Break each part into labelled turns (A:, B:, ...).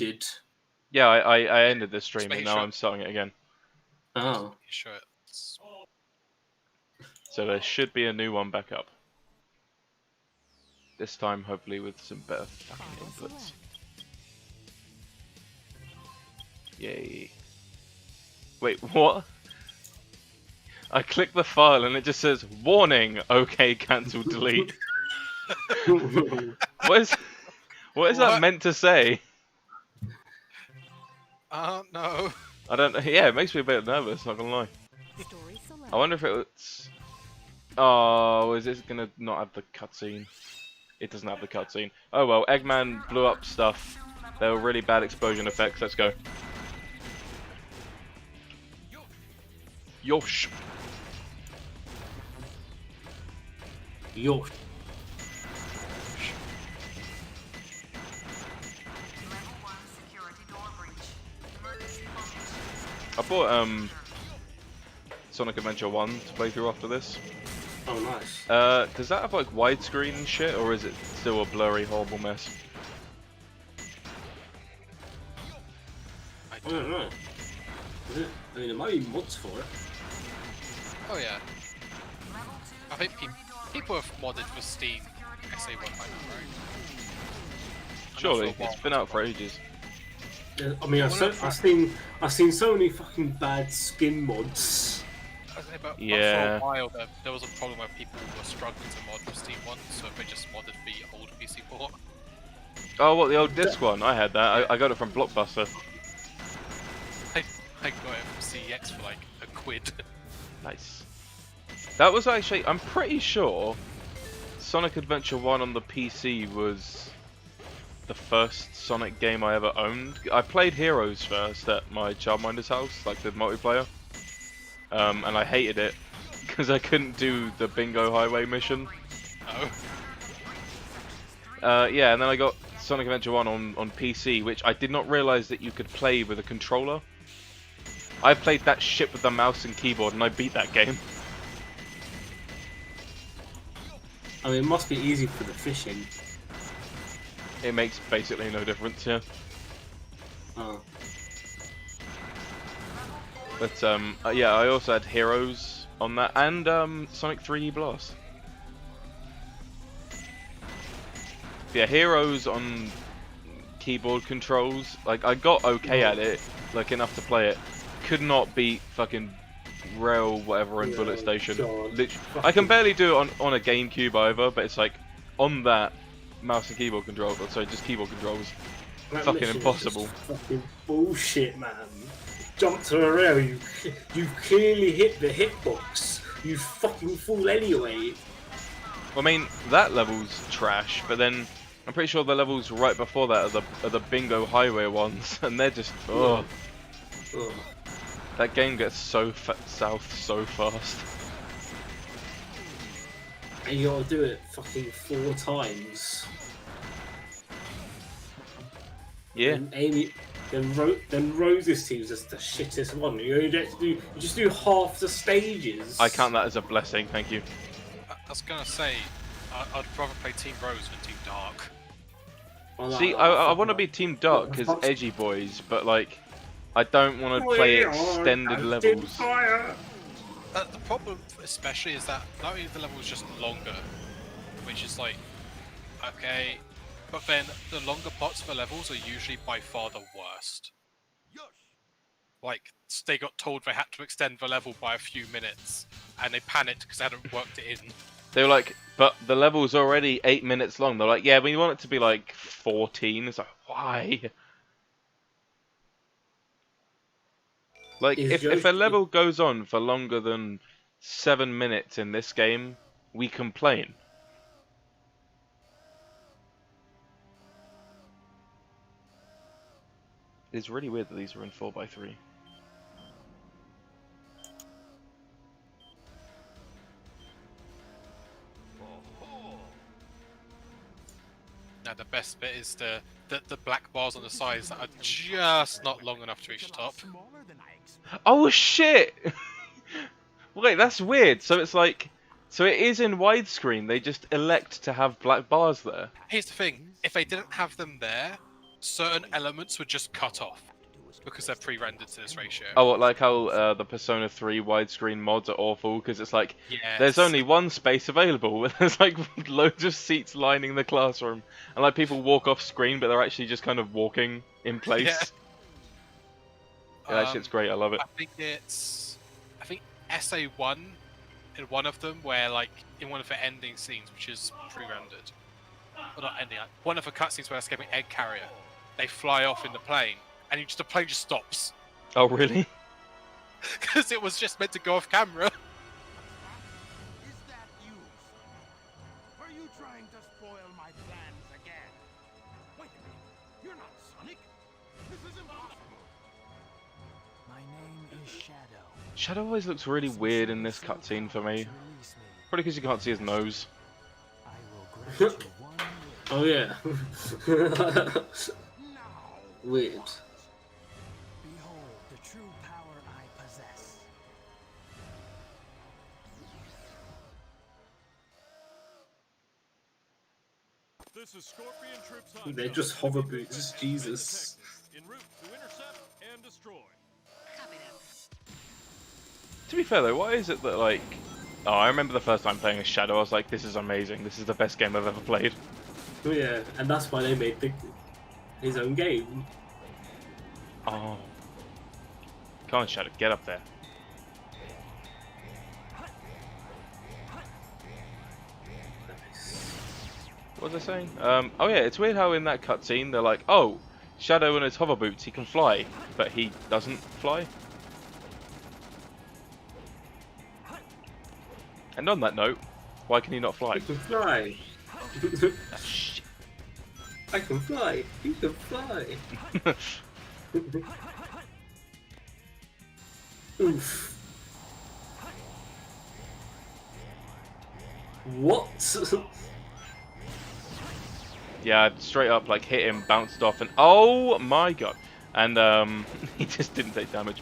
A: Did.
B: Yeah, I ended the stream and
C: making
B: now
C: sure.
B: I'm starting it again.
A: Oh.
C: Sure.
B: So there should be a new one back up. This time, hopefully, with some better fucking inputs. Yay. Wait, what? I click the file and it just says, warning, okay, cancel, delete. What is
C: What?
B: that meant to say?
C: No.
B: I don't know. Yeah, it makes me a bit nervous, not gonna lie. I wonder if it's... Oh, is this gonna not have the cutscene? It doesn't have the cutscene. Oh well, Eggman blew up stuff. There were really bad explosion effects. Let's go. Yosh.
A: Yo.
B: I bought Sonic Adventure 1 to play through after this.
A: Oh, nice.
B: Does that have like widescreen and shit, or is it still a blurry, horrible mess?
A: I don't know. Is it? I mean, there might be mods for it.
C: Oh yeah. I think people have modded for Steam SA100, right?
B: Surely, it's been out for ages.
A: Yeah, I mean, I've seen so many fucking bad skin mods.
C: But
B: Yeah.
C: for a while there was a problem where people were struggling to mod for Steam ones, so they just modded the old PC port.
B: Oh, what, the old disc one? I had that. I got it from Blockbuster.
C: I got it from CEX for like £1.
B: Nice. That was actually, I'm pretty sure Sonic Adventure 1 on the PC was the first Sonic game I ever owned. I played Heroes first at my childminder's house, like the multiplayer. And I hated it because I couldn't do the Bingo Highway mission.
C: Oh.
B: Yeah, and then I got Sonic Adventure 1 on PC, which I did not realise that you could play with a controller. I played that shit with the mouse and keyboard, and I beat that game.
A: I mean, it must be easy for the fishing.
B: It makes basically no difference, yeah.
A: Oh.
B: But yeah, I also had Heroes on that, and Sonic 3D Blast. Yeah, Heroes on keyboard controls. Like, I got okay at it, like enough to play it. Could not beat fucking Rail whatever in Bullet Station. I can barely do it on a GameCube either, but it's like on that mouse and keyboard control. Sorry, just keyboard controls.
A: That
B: Fucking
A: mission is
B: impossible.
A: just fucking bullshit, man. Jump to a rail, you clearly hit the hitbox. You fucking fool anyway.
B: I mean, that level's trash, but then I'm pretty sure the levels right before that are the Bingo Highway ones, and they're just ugh.
A: Ugh.
B: That game gets so south so fast.
A: And you gotta do it fucking 4 times.
B: Yeah.
A: And Amy, then Rose's team's just the shittest one. You just do half the stages.
B: I count that as a blessing, thank you.
C: I was gonna say, I'd rather play Team Rose than Team Dark.
A: Well,
B: See, I want to be Team Dark because edgy boys, but like, I don't want to play extended levels.
C: The problem, especially, is that not only the level is just longer, which is like, okay, but then the longer parts of the levels are usually by far the worst. Like, they got told they had to extend the level by a few minutes, and they panicked because they hadn't worked it in.
B: They were like, but the level's already 8 minutes long. They're like, yeah, we want it to be like 14. It's like, why? Like, if a level goes on for longer than 7 minutes in this game, we complain. It's really weird that these are in 4x3.
C: Now the best bit is the black bars on the sides that are just not long enough to reach the top.
B: Oh shit! Wait, that's weird. So it's like, so it is in widescreen. They just elect to have black bars there.
C: Here's the thing: if they didn't have them there, certain elements were just cut off because they're pre-rendered to this ratio.
B: Oh, what, like how the Persona 3 widescreen mods are awful because it's like
C: Yes.
B: there's only one space available. There's like loads of seats lining the classroom, and like people walk off screen, but they're actually just kind of walking in place. Yeah, that shit's great. I love it.
C: I think SA1 in one of them where like in one of the ending scenes, which is pre-rendered, or not ending, like, one of the cutscenes where they're escaping egg carrier, they fly off in the plane, and the plane just stops
B: Oh, really?
C: because it was just meant to go off camera.
D: Is that you, son? Are you trying to spoil my plans again? Wait a minute. You're not Sonic. This is impossible.
E: My name is Shadow.
B: Shadow always looks really weird in this cutscene for me. Probably because you can't see his nose.
E: I will grant you one wish.
A: Oh yeah.
D: Now,
A: Weird.
E: Behold the true power I possess.
F: This is Scorpion Troops Hot
A: They're
F: Zone.
A: just hover boots. Jesus.
F: En route to intercept and destroy.
B: To be fair though, why is it that like... Oh, I remember the first time playing as Shadow, I was like, this is amazing. This is the best game I've ever played.
A: Oh yeah, and that's why they made his own game.
B: Oh. Come on, Shadow, get up there. What was I saying? Oh yeah, it's weird how in that cutscene they're like, oh, Shadow and his hover boots, he can fly, but he doesn't fly. And on that note, why can he not fly?
A: I can fly.
B: Ah, shit.
A: I can fly. You can fly. Oof. What?
B: Yeah, straight up like hit him, bounced off, and oh my god. And he just didn't take damage.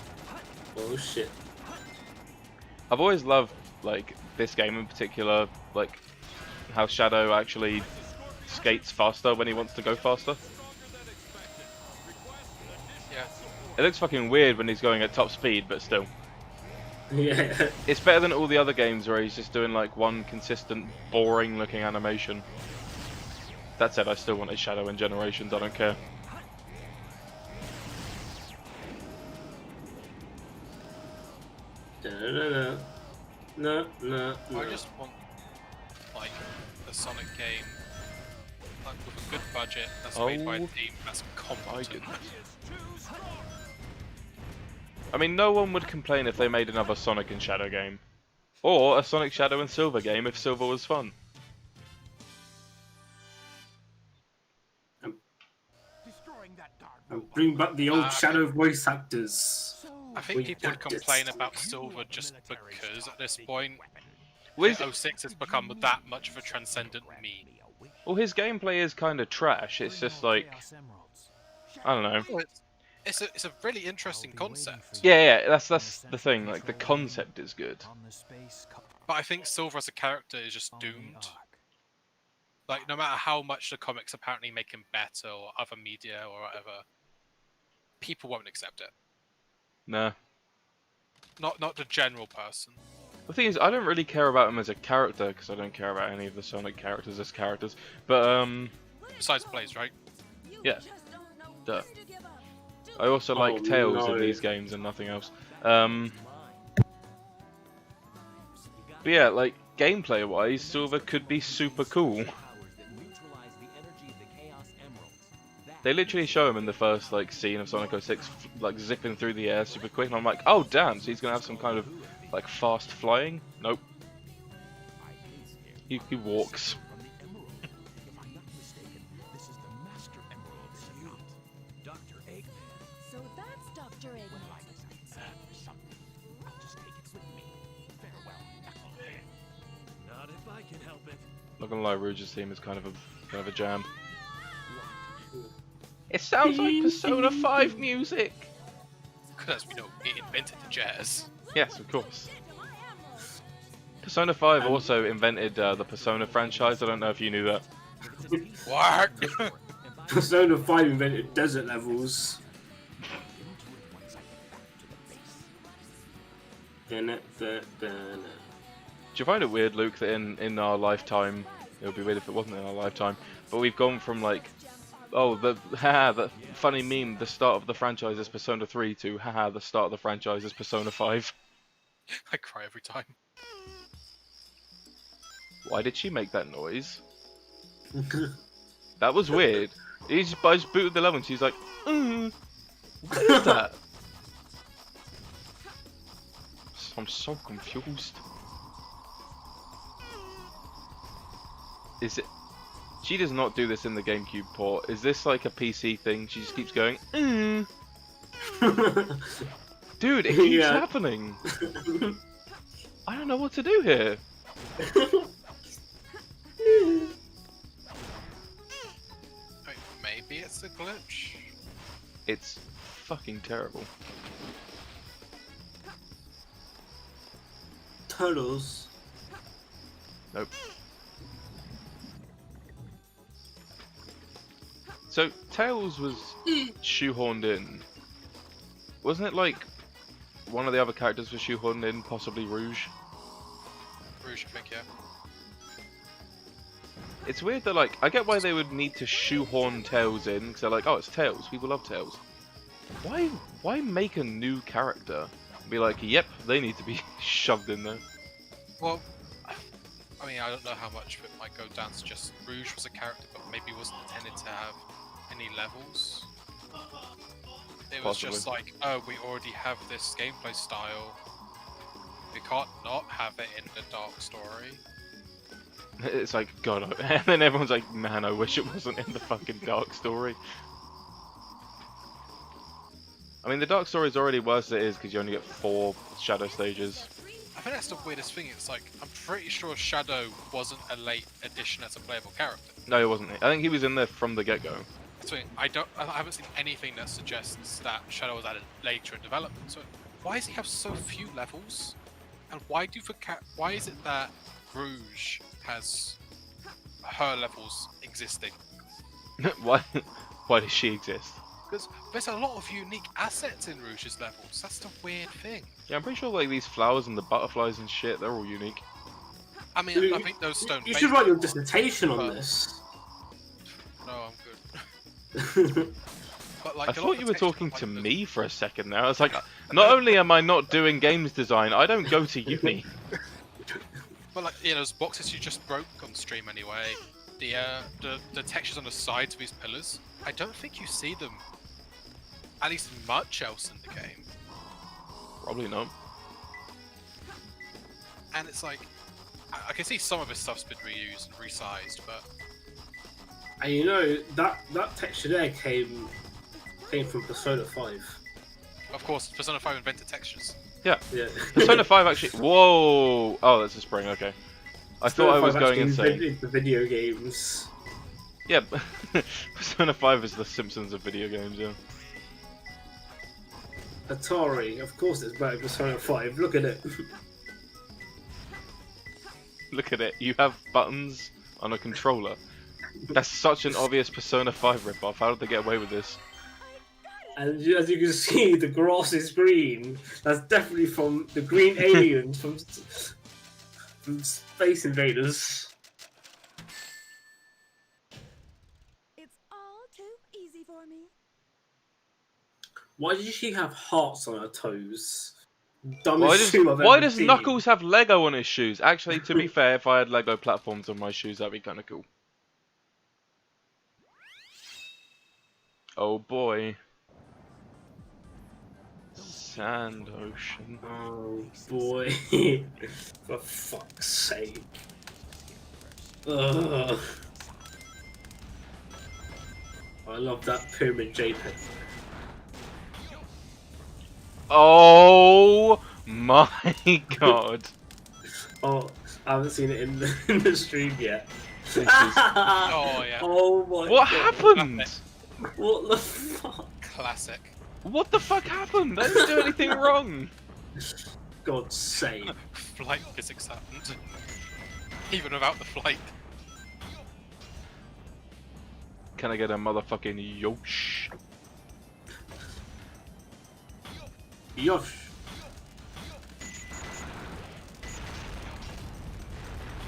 A: Oh shit.
B: I've always loved like this game in particular, like how Shadow actually skates faster when he wants to go faster.
C: Yeah.
B: It looks fucking weird when he's going at top speed, but still.
A: Yeah.
B: It's better than all the other games where he's just doing like one consistent, boring looking animation. That said, I still want a Shadow in Generations, I don't care.
A: No. No.
C: I just want like a Sonic game like with a good budget that's made by a
B: Oh,
C: team that's
B: My
C: competent.
B: goodness. I mean, no one would complain if they made another Sonic and Shadow game. Or a Sonic Shadow and Silver game if Silver was fun.
D: destroying that dark
A: And bring back the old
C: Uh,
A: Shadow voice actors.
D: So,
C: I think
A: We
C: people would
A: got this.
C: complain about Silver just because at this point
B: Well,
C: 06 has become that much of a transcendent meme.
B: well, his gameplay is kind of trash. It's just like, I don't know.
C: Well, it's a really interesting concept,
B: Yeah, that's the thing. Like the concept is good.
C: but I think Silver as a character is just doomed. Like no matter how much the comics apparently make him better or other media or whatever, people won't accept it.
B: Nah.
C: Not the general person.
B: The thing is, I don't really care about him as a character because I don't care about any of the Sonic characters as characters. But
C: Besides Blaze, right?
B: yeah. Duh. I also like
A: Oh,
B: Tails
A: no.
B: in these games and nothing else. But yeah, like gameplay wise, Silver could be super cool. They literally show him in the first like scene of Sonic 06 like zipping through the air super quick, and I'm like, oh damn, so he's gonna have some kind of like fast flying? Nope. He walks.
G: So that's Dr. Eggman.
F: Not if I can help it.
B: Not gonna lie, Rouge's theme is kind of a jam. It sounds like Persona 5 music.
C: Because we know it invented the jazz.
B: Yes, of course. Persona 5 also invented the Persona franchise. I don't know if you knew that.
C: What?
A: Persona 5 invented desert levels.
B: Do you find it weird, Luke, that in our lifetime, it would be weird if it wasn't in our lifetime, but we've gone from like, oh, the funny meme, the start of the franchise is Persona 3 to haha, the start of the franchise is Persona 5.
C: I cry every time.
B: Why did she make that noise? That was weird. I just booted the level and she's like, what is that? I'm so confused. Is it? She does not do this in the GameCube port. Is this like a PC thing? She just keeps going, Dude, it keeps happening. I don't know what to do here.
C: Wait, maybe it's a glitch?
B: It's fucking terrible.
A: Turtles.
B: Nope. So, Tails was shoehorned in. Wasn't it like one of the other characters was shoehorned in, possibly Rouge?
C: Rouge, I think, yeah.
B: It's weird that, like, I get why they would need to shoehorn Tails in, because they're like, oh, it's Tails, people love Tails. Why make a new character? Be like, yep, they need to be shoved in there.
C: Well, I mean, I don't know how much of it might go down to just Rouge was a character, but maybe wasn't intended to have any levels. It was
B: Possibly.
C: just like, oh, we already have this gameplay style. We can't not have it in the Dark Story.
B: It's like, God, and then everyone's like, man, I wish it wasn't in the fucking Dark Story. I mean, the Dark Story is already worse as it is because you only get 4 Shadow stages.
C: I think that's the weirdest thing. It's like, I'm pretty sure Shadow wasn't a late addition as a playable character.
B: No, he wasn't. I think he was in there from the get-go.
C: So I haven't seen anything that suggests that Shadow was added later in development. So why does he have so few levels? And why is it that Rouge has her levels existing?
B: Why does she exist?
C: Because there's a lot of unique assets in Rouge's levels. That's the weird thing.
B: Yeah, I'm pretty sure like these flowers and the butterflies and shit, they're all unique.
C: I mean, I think those stone.
A: You should write your
C: phases-
A: dissertation on
C: but-
A: this.
C: No, I'm good. But like,
B: I
C: a lot
B: thought
C: of
B: you
C: the
B: were
C: textures,
B: talking
C: like,
B: to
C: the-
B: me for a second now. I was like, not only am I not doing games design, I don't go to uni.
C: But like, those boxes you just broke on stream anyway. The textures on the sides of these pillars. I don't think you see them. At least much else in the game.
B: Probably not.
C: And it's like, I can see some of this stuff's been reused and resized, but
A: And you know that texture there came from Persona 5.
C: of course, Persona 5 invented textures.
A: Yeah.
B: Persona 5 actually. Whoa! Oh, that's a spring. Okay. I thought I was going insane.
A: The video games.
B: Yeah, Persona 5 is the Simpsons of video games. Yeah.
A: Atari, of course it's better than Persona 5. Look at it.
B: Look at it. You have buttons on a controller. That's such an obvious Persona 5 ripoff. How did they get away with this?
A: And as you can see, the grass is green. That's definitely from the green aliens from Space Invaders.
G: It's all too easy for me.
A: Why does she have hearts on her toes?
B: Why
A: Dumbest shoe I've
B: why
A: ever
B: does
A: seen.
B: Knuckles have Lego on his shoes? Actually, to be fair, if I had Lego platforms on my shoes, that'd be kind of cool. Oh boy. Sand ocean.
A: Oh boy. For fuck's sake. Ugh. I love that pyramid JPEG.
B: Oh my god.
A: Oh, I haven't seen it in the stream yet.
B: This is...
C: Oh yeah,
A: Oh my
B: What
A: god.
B: happened?
A: What the fuck?
C: classic.
B: What the fuck happened? I didn't do anything wrong.
A: God's sake.
C: Flight physics happened. Even without the flight.
B: Can I get a motherfucking yosh?
A: Yosh.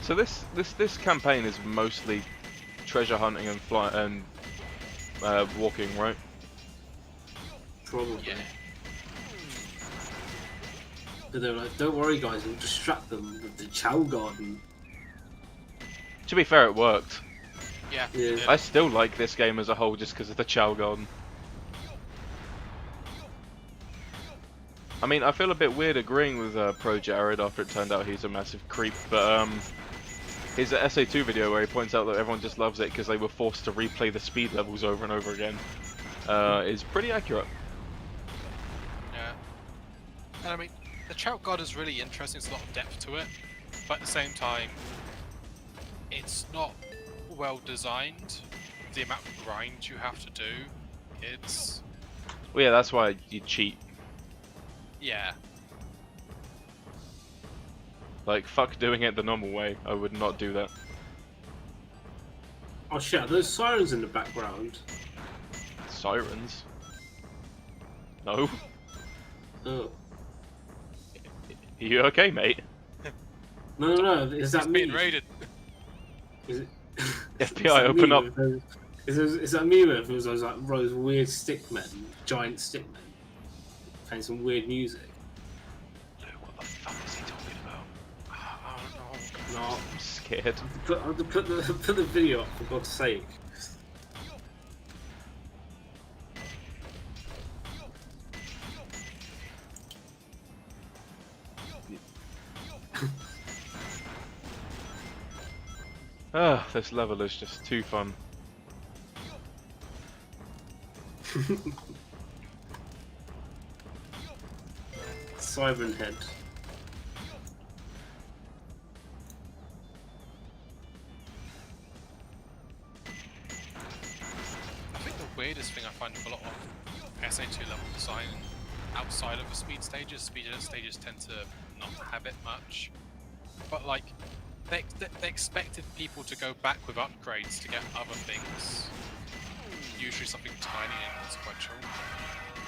B: So this campaign is mostly treasure hunting and walking, right?
A: Probably.
C: Yeah.
A: But they're like, don't worry guys, we'll distract them with the Chow Garden.
B: To be fair, it worked.
C: Yeah.
A: Yeah.
B: I still like this game as a whole just because of the Chow Garden. I mean, I feel a bit weird agreeing with Pro Jared after it turned out he's a massive creep, but his SA2 video where he points out that everyone just loves it because they were forced to replay the speed levels over and over again is pretty accurate.
C: Yeah. And I mean, the Trout God is really interesting. There's a lot of depth to it, but at the same time, it's not well designed. The amount of grind you have to do, it's
B: Well, yeah, that's why you cheat.
C: yeah.
B: Like, fuck doing it the normal way. I would not do that.
A: Oh shit, are those sirens in the background?
B: Sirens? No?
A: Oh.
B: Are you okay, mate?
A: No, is that
C: It's
A: me?
C: being raided.
A: Is it?
B: FBI, open up.
A: Is that me with those weird stick men, giant stick men, playing some weird music?
B: Luke, what the fuck is he talking about?
C: Oh no.
A: No,
B: I'm scared.
A: put the video up for God's sake.
B: Ah, this level is just too fun.
A: Siren head.
C: I think the weirdest thing I find with a lot of SA2 level design outside of the speed stages tend to not have it much. But like, they expected people to go back with upgrades to get other things. Usually something tiny and inconsequential.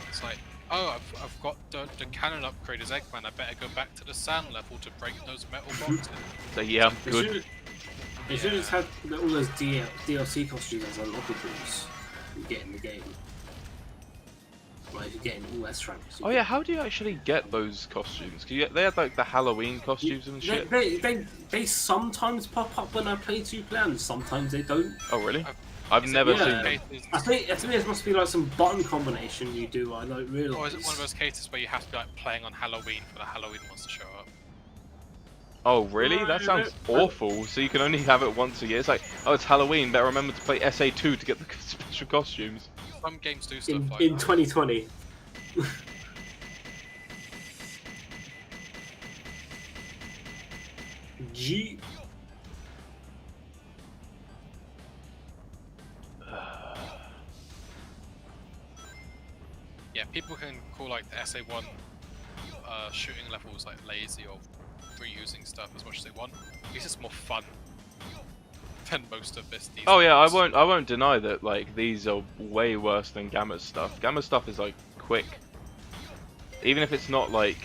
C: It's like, oh, I've got the cannon upgrade as Eggman, I better go back to the sand level to break those metal boxes.
B: So yeah, good.
A: They should have had all those DLC costumes as unlockables you get in the game. Like if you're getting all S ranks.
B: Oh yeah, how do you actually get those costumes? 'Cause they had like the Halloween costumes and shit.
A: They sometimes pop up when I play 2-player and sometimes they don't.
B: Oh really? I've never
A: yeah.
B: seen them.
A: I think it must be like some button combination you do. I don't realise.
C: Or is it one of those cases where you have to be like playing on Halloween for the Halloween ones to show up?
B: Oh really? That sounds awful. So you can only have it once a year. It's like, oh, it's Halloween, better remember to play SA2 to get the special costumes.
C: Some games do stuff like
A: in
C: that.
A: 2020. G.
C: Yeah, people can call like the SA1 shooting levels like lazy or reusing stuff as much as they want. At least it's more fun than most of these
B: Oh yeah, I
C: levels.
B: won't deny that like these are way worse than Gamma's stuff. Gamma's stuff is like quick. Even if it's not like,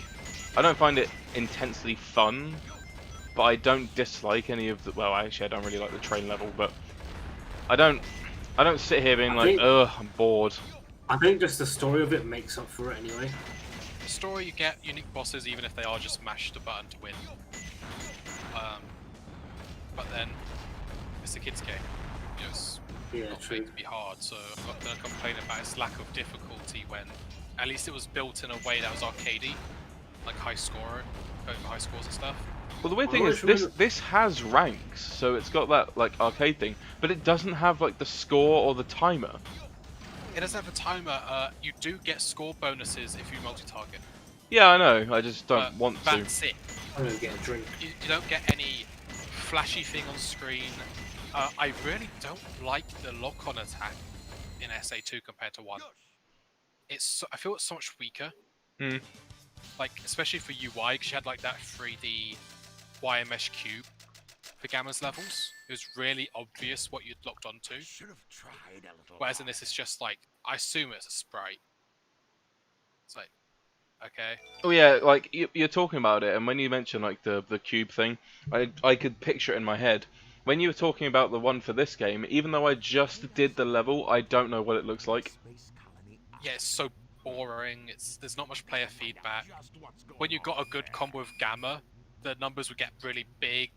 B: I don't find it intensely fun, but I don't dislike any of the, well actually I don't really like the train level, but I don't sit here being like, ugh, I'm bored.
A: I think just the story of it makes up for it anyway.
C: The story, you get unique bosses even if they are just mash the button to win. But then it's a kids game. You know, it's
A: Yeah,
C: not
A: true.
C: made to be hard, so I'm not going to complain about its lack of difficulty when at least it was built in a way that was arcadey, like high scorer, going for high scores and stuff.
B: Well, the weird thing
A: I'm
B: is
A: not sure
B: this has ranks, so it's got that like arcade thing, but it doesn't have like the score or the timer.
C: It doesn't have a timer. You do get score bonuses if you multi-target.
B: Yeah, I know. I just don't
C: But
B: want to.
C: that's it.
A: I'm gonna get a drink.
C: You don't get any flashy thing on screen. I really don't like the lock-on attack in SA2 compared to 1. I feel it's so much weaker.
B: Hmm.
C: Like, especially for UI, because you had like that 3D wire mesh cube. for Gamma's levels. It was really obvious what you'd locked onto.
D: Should have tried a little.
C: Whereas in this, it's just like, I assume it's a sprite. It's like, okay.
B: Oh yeah, like you're talking about it, and when you mentioned like the cube thing, I could picture it in my head. When you were talking about the one for this game, even though I just did the level, I don't know what it looks like.
C: Yeah, it's so boring. There's not much player feedback. When you got a good combo of Gamma, the numbers would get really big,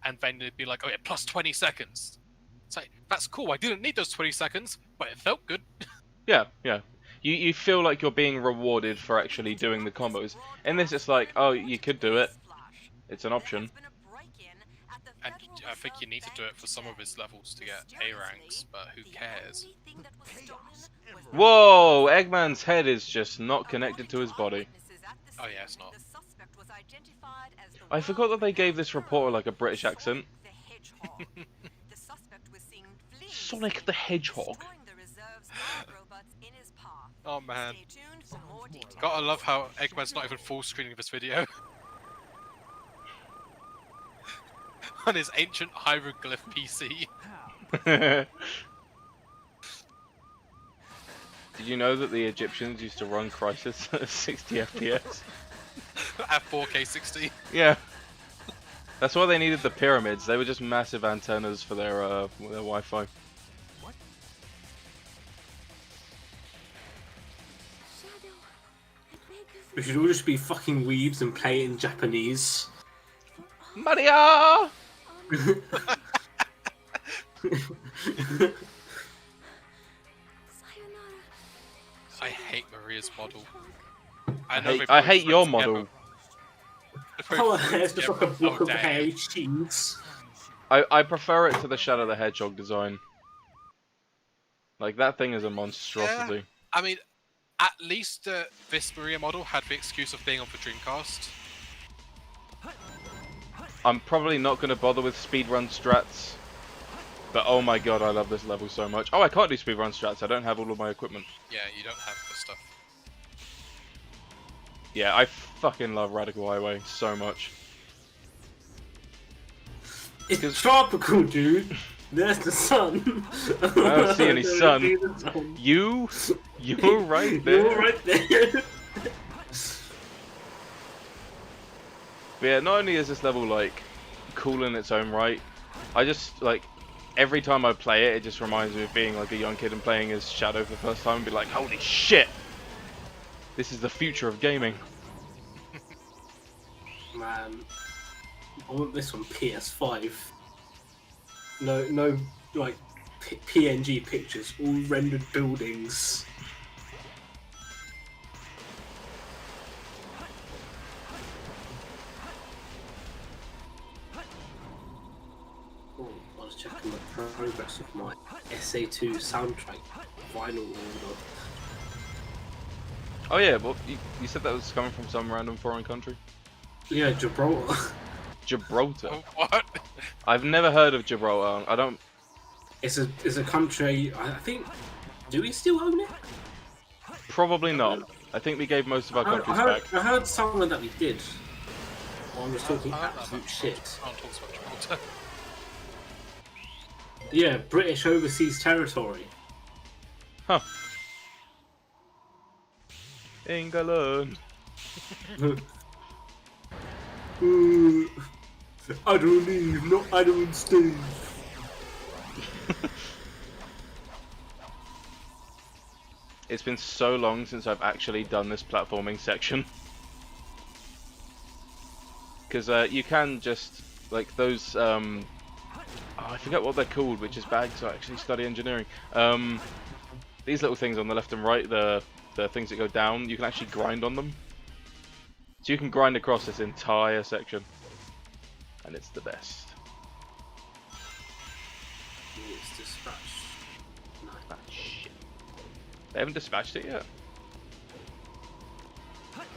C: and then it'd be like, oh yeah, plus 20 seconds. It's like, that's cool. I didn't need those 20 seconds, but it felt good.
B: Yeah, yeah. You feel like you're being rewarded for actually doing the combos. In this, it's like, oh, you could do it. It's an option.
C: And I think you need to do it for some of his levels to get A ranks, but who cares?
B: Whoa! Eggman's head is just not connected to his body.
C: Oh yeah, it's not.
B: I forgot that they gave this reporter like a British accent. Sonic the Hedgehog.
C: Oh man. Gotta love how Eggman's not even full screening this video. On his ancient hieroglyph PC.
B: Did you know that the Egyptians used to run Crysis at 60 FPS?
C: At 4K 60.
B: Yeah. That's why they needed the pyramids. They were just massive antennas for their Wi-Fi.
A: We should all just be fucking weebs and play it in Japanese.
B: Maria!
C: I hate Maria's model.
B: I hate your model.
A: Oh, it's just like a block of hairy cheese.
B: I prefer it to the Shadow the Hedgehog design. Like, that thing is a monstrosity.
C: Yeah. I mean, at least this Maria model had the excuse of being on the Dreamcast.
B: I'm probably not going to bother with speedrun strats. But oh my god, I love this level so much. Oh, I can't do speedrun strats. I don't have all of my equipment.
C: Yeah, you don't have the stuff.
B: Yeah, I fucking love Radical Highway so much.
A: It's tropical, dude. There's the sun.
B: I don't see any sun. You're right there.
A: You're right there.
B: But yeah, not only is this level like cool in its own right, I just like every time I play it, it just reminds me of being like a young kid and playing as Shadow for the first time and be like, holy shit! This is the future of gaming.
A: Man, I want this on PS5. No, like PNG pictures, all rendered buildings. Oh, I was checking the progress of my SA2 soundtrack vinyl order.
B: Oh yeah, well, you said that was coming from some random foreign country?
A: Yeah, Gibraltar.
B: Gibraltar?
C: Oh, what?
B: I've never heard of Gibraltar. I don't...
A: It's a country, I think, do we still own it?
B: Probably not. I think we gave most of our countries back.
A: I heard somewhere that we did. I'm just talking
C: I don't know
A: absolute
C: about
A: shit.
C: I don't talk about Gibraltar.
A: Yeah, British overseas territory.
B: Huh. England.
A: I don't leave, no, I don't stay.
B: It's been so long since I've actually done this platforming section. Because you can just, like those, oh, I forget what they're called, which is bad because I actually study engineering. These little things on the left and right, the things that go down, you can actually grind on them. So you can grind across this entire section. And it's the best.
A: It's dispatched. No.
B: Ah, shit. They haven't dispatched it yet.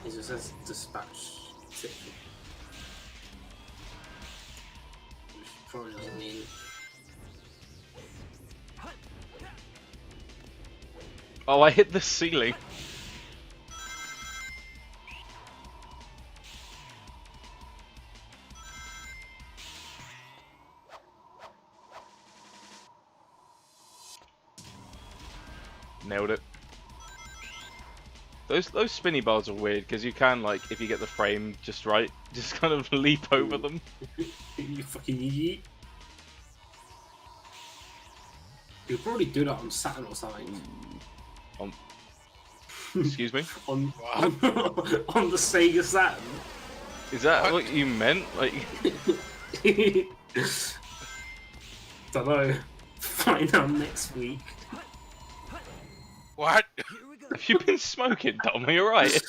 A: It just says dispatch section. Which probably doesn't mean.
B: Oh, I hit the ceiling. Nailed it. Those spinny bars are weird because you can, like, if you get the frame just right, just kind of leap over them.
A: You fucking yeet. You'll probably do that on Saturn or something.
B: Excuse me?
A: On the Sega Saturn.
B: Is that what you meant? Like,
A: Don't know. Find out next week.
C: What?
B: have you been smoking, Dom? Are you alright?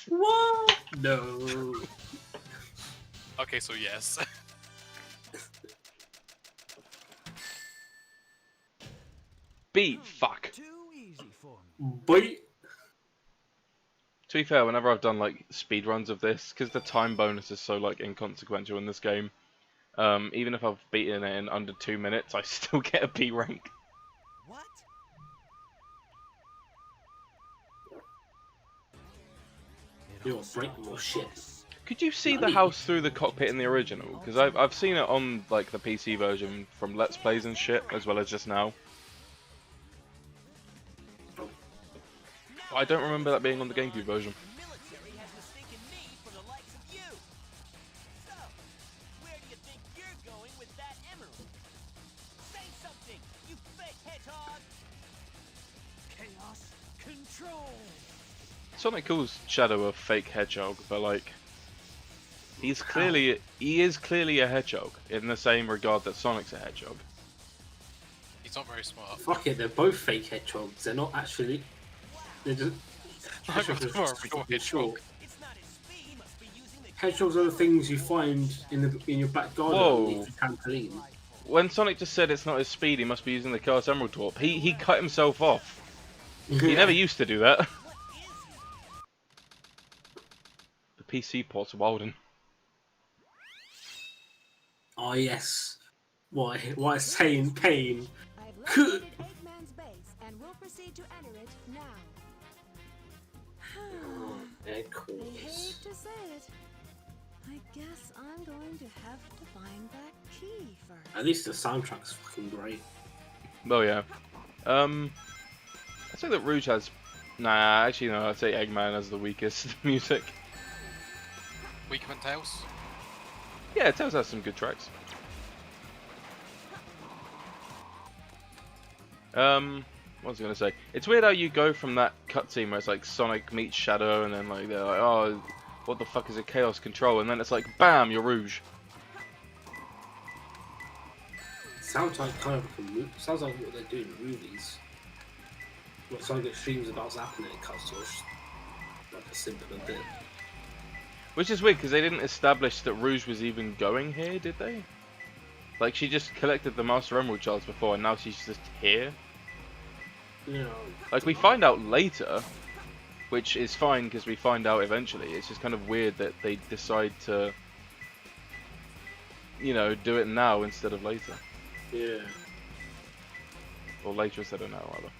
A: What? No.
C: Okay, so yes.
B: Beat, fuck.
E: Too easy for me.
A: Boy.
B: To be fair, whenever I've done like speed runs of this, because the time bonus is so like inconsequential in this game, even if I've beaten it in under 2 minutes, I still get a B rank.
E: What?
A: You're breaking your shit.
B: Could you see the house through the cockpit in the original? Because I've seen it on like the PC version from Let's Plays and shit, as well as just now. But I don't remember that being on the GameCube version.
H: The military has mistaken me for the likes of you. So, where do you think you're going with that emerald? Say something, you fake hedgehog!
E: Chaos control.
B: Sonic calls Shadow a fake hedgehog, but like, he is clearly a hedgehog in the same regard that Sonic's a hedgehog.
C: He's not very smart.
A: Fuck it, they're both fake hedgehogs. They're not actually. They're just. Hedgehogs are
C: More
A: just
C: real
A: fucking
C: hedgehog.
A: short.
H: It's not his speed, he must be using the
A: Hedgehogs are the things you find in your back garden
B: Whoa.
A: underneath the trampoline.
B: When Sonic just said it's not his speed, he must be using the Chaos Emerald Torp. He cut himself off. He never used to do that. The PC port's Walden.
G: Oh,
A: Oh yes. Why saying pain?
G: I've located Eggman's base and will proceed to enter it now.
A: Egg
G: I
A: cores.
G: hate to say it. I guess I'm going to have to find that key first.
A: At least the soundtrack's fucking great.
B: Oh yeah. I'd say that Rouge has. Nah, actually no. I'd say Eggman has the weakest music.
C: Weakman Tails?
B: Yeah, Tails has some good tracks. What was I gonna say? It's weird how you go from that cutscene where it's like Sonic meets Shadow, and then like they're like, oh, what the fuck is a Chaos Control? And then it's like, bam, you're Rouge.
A: Sounds like kind of sounds like what they do in the movies. What Sonic Extreme's about to happen and it cuts to like a simpler bit.
B: Which is weird because they didn't establish that Rouge was even going here, did they? Like she just collected the Master Emerald Shards before, and now she's just here.
A: You know.
B: Like we find out later, which is fine because we find out eventually. It's just kind of weird that they decide to, you know, do it now instead of later,
A: Yeah.
B: or later instead of now, rather.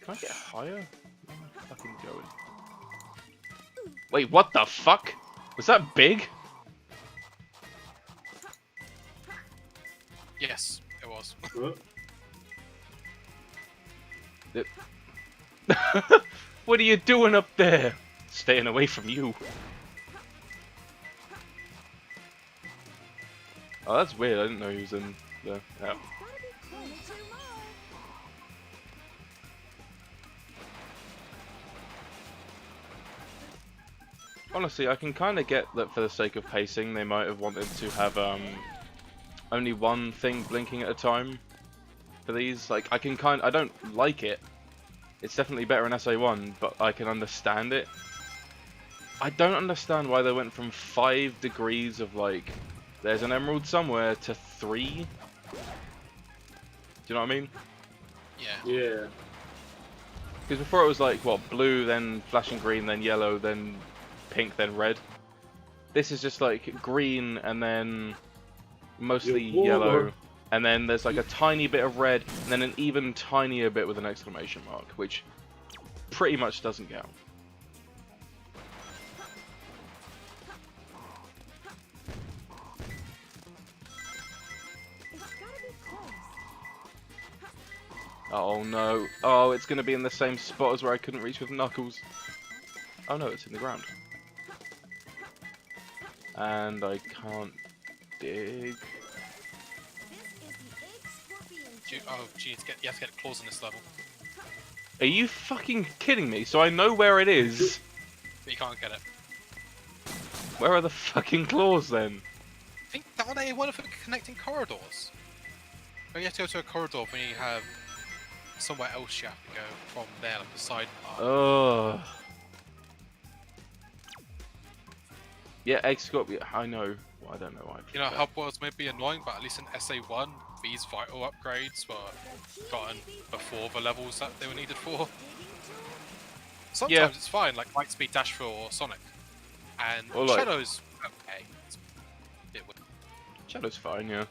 B: Can I get higher? Where am I fucking going? Wait, what the fuck? Was that big?
C: Yes, it was.
A: What?
B: What are you doing up there? Staying away from you. Oh, that's weird. I didn't know he was in there. Yeah.
G: Gotta be close to more.
B: Honestly, I can kind of get that for the sake of pacing, they might have wanted to have only one thing blinking at a time for these. Like, I don't like it. It's definitely better in SA1, but I can understand it. I don't understand why they went from 5 degrees of like, there's an emerald somewhere, to 3. Do you know what I mean?
C: Yeah.
A: Yeah.
B: Because before it was like, what, blue, then flashing green, then yellow, then pink, then red. This is just like green, and then mostly
A: Yeah,
B: yellow, and then there's like a tiny bit of red, and then an even tinier bit with an exclamation mark, which pretty much doesn't count. Oh no. Oh, it's going to be in the same spot as where I couldn't reach with Knuckles. Oh no, it's in the ground. And I can't dig.
C: Oh, gee, you have to get claws on this level.
B: Are you fucking kidding me? So I know where it is.
C: But you can't get it.
B: Where are the fucking claws then?
C: I think that one one of the connecting corridors. Oh, you have to go to a corridor when you have somewhere else you have to go from there, like the side part.
B: Ugh. Yeah, Egg Scorpion. I know. Well, I don't know why.
C: You know, hub worlds may be annoying, but at least in SA1, these vital upgrades were gotten before the levels that they were needed for. Sometimes
B: Yeah.
C: it's fine, like Lightspeed Dash for Sonic. And
B: Or like-
C: Shadow's okay. It's a bit weird.
B: Shadow's fine, yeah.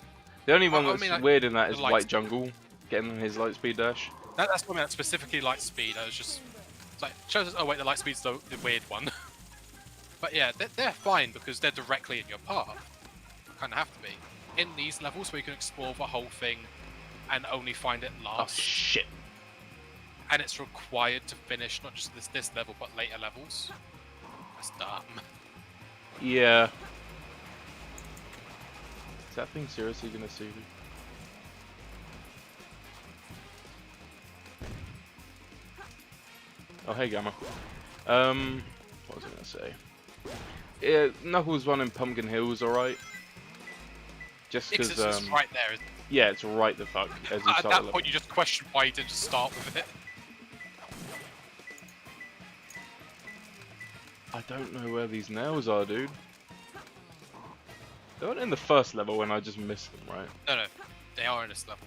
B: The only one
C: I
B: that's
C: mean, like,
B: weird in that
C: the
B: is
C: light
B: White
C: speed.
B: Jungle getting his Lightspeed dash.
C: That's what I meant, specifically Lightspeed. I was just it's like, Shadow's, oh wait, the Lightspeed's the weird one. But yeah, they're fine because they're directly in your path. Kind of have to be. In these levels where you can explore the whole thing and only find it
B: Oh
C: last,
B: shit.
C: and it's required to finish not just this level but later levels. That's dumb.
B: Yeah. Is that thing seriously gonna see me? Oh hey Gamma. What was I gonna say? Yeah, Knuckles one in Pumpkin Hill was alright. Just
C: Because
B: because,
C: it's just right there. isn't it?
B: yeah, it's right the fuck as you
C: At
B: start the
C: that
B: level.
C: point, you just question why you didn't just start with it.
B: I don't know where these nails are, dude. They weren't in the first level when I just missed them, right?
C: No, they are in this level.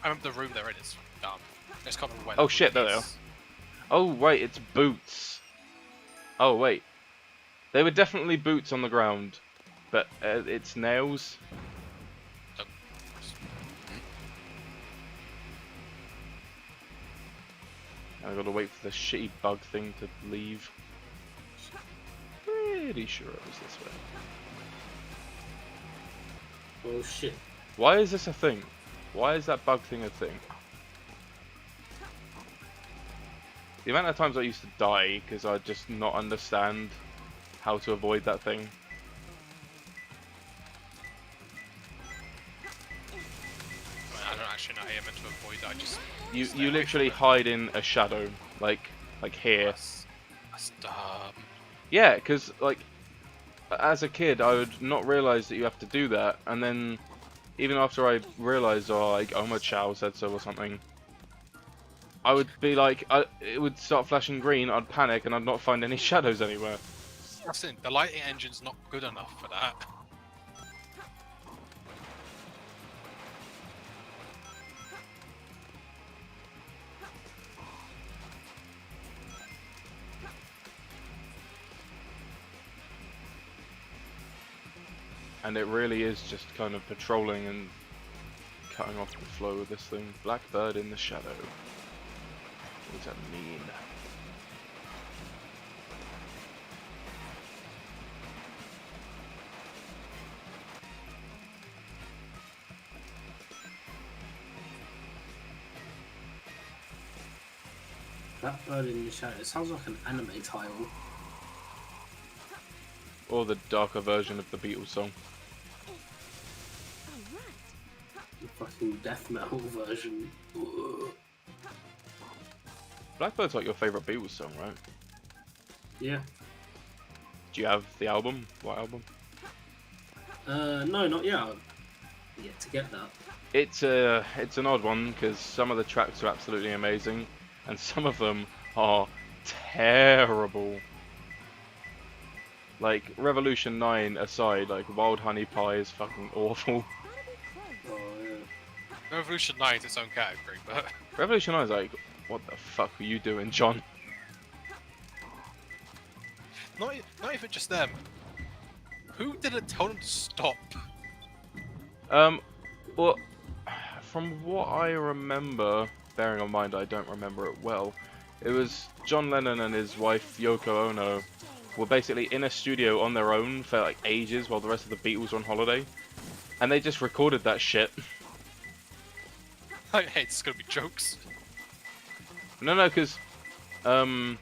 C: I remember the room they're in is dumb. I just can't remember where.
B: Oh
C: the
B: shit,
C: room
B: there they
C: is.
B: Oh wait, it's boots. Oh wait. They were definitely boots on the ground, but it's nails. I gotta wait for the shitty bug thing to leave. Pretty sure it was this way.
A: Oh shit.
B: Why is this a thing? Why is that bug thing a thing? The amount of times I used to die because I just not understand how to avoid that thing.
C: I don't actually know how you're meant to avoid it. I just
B: You
C: stay
B: you
C: away
B: literally
C: from
B: hide in a shadow, like here.
C: That's dumb.
B: Yeah, because like as a kid, I would not realize that you have to do that, and then even after I realized, oh, like Oma Chow said so or something, I would be like, it would start flashing green. I'd panic, and I'd not find any shadows anywhere.
C: That's it. The lighting engine's not good enough for that.
B: And it really is just kind of patrolling and cutting off the flow of this thing. Blackbird in the shadow. What does that mean?
A: Blackbird in the shadow. It sounds like an anime title.
B: Or the darker version of the Beatles song.
A: The fucking death metal version. Ugh.
B: Blackbird's like your favourite Beatles song, right?
A: Yeah.
B: Do you have the album? What album?
A: No, not yet. I've yet to get that.
B: It's an odd one because some of the tracks are absolutely amazing, and some of them are terrible. Like Revolution 9 aside, like Wild Honey Pie is fucking awful.
A: Oh yeah.
C: Revolution 9 is its own category, but
B: Revolution 9 is like, what the fuck are you doing, John?
C: not even just them. Who didn't tell them to stop?
B: Well, from what I remember, bearing in mind I don't remember it well, it was John Lennon and his wife Yoko Ono were basically in a studio on their own for like ages while the rest of the Beatles were on holiday, and they just recorded that shit.
C: Like, hey, it's gonna be jokes.
B: No, because Yoko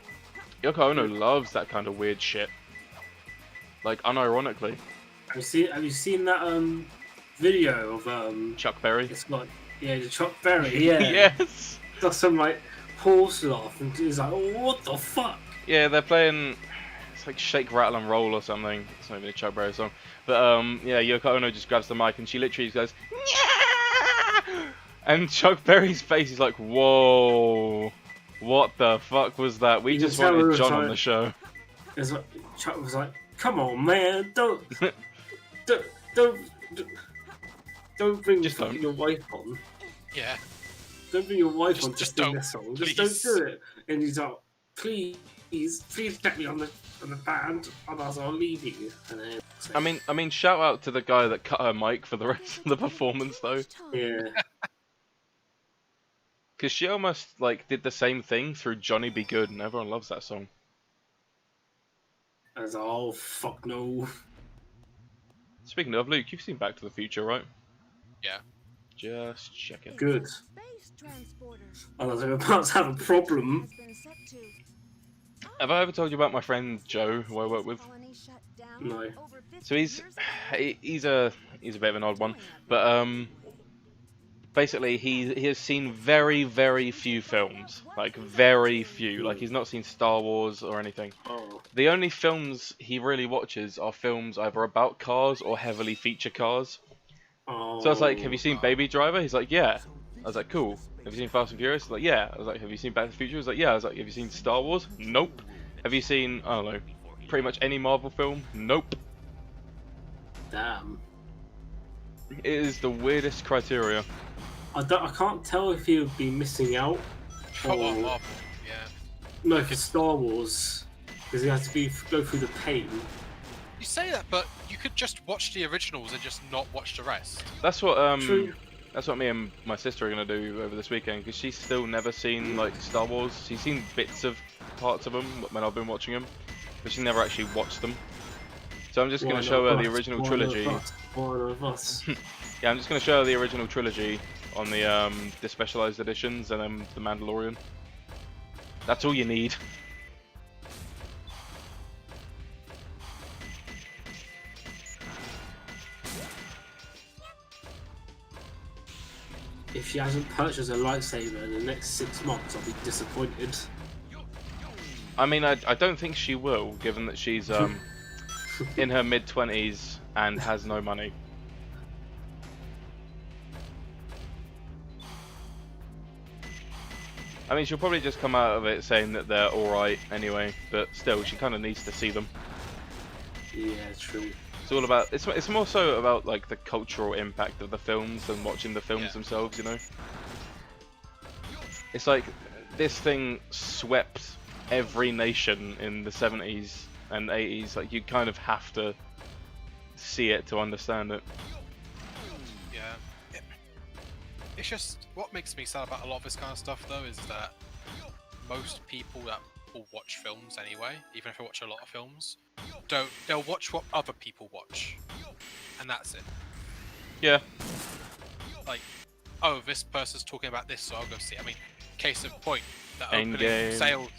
B: Ono loves that kind of weird shit. Like, unironically.
A: Have you seen that video of
B: Chuck Berry.
A: It's like the Chuck Berry. Yeah.
B: Yes.
A: Does some like horse laugh and he's like, oh, what the fuck?
B: Yeah, they're playing. It's like Shake, Rattle and Roll or something. It's not even a Chuck Berry song. But yeah, Yoko Ono just grabs the mic and she literally goes, "Nyah!" And Chuck Berry's face is like, whoa, what the fuck was that? We
A: You
B: just
A: can tell
B: wanted
A: it
B: John
A: was
B: on the show.
A: It's like Chuck was like, come on, man, don't bring
B: Just don't.
A: your wife on.
C: Yeah.
A: Don't bring your wife
C: Just-
A: on to
C: just
A: sing
C: don't,
A: this song.
C: please.
A: Just don't do it. And he's like, please get me on the band, otherwise I'll leave you. And then,
B: I mean, shout out to the guy that cut her mic for the rest of the performance though,
A: yeah,
B: because she almost like did the same thing through Johnny Be Good, and everyone loves that song.
A: I was like, oh fuck no.
B: Speaking of, Luke, you've seen Back to the Future, right?
C: Yeah.
B: Just checking.
A: Good.
G: Space transporter
A: I was about to have a problem.
G: has been set to
B: Have I ever told you about my friend Joe, who I work with?
G: colony shut down
A: No.
G: over 50
B: So he's
G: years
B: he's a bit of an odd one, but basically he has seen very few films, like very few. Like he's not seen Star Wars or anything.
A: Oh,
B: The only films he really watches are films either about cars or heavily feature cars.
A: oh.
B: So I was like, have you seen Baby Driver? He's like, yeah. I was like, cool. Have you seen Fast and Furious? He's like, yeah. I was like, have you seen Back to the Future? He was like, yeah. I was like, have you seen Star Wars? Nope. Have you seen, I don't know, pretty much any Marvel film? Nope.
A: Damn.
B: It is the weirdest criteria.
A: I can't tell if he would be missing out.
C: Oh,
A: Oh.
C: Marvel. Yeah.
A: No, for Star Wars, because he has to go through the pain.
C: You say that, but you could just watch the originals and just not watch the rest.
B: That's what
A: True.
B: that's what me and my sister are gonna do over this weekend, because she's still never seen like Star Wars. She's seen bits of parts of them when I've been watching them, but she never actually watched them. So I'm just
A: Why
B: gonna
A: not
B: show her the
A: us?
B: original
A: Why
B: trilogy.
A: not us? Why not us?
B: Yeah, I'm just gonna show her the original trilogy on the specialized editions, and then the Mandalorian. That's all you need.
A: If she hasn't purchased a lightsaber in the next 6 months, I'll be disappointed.
B: I mean, I don't think she will, given that she's in her mid-20s and has no money. I mean, she'll probably just come out of it saying that they're alright anyway, but still, she kind of needs to see them.
A: Yeah, true.
B: It's all about, it's more so about like the cultural impact of the films than watching the films
C: Yeah.
B: themselves, you know? It's like, this thing swept every nation in the 70s and 80s, like you kind of have to see it to understand it.
C: Yeah. It's just what makes me sad about a lot of this kind of stuff, though, is that most people that will watch films anyway, even if they watch a lot of films, they'll watch what other people watch, and that's it.
B: Yeah.
C: Like, oh, this person's talking about this, so I'll go see it. I mean, case in point, the opening
B: Endgame.
C: sales,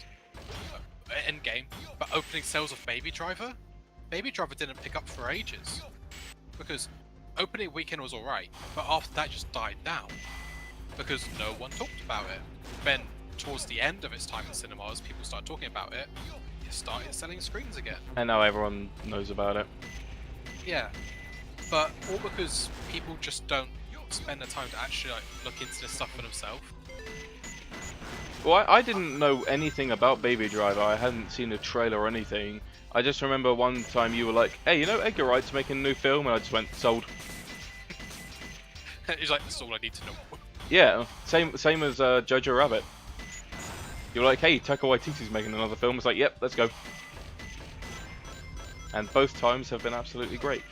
C: Endgame, but opening sales of Baby Driver didn't pick up for ages, because opening weekend was alright, but after that just died down, because no one talked about it. Then, towards the end of its time in cinemas, people started talking about it, it started selling screens again.
B: And now everyone knows about it.
C: Yeah, but all because people just don't spend the time to actually like look into this stuff for themselves.
B: Well, I didn't know anything about Baby Driver. I hadn't seen a trailer or anything. I just remember one time you were like, hey, you know Edgar Wright's making a new film? And I just went, sold.
C: He's like, that's all I need to know.
B: Yeah, same as Jojo Rabbit. You were like, hey, Taika Waititi's making another film. It's like, yep, let's go. And both times have been absolutely great.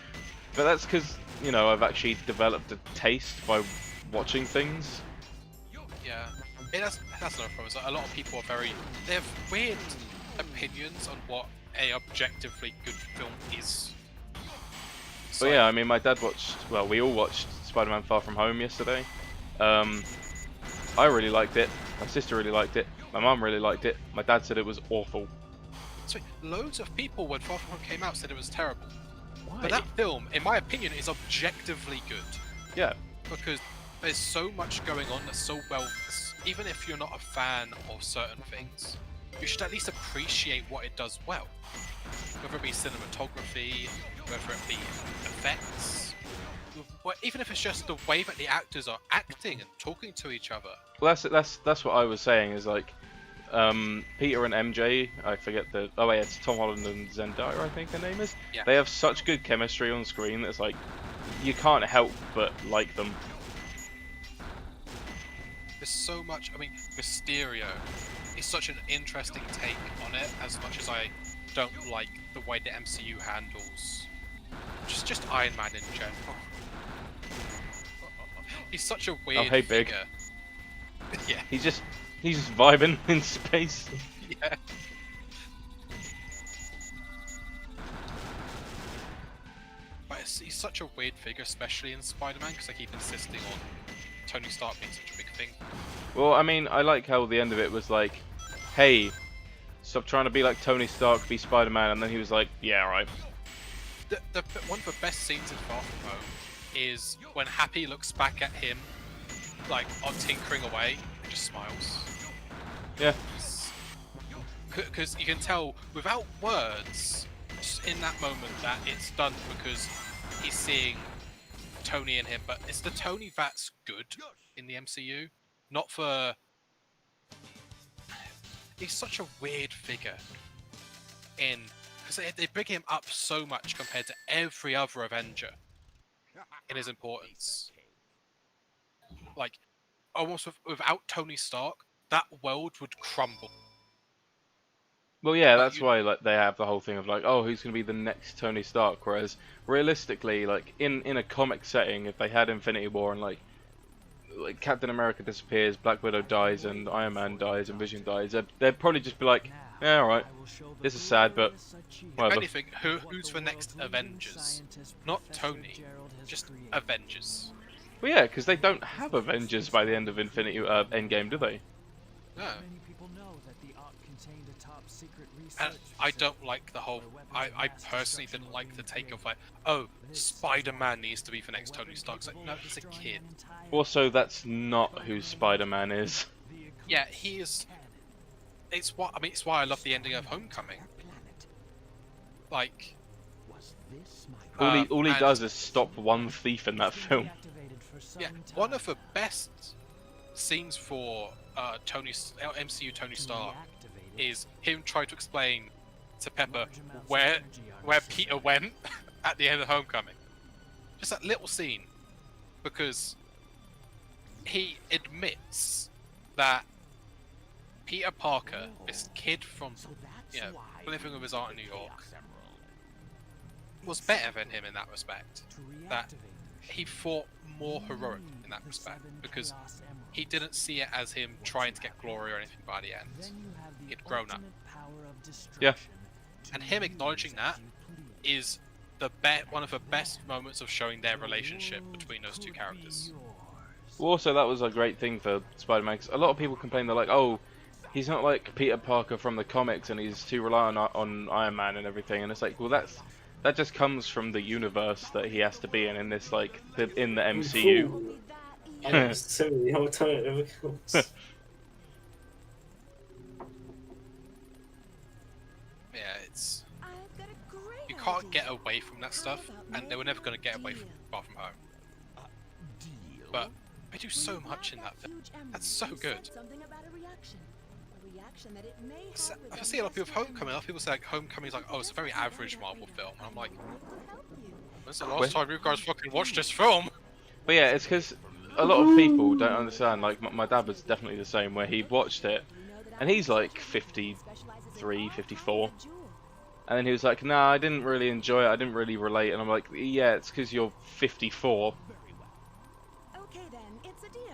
B: But that's because, you know, I've actually developed a taste by watching things.
C: Yeah, that's another problem. Is like, a lot of people are they have weird opinions on what a objectively good film is.
B: But yeah, I mean, my dad watched, well, we all watched Spider-Man Far From Home yesterday. I really liked it. My sister really liked it. My mum really liked it. My dad said it was awful.
C: So loads of people when Far From Home came out said it was terrible.
B: Why?
C: But that film, in my opinion, is objectively good.
B: Yeah.
C: Because there's so much going on that's so well. Even if you're not a fan of certain things, you should at least appreciate what it does well. Whether it be cinematography, whether it be effects, even if it's just the way that the actors are acting and talking to each other.
B: Well, that's what I was saying. Is like, Peter and MJ. I forget the. Oh wait, it's Tom Holland and Zendaya. I think her name is.
C: Yeah.
B: They have such good chemistry on screen that it's like, you can't help but like them.
C: There's so much. I mean, Mysterio is such an interesting take on it. As much as I don't like the way the MCU handles just Iron Man in general. He's such a weird
B: hey, Big.
C: figure. Yeah.
B: He's just vibing in space.
C: Yeah. But he's such a weird figure, especially in Spider-Man, because I keep insisting on Tony Stark being such a big thing.
B: Well, I mean, I like how the end of it was like, hey, stop trying to be like Tony Stark, be Spider-Man, and then he was like, yeah, right.
C: One of the best scenes in Far From Home is when Happy looks back at him, like, on tinkering away, and just smiles.
B: Yeah.
C: Because you can tell, without words, just in that moment, that it's done because he's seeing Tony in him, but it's the Tony that's good in the MCU, not for... He's such a weird figure in... Because they bring him up so much compared to every other Avenger in his importance. Like, almost without Tony Stark, that world would crumble.
B: Well, yeah, that's why like they have the whole thing of like, oh, who's going to be the next Tony Stark? Whereas realistically, like in a comic setting, if they had Infinity War and like Captain America disappears, Black Widow dies, and Iron Man dies, and Vision dies, they'd probably just be like, yeah, all right, this is sad, but whatever.
C: If anything, who's the next Avengers? Not Tony, just Avengers.
B: Well, yeah, because they don't have Avengers by the end of Endgame, do they?
C: No. And I don't like the whole... I personally didn't like the take of like, oh, Spider-Man needs to be the next Tony Stark. It's like, no, he's a kid.
B: Also, that's not who Spider-Man is.
C: Yeah, he is... It's why I love the ending of Homecoming. Like...
B: All he does is stop one thief in that film.
C: Yeah, one of the best scenes for MCU Tony Stark is him trying to explain to Pepper where Peter went at the end of Homecoming. Just that little scene, because he admits that Peter Parker, this kid from living with his aunt in New York, was better than him in that respect. That he fought more heroic in that respect, because he didn't see it as him trying to get glory or anything by the end. He'd grown up.
B: Yeah.
C: And him acknowledging that is one of the best moments of showing their relationship between those two characters.
B: Well, also, that was a great thing for Spider-Man, 'cause a lot of people complain, they're like, oh, he's not like Peter Parker from the comics and he's too reliant on Iron Man and everything, and it's like, well, that just comes from the universe that he has to be in this, like, in the MCU.
A: So the whole time.
C: Yeah, it's... You can't get away from that stuff, and they were never going to get away from Far From Home. But they do so much in that film. That's so good. I see a lot of people with Homecoming. A lot of people say like Homecoming is like, oh, it's a very average Marvel film. And I'm like, when's the last time you guys fucking watched this film?
B: But yeah, it's because a lot of people don't understand. Like, my dad was definitely the same, where he watched it, and he's like 53, 54. And then he was like, nah, I didn't really enjoy it, I didn't really relate. And I'm like, yeah, it's because you're 54.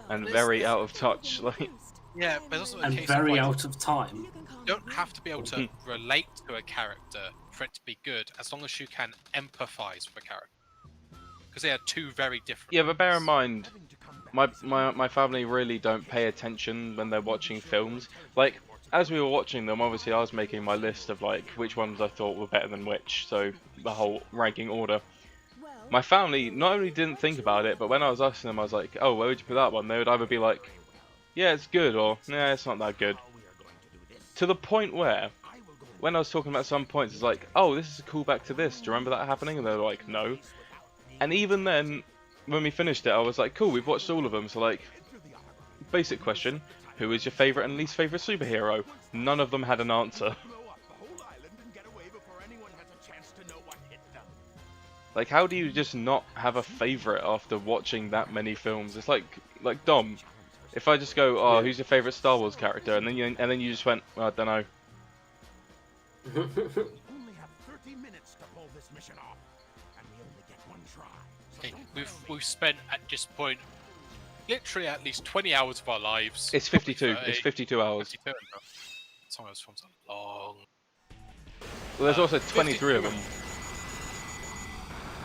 B: And very out of touch, like...
C: Yeah, but it's also a
A: And
C: case
A: very
C: of, like,
A: out of time.
C: you don't have to be able to relate to a character for it to be good, as long as you can empathize with a character. Because they are two very different...
B: Yeah, but bear in mind, my family really don't pay attention when they're watching films. Like, as we were watching them, obviously I was making my list of like which ones I thought were better than which, so the whole ranking order.
G: Well,
B: My family not only didn't think about it, but when I was asking them, I was like, "Oh, where would you put that one?" They would either be like, "Yeah, it's good," or "Nah, it's not that good." To the point where, when I was talking about some points, it's like, "Oh, this is a callback to this. Do you remember that happening?" And they're like, "No." And even then, when we finished it, I was like, "Cool, we've watched all of them." So like, basic question: who is your favorite and least favorite superhero? None of them had an answer. Like, how do you just not have a favorite after watching that many films? It's like Dom. If I just go, "Oh,
A: Yeah.
B: who's your favorite Star Wars character?" and then you just went, "I don't know."
D: We only have 30 minutes to pull this mission off, and we only get one try. So
C: Okay,
D: don't
C: we've spent at this point literally at least 20 hours of our lives.
B: It's
C: probably
B: 52.
C: 30,
B: It's 52 hours.
C: 52 enough. Some of those films are long.
B: Well, there's also 23 of them.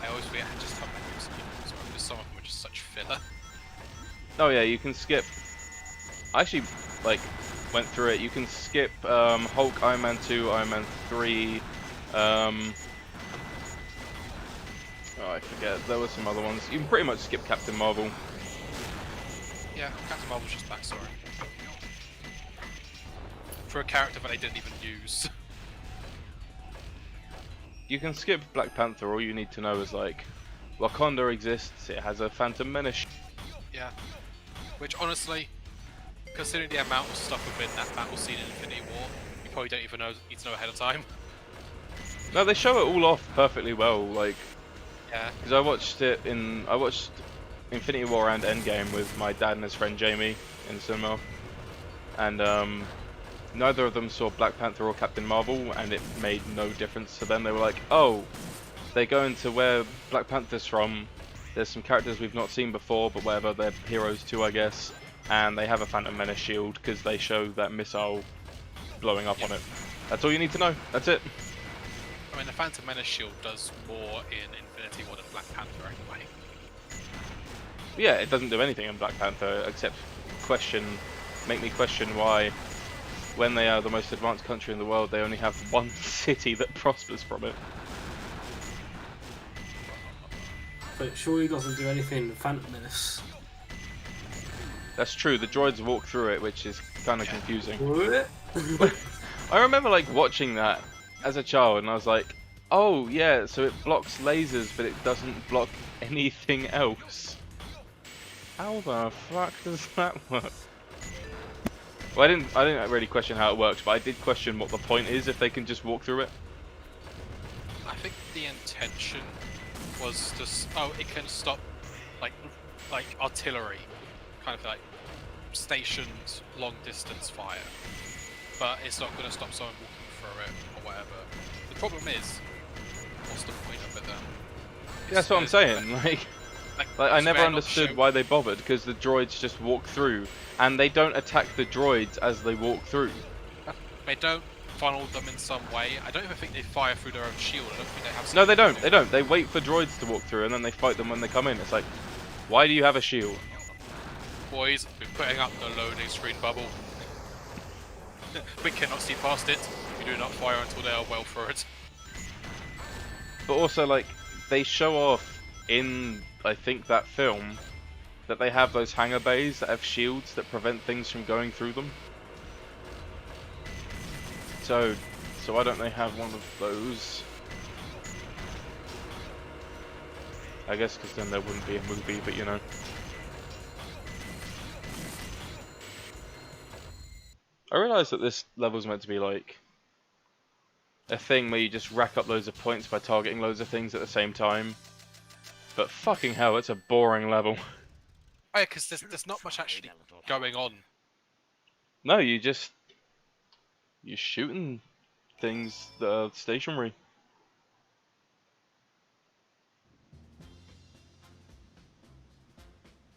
C: I always forget I just come back to some because some of them are just such filler.
B: Oh yeah, you can skip. I actually like went through it. You can skip Hulk, Iron Man 2, Iron Man 3. Oh, I forget. There were some other ones. You can pretty much skip Captain Marvel.
C: Yeah, Captain Marvel's just backstory. For a character that they didn't even use.
B: You can skip Black Panther. All you need to know is like, Wakanda exists. It has a Phantom Menace.
C: Yeah. Which honestly, considering the amount of stuff within that battle scene in Infinity War, you probably don't even need to know ahead of time.
B: No, they show it all off perfectly well. Like,
C: Yeah.
B: because I watched Infinity War and Endgame with my dad and his friend Jamie in cinema, and neither of them saw Black Panther or Captain Marvel, and it made no difference to them. They were like, "Oh, they go into where Black Panther's from. There's some characters we've not seen before, but whatever, they're heroes too, I guess. And they have a Phantom Menace shield because they show that missile blowing up on it. That's all you need to know. That's it."
C: I mean, the Phantom Menace shield does more in Infinity War than Black Panther anyway.
B: Yeah, it doesn't do anything in Black Panther except make me question why, when they are the most advanced country in the world, they only have one city that prospers from it.
A: But surely doesn't do anything in the Phantom Menace.
B: That's true. The droids walk through it, which is kind of confusing.
A: What?
B: I remember like watching that as a child, and I was like, "Oh yeah, so it blocks lasers, but it doesn't block anything else. How the fuck does that work?" Well, I didn't really question how it works, but I did question what the point is if they can just walk through it.
C: I think the intention was just it can stop like artillery, kind of like stationed long distance fire, but it's not going to stop someone walking through it or whatever. The problem is, what's the point of it then?
B: That's what I'm saying. Like I
C: it's
B: never
C: fair not to
B: understood
C: show-
B: why they bothered, because the droids just walk through, and they don't attack the droids as they walk through.
C: They don't funnel them in some way. I don't even think they fire through their own shield. I don't think they have.
B: No, they
C: something
B: don't.
C: to
B: They
C: do.
B: don't. They wait for droids to walk through, and then they fight them when they come in. It's like, why do you have a shield?
C: Boys, we're putting up the loading screen bubble. We cannot see past it. We do not fire until they are well through it.
B: But also, like, they show off in, I think, that film, that they have those hangar bays that have shields that prevent things from going through them. So why don't they have one of those? I guess because then there wouldn't be a movie, but you know. I realise that this level's meant to be like a thing where you just rack up loads of points by targeting loads of things at the same time. But fucking hell, it's a boring level.
C: Oh yeah, because there's not much actually going on.
B: No, you're shooting things that are stationary.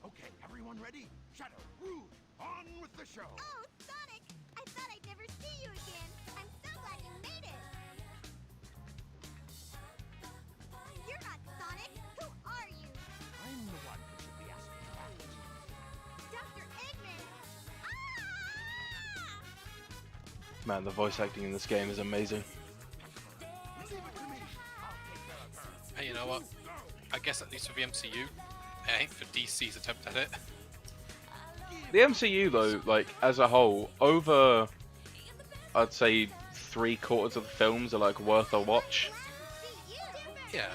D: Okay, everyone ready? Shadow, Rouge, on with the show.
I: Oh, Sonic! I thought I'd never see you again. I'm so glad you made it. You're not Sonic. Who are you?
D: I'm the one who should be asking that.
B: Man, the voice acting in this game is amazing.
C: Hey, you know what? I guess at least for the MCU, I ain't for DC's attempt at it.
B: The MCU though, like as a whole, over I'd say 3/4 of the films are like worth a watch.
C: Yeah,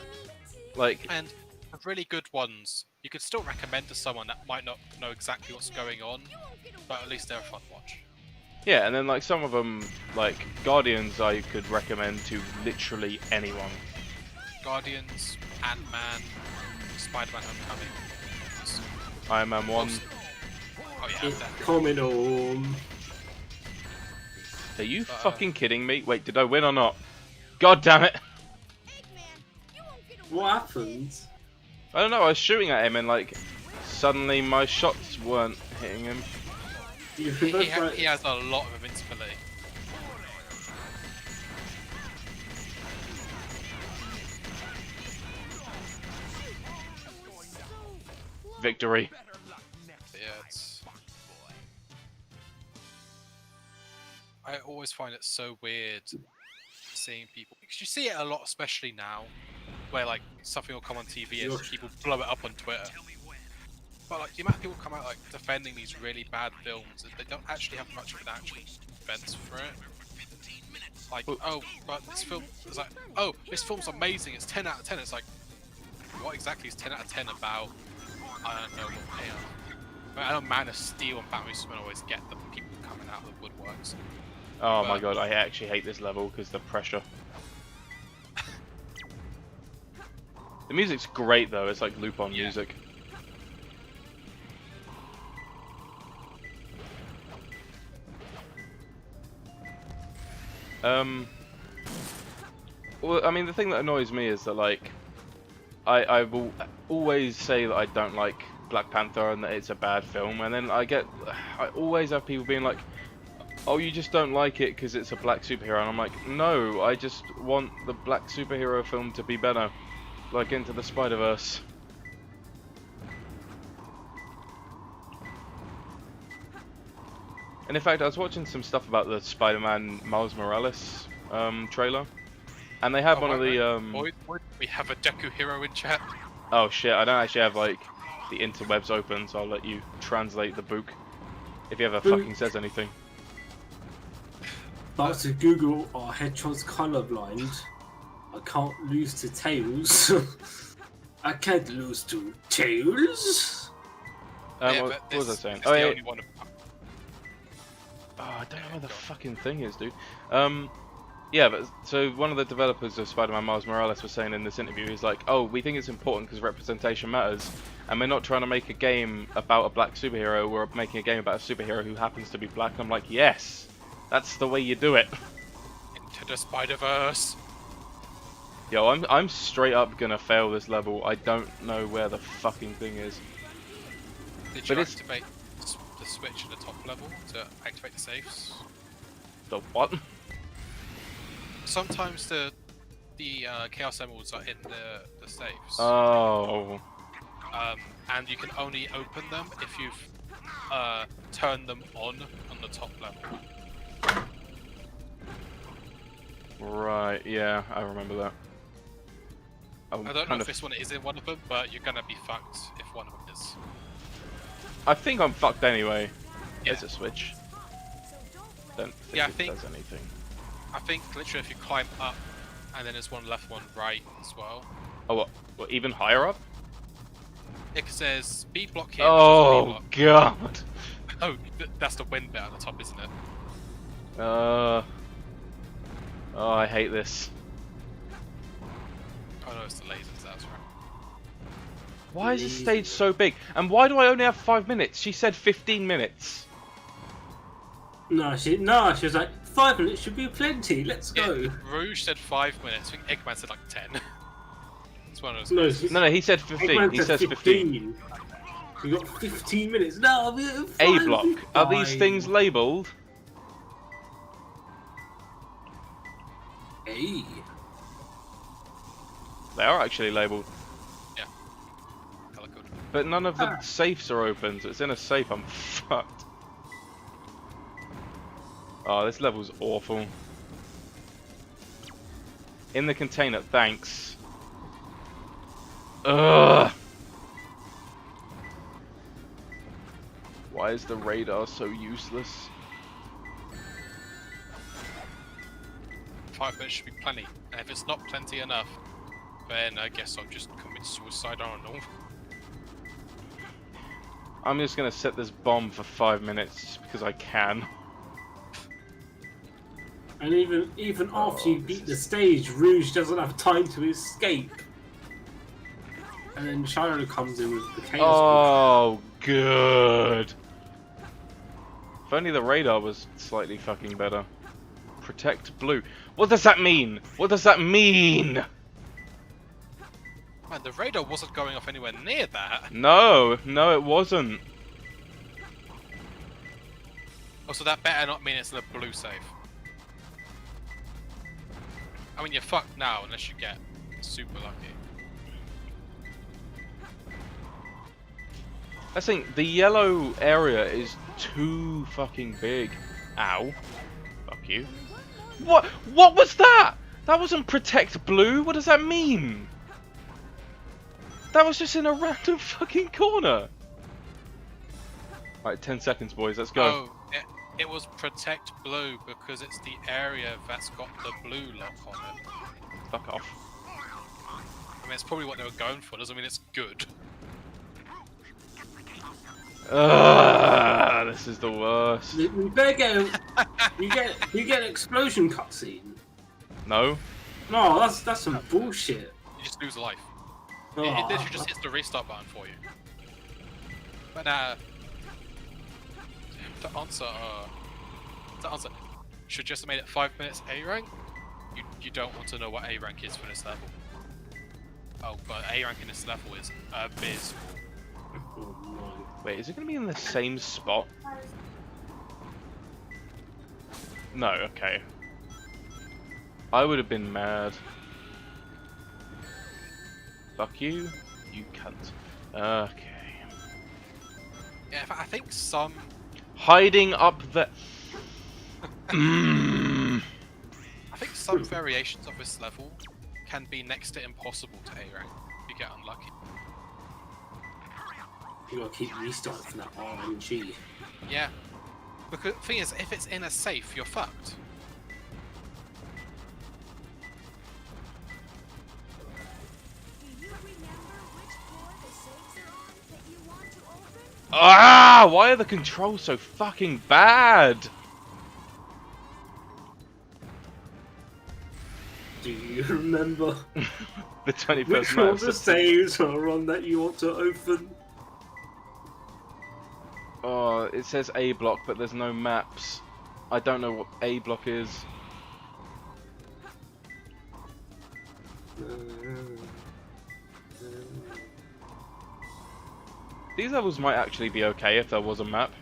B: Like,
C: and the really good ones, you could still recommend to someone that might not know exactly what's going on, but at least they're a fun watch.
B: yeah, and then like some of them, like Guardians, I could recommend to literally anyone.
C: Guardians, Ant-Man, Spider-Man Homecoming.
B: Iron Man 1.
C: Oh yeah,
A: It's
C: definitely.
A: coming on.
B: Are you fucking kidding me? Wait, did I win or not? God damn it!
A: What happened?
B: I don't know, I was shooting at him and like suddenly my shots weren't hitting him.
A: You
C: He,
A: both
C: ha-
A: right.
C: he has a lot of invincibility.
B: Victory.
C: Yeah, it's... I always find it so weird seeing people, because you see it a lot, especially now, where like something will come on TV and
A: Yosh.
C: people blow it up on Twitter. But like the amount of people come out like defending these really bad films, and they don't actually have much of an actual defense for it. Like, oh, but this film is like, oh, this film's amazing. It's 10 out of 10. It's like, what exactly is 10 out of 10 about? I don't know. I know Man of Steel and Batman Superman always get the people coming out of the woodworks.
B: Oh my
C: But-
B: god, I actually hate this level because the pressure. The music's great though, it's like loop on
C: Yeah.
B: music. Well, I mean, the thing that annoys me is that, like, I will always say that I don't like Black Panther and that it's a bad film, and then I always have people being like, oh, you just don't like it because it's a black superhero, and I'm like, no, I just want the black superhero film to be better, like Into the Spider-Verse. And in fact, I was watching some stuff about the Spider-Man Miles Morales trailer, and they have one of the
C: Boy, we have a Deku hero in chat.
B: oh shit, I don't actually have like the interwebs open, so I'll let you translate the book if he ever
A: Book.
B: fucking says anything.
A: But to Google, are hedgehogs colorblind? I can't lose to Tails. I can't lose to Tails.
C: Yeah,
B: What,
C: but
B: what was I
C: this
B: saying?
C: is
B: Oh
C: the
B: yeah.
C: only one of-
B: Oh, I don't know where the
C: go on.
B: fucking thing is, dude. Yeah, but so one of the developers of Spider-Man Miles Morales was saying in this interview, he's like, oh, we think it's important because representation matters, and we're not trying to make a game about a black superhero, we're making a game about a superhero who happens to be black. And I'm like, yes, that's the way you do it.
C: Into the Spider-Verse.
B: Yo, I'm straight up gonna fail this level. I don't know where the fucking thing is.
C: Did
B: But
C: you
B: it's-
C: activate the switch at the top level to activate the safes?
B: The what?
C: Sometimes the Chaos Emeralds are in the safes,
B: Oh.
C: and you can only open them if you've turned them on the top level.
B: Right, yeah, I remember that.
C: I don't know if this one is in one of them, but you're gonna be fucked if one of them is.
B: I think I'm fucked anyway.
C: Yeah.
B: There's a switch. Don't think
C: Yeah, I
B: it
C: think-
B: does anything.
C: I think literally if you climb up, and then there's one left, one right as well.
B: Oh, what even higher up?
C: It says B block here.
B: Oh,
C: which is B
B: God.
C: block. Oh, that's the wind bit at the top, isn't it?
B: Oh, I hate this.
C: Oh no, it's the lasers. That's right.
B: Why is this stage so big? And why do I only have 5 minutes? She said 15 minutes.
A: No, she was like, 5 minutes should be plenty. Let's go.
C: Yeah, Rouge said 5 minutes. I think Eggman said like 10. It's one of those.
A: No,
B: No, he said 15. He says 15.
A: We got 15 minutes. No, we got
B: A
A: 5
B: block. Are these things labelled?
A: A.
B: They are actually labelled.
C: Yeah. Color code.
B: But none of the
A: Ah.
B: safes are open, so it's in a safe. I'm fucked. Oh, this level's awful. In the container, thanks. Ugh. Why is the radar so useless?
C: 5 minutes should be plenty, and if it's not plenty enough, then I guess I'll just commit suicide. I don't know.
B: I'm just gonna set this bomb for 5 minutes just because I can.
A: And even after you beat the stage, Rouge doesn't have time to escape. And then Shiro comes in with the chaos.
B: Oh, good. If only the radar was slightly fucking better. Protect blue. What does that mean? What does that mean?
C: Man, the radar wasn't going off anywhere near that.
B: No, it wasn't.
C: Also, that better not mean it's in a blue safe. I mean, you're fucked now unless you get super lucky.
B: I think the yellow area is too fucking big. Ow. Fuck you. What was that? That wasn't protect blue. What does that mean? That was just in a random fucking corner. Right, 10 seconds, boys. Let's go.
C: Oh, it was protect blue because it's the area that's got the blue lock on it.
B: Fuck off.
C: I mean, it's probably what they were going for. Doesn't mean it's good.
B: This is the worst.
A: We better get you get an explosion cutscene.
B: No.
A: No, that's some bullshit.
C: You just lose a life.
A: Oh,
C: It literally just hits the restart button for you. But to answer, should just have made it 5 minutes A rank. You don't want to know what A rank is for this level. Oh, but A rank in this level is abysmal.
A: Oh, no.
B: Wait, is it going to be in the same spot? No, okay. I would have been mad. Fuck you, you cunt. Okay.
C: Yeah, in fact, I think some.
B: Hiding up there.
C: I think some variations of this level can be next to impossible to A rank if you get unlucky.
A: You gotta keep restarting for that RNG.
C: Yeah. Because the thing is, if it's in a safe, you're fucked.
G: Do you remember which floor the safes are on that you want to open?
B: Ah! Why are the controls so fucking bad?
A: Do you remember
B: The 21st
A: which one
B: map.
A: of the saves are on that you want to open?
B: Oh, it says A block, but there's no maps. I don't know what A block is. These levels might actually be okay if there was a map.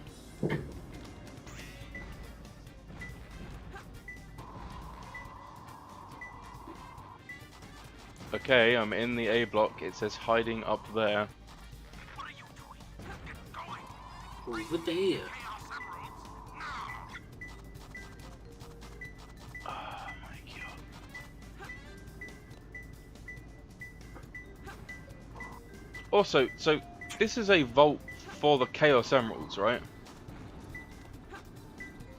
B: Okay, I'm in the A block. It says hiding up there.
A: Over there.
B: Oh my god. Also, so this is a vault for the Chaos Emeralds, right?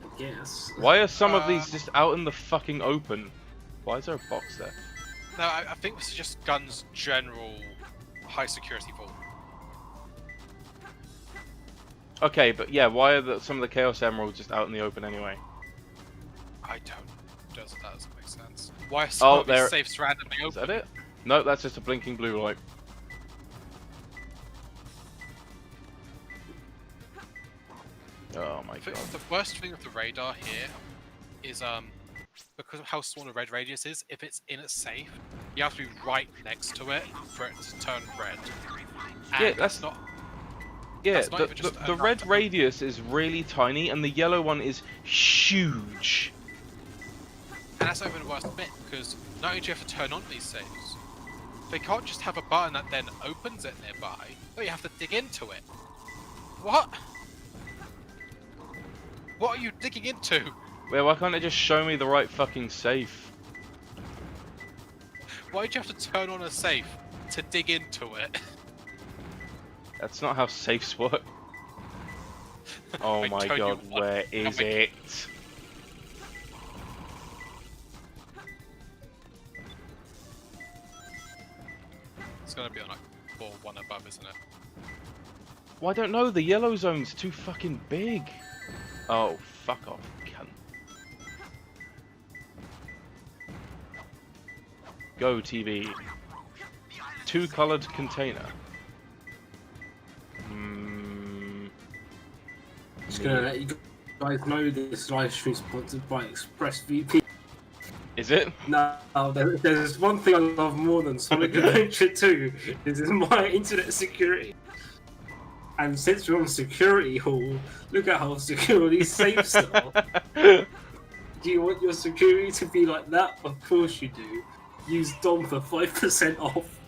A: I guess.
B: Why are some of these just out in the fucking open? Why is there a box there?
C: No, I think this is just Gun's general high security vault.
B: Okay, but yeah, why are some of the Chaos Emeralds just out in the open anyway?
C: I don't. That doesn't make sense. Why are some of these safes randomly open?
B: Is that it? No, that's just a blinking blue light. Oh my god.
C: The worst thing with the radar here is because of how small the red radius is, if it's in a safe, you have to be right next to it for it to turn red. And
B: Yeah,
C: that's not.
B: Yeah,
C: that's not even just
B: the
C: enough
B: red
C: to-
B: radius is really tiny, and the yellow one is huge.
C: And that's not even the worst bit, because not only do you have to turn on these saves, they can't just have a button that then opens it nearby, but you have to dig into it. What? What are you digging into
B: Wait, why can't it just show me the right fucking safe?
C: Why'd you have to turn on a safe to dig into it?
B: That's not how safes work. Oh
C: I
B: my
C: tell you
B: god,
C: what,
B: where is it?
C: It's gonna be on like 4-1 above, isn't it?
B: Well, I don't know, the yellow zone's too fucking big. Oh, fuck off, cunt. Go, TV. 2-colored container.
A: Just gonna let you guys know this live stream sponsored by ExpressVPN.
B: Is it?
A: No, there's one thing I love more than Sonic Adventure 2. This is my internet security. And since we're on Security Hall, look at how secure these safes are. Do you want your security to be like that? Of course you do. Use Dom for 5% off.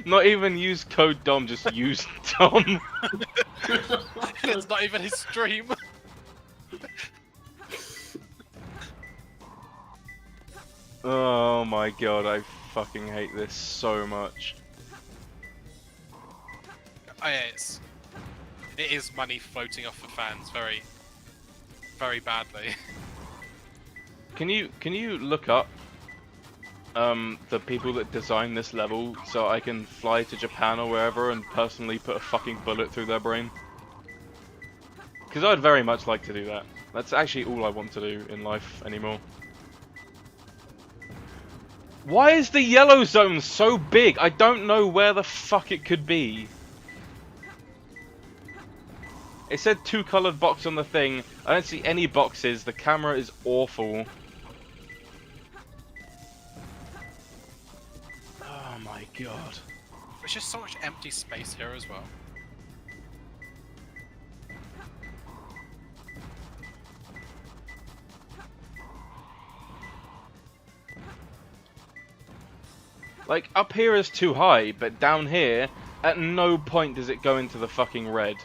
B: Not even use code DOM, just use DOM.
C: It's not even his stream.
B: Oh my god, I fucking hate this so much.
C: Oh yeah, it is money floating off the fans very, very badly.
B: Can you look up the people that designed this level so I can fly to Japan or wherever and personally put a fucking bullet through their brain? Because I'd very much like to do that. That's actually all I want to do in life anymore. Why is the yellow zone so big? I don't know where the fuck it could be. It said 2-colored box on the thing. I don't see any boxes. The camera is awful. Oh my god.
C: There's just so much empty space here as well.
B: Like, up here is too high, but down here, at no point does it go into the fucking red.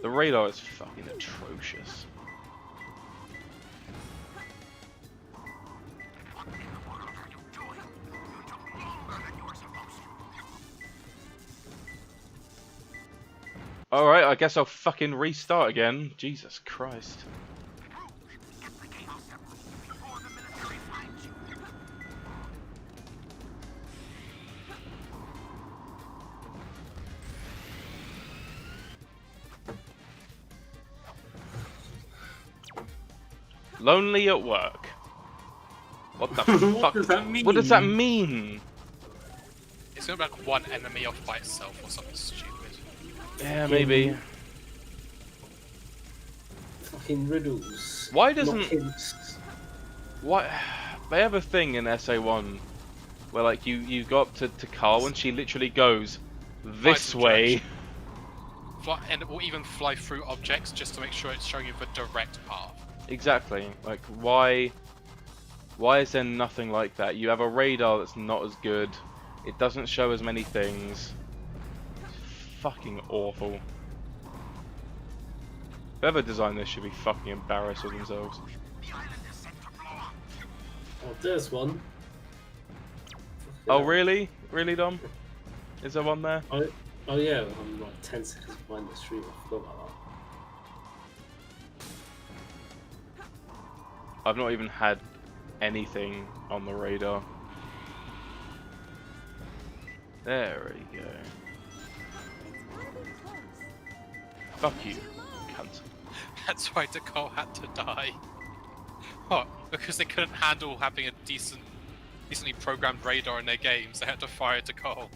B: The radar is fucking atrocious. Alright, I guess I'll fucking restart again. Jesus Christ. Lonely at work. What the
A: What
B: fuck?
A: does that mean?
B: What does that mean?
C: It's gonna be like one enemy off by itself or something stupid.
B: Yeah, maybe.
A: Fucking riddles.
B: Why
A: not
B: doesn't...
A: hints.
B: Why? They have a thing in SA1 where like you go up to Carl and she literally goes this
C: the
B: way.
C: And it will even fly through objects just to make sure it's showing you the direct path.
B: Exactly. Like why is there nothing like that? You have a radar that's not as good. It doesn't show as many things. It's fucking awful. Whoever designed this should be fucking embarrassed with themselves.
A: Oh, there's one.
B: Oh really? Really, Dom? Is there one there?
A: Oh yeah, I'm like 10 seconds behind the stream. I forgot about that.
B: I've not even had anything on the radar. There we go.
G: It's gotta be close.
B: Fuck you, cunt.
C: That's why Dakar had to die. What? Because they couldn't handle having a decently programmed radar in their games. They had to fire Dakar.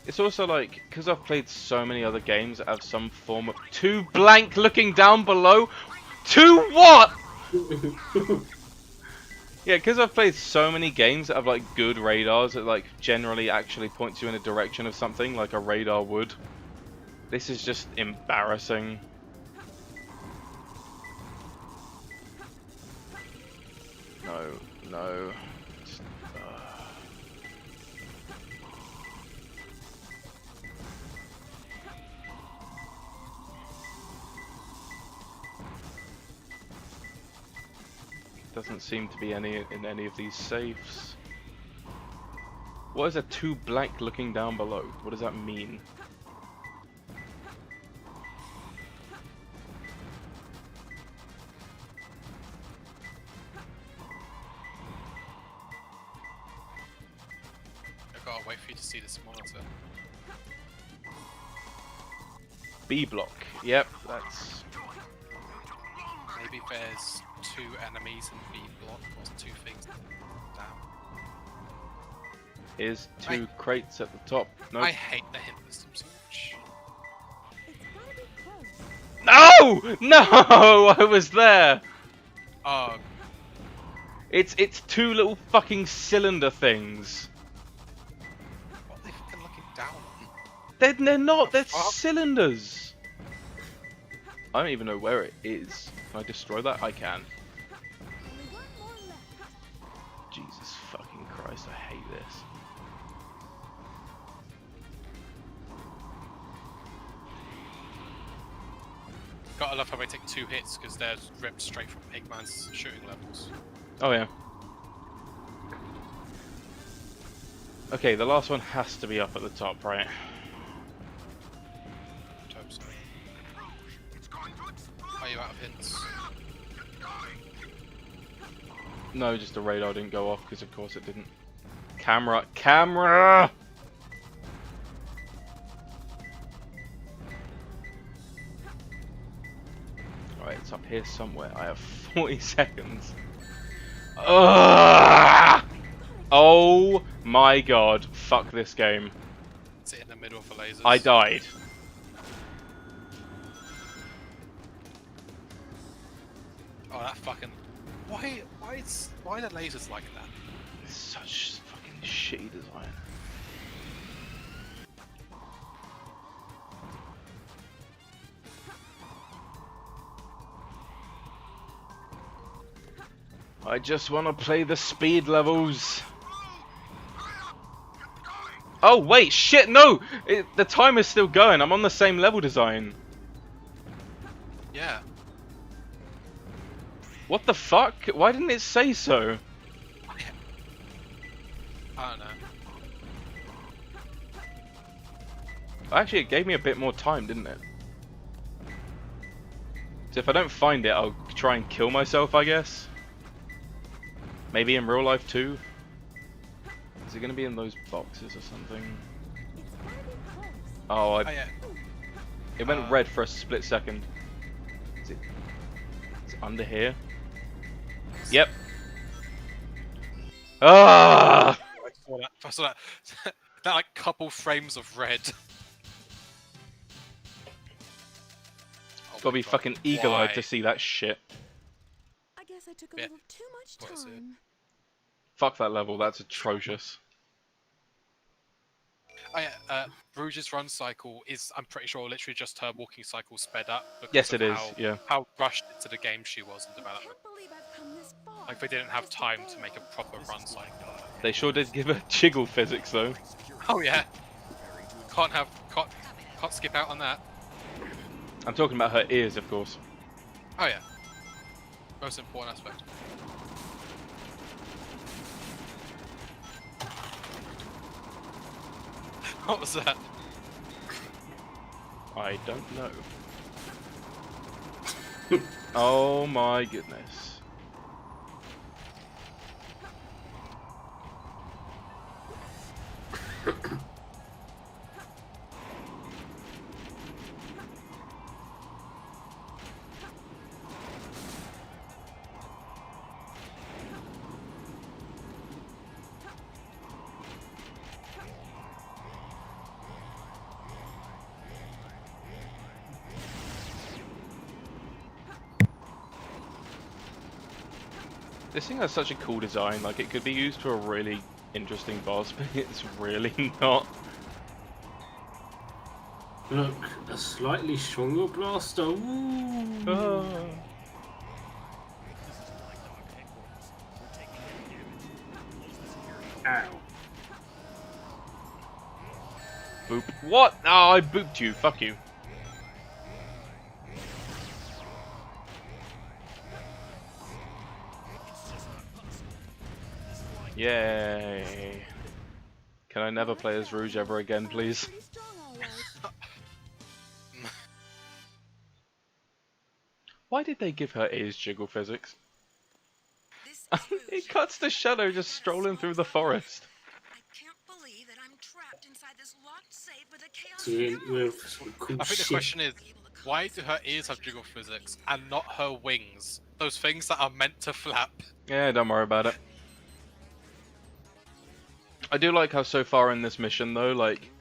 B: It's also like, because I've played so many other games that have some form of... Two blank looking down below? Two what? Yeah, because I've played so many games that have like good radars that like generally actually points you in a direction of something, like a radar would. This is just embarrassing. No, no. Just, Doesn't seem to be any in any of these safes. What is a 2 blank looking down below? What does that mean?
C: I've gotta wait for you to see this monitor.
B: B block. Yep, that's.
C: Maybe there's 2 enemies in B block or 2 things down.
B: Here's 2 crates at the top. Nope.
C: I hate the hint system so much.
G: It's gotta be close.
B: No! No! I was there!
C: Oh,
B: It's 2 little fucking cylinder things.
C: what are they fucking looking down on?
B: They're not, they're
C: Fuck.
B: cylinders! I don't even know where it is. Can I destroy that? I can.
G: Only one more left.
B: Jesus fucking Christ, I hate this.
C: Gotta love how they take 2 hits because they're ripped straight from Eggman's shooting levels.
B: Oh yeah. Okay, the last one has to be up at the top, right?
C: Hope so. Are you out of hints?
B: No, just the radar didn't go off because of course it didn't. Camera! Camera! Alright, it's up here somewhere. I have 40 seconds. Ugh! Oh my god. Fuck this game.
C: Is it in the middle of the lasers?
B: I died.
C: Oh, that fucking. Why are the lasers like that?
B: It's such fucking shitty design. I just want to play the speed levels. Oh wait, shit, no! The timer's still going. I'm on the same level design.
C: Yeah.
B: What the fuck? Why didn't it say so?
C: I don't know.
B: Actually, it gave me a bit more time, didn't it? So if I don't find it, I'll try and kill myself, I guess. Maybe in real life too. Is it gonna be in those boxes or something?
G: It's gotta be close.
B: Oh,
C: Oh yeah.
B: it went red for a split second. Is it? It's under here. Yep. Ah!
C: I saw that. I saw that. That like couple frames of red. Oh
B: Gotta
C: my
B: be
C: God,
B: fucking eagle-eyed
C: why?
B: to see that shit.
G: I guess I took a
C: Yeah.
G: little too much
C: What is it?
G: time.
B: Fuck that level. That's atrocious.
C: Oh yeah, Rouge's run cycle is, I'm pretty sure, literally just her walking cycle sped up. Because
B: Yes,
C: of
B: it is.
C: how,
B: Yeah.
C: How rushed into the game she was in
G: I
C: development.
G: can't believe I've come this far.
C: Like they didn't have
G: Just
C: time
G: fail.
C: to make a proper run cycle.
B: They sure did give her jiggle physics though.
C: Oh yeah. Can't skip out on that.
B: I'm talking about her ears, of course.
C: Oh yeah. Most important aspect. What was that?
B: I don't know. Oh my goodness. This thing has such a cool design, like it could be used for a really interesting boss, but it's really not.
A: Look, a slightly stronger blaster. Ooh.
B: Ah.
A: Ow.
B: Boop. What? Oh, I booped you. Fuck you. Yay. Can I never play as Rouge ever again, please?
G: Pretty strong, all right.
B: Why did they give her ears jiggle physics?
J: This is Rouge.
B: It cuts to Shadow just strolling through the forest.
J: I can't believe that I'm trapped inside this locked safe with a chaos
A: See,
J: emerald.
A: with some cool
C: I think the
A: shit.
C: question is, why do her ears have jiggle physics and not her wings? Those things that are meant to flap.
B: Yeah, don't worry about it. I do like how so far in this mission though, like,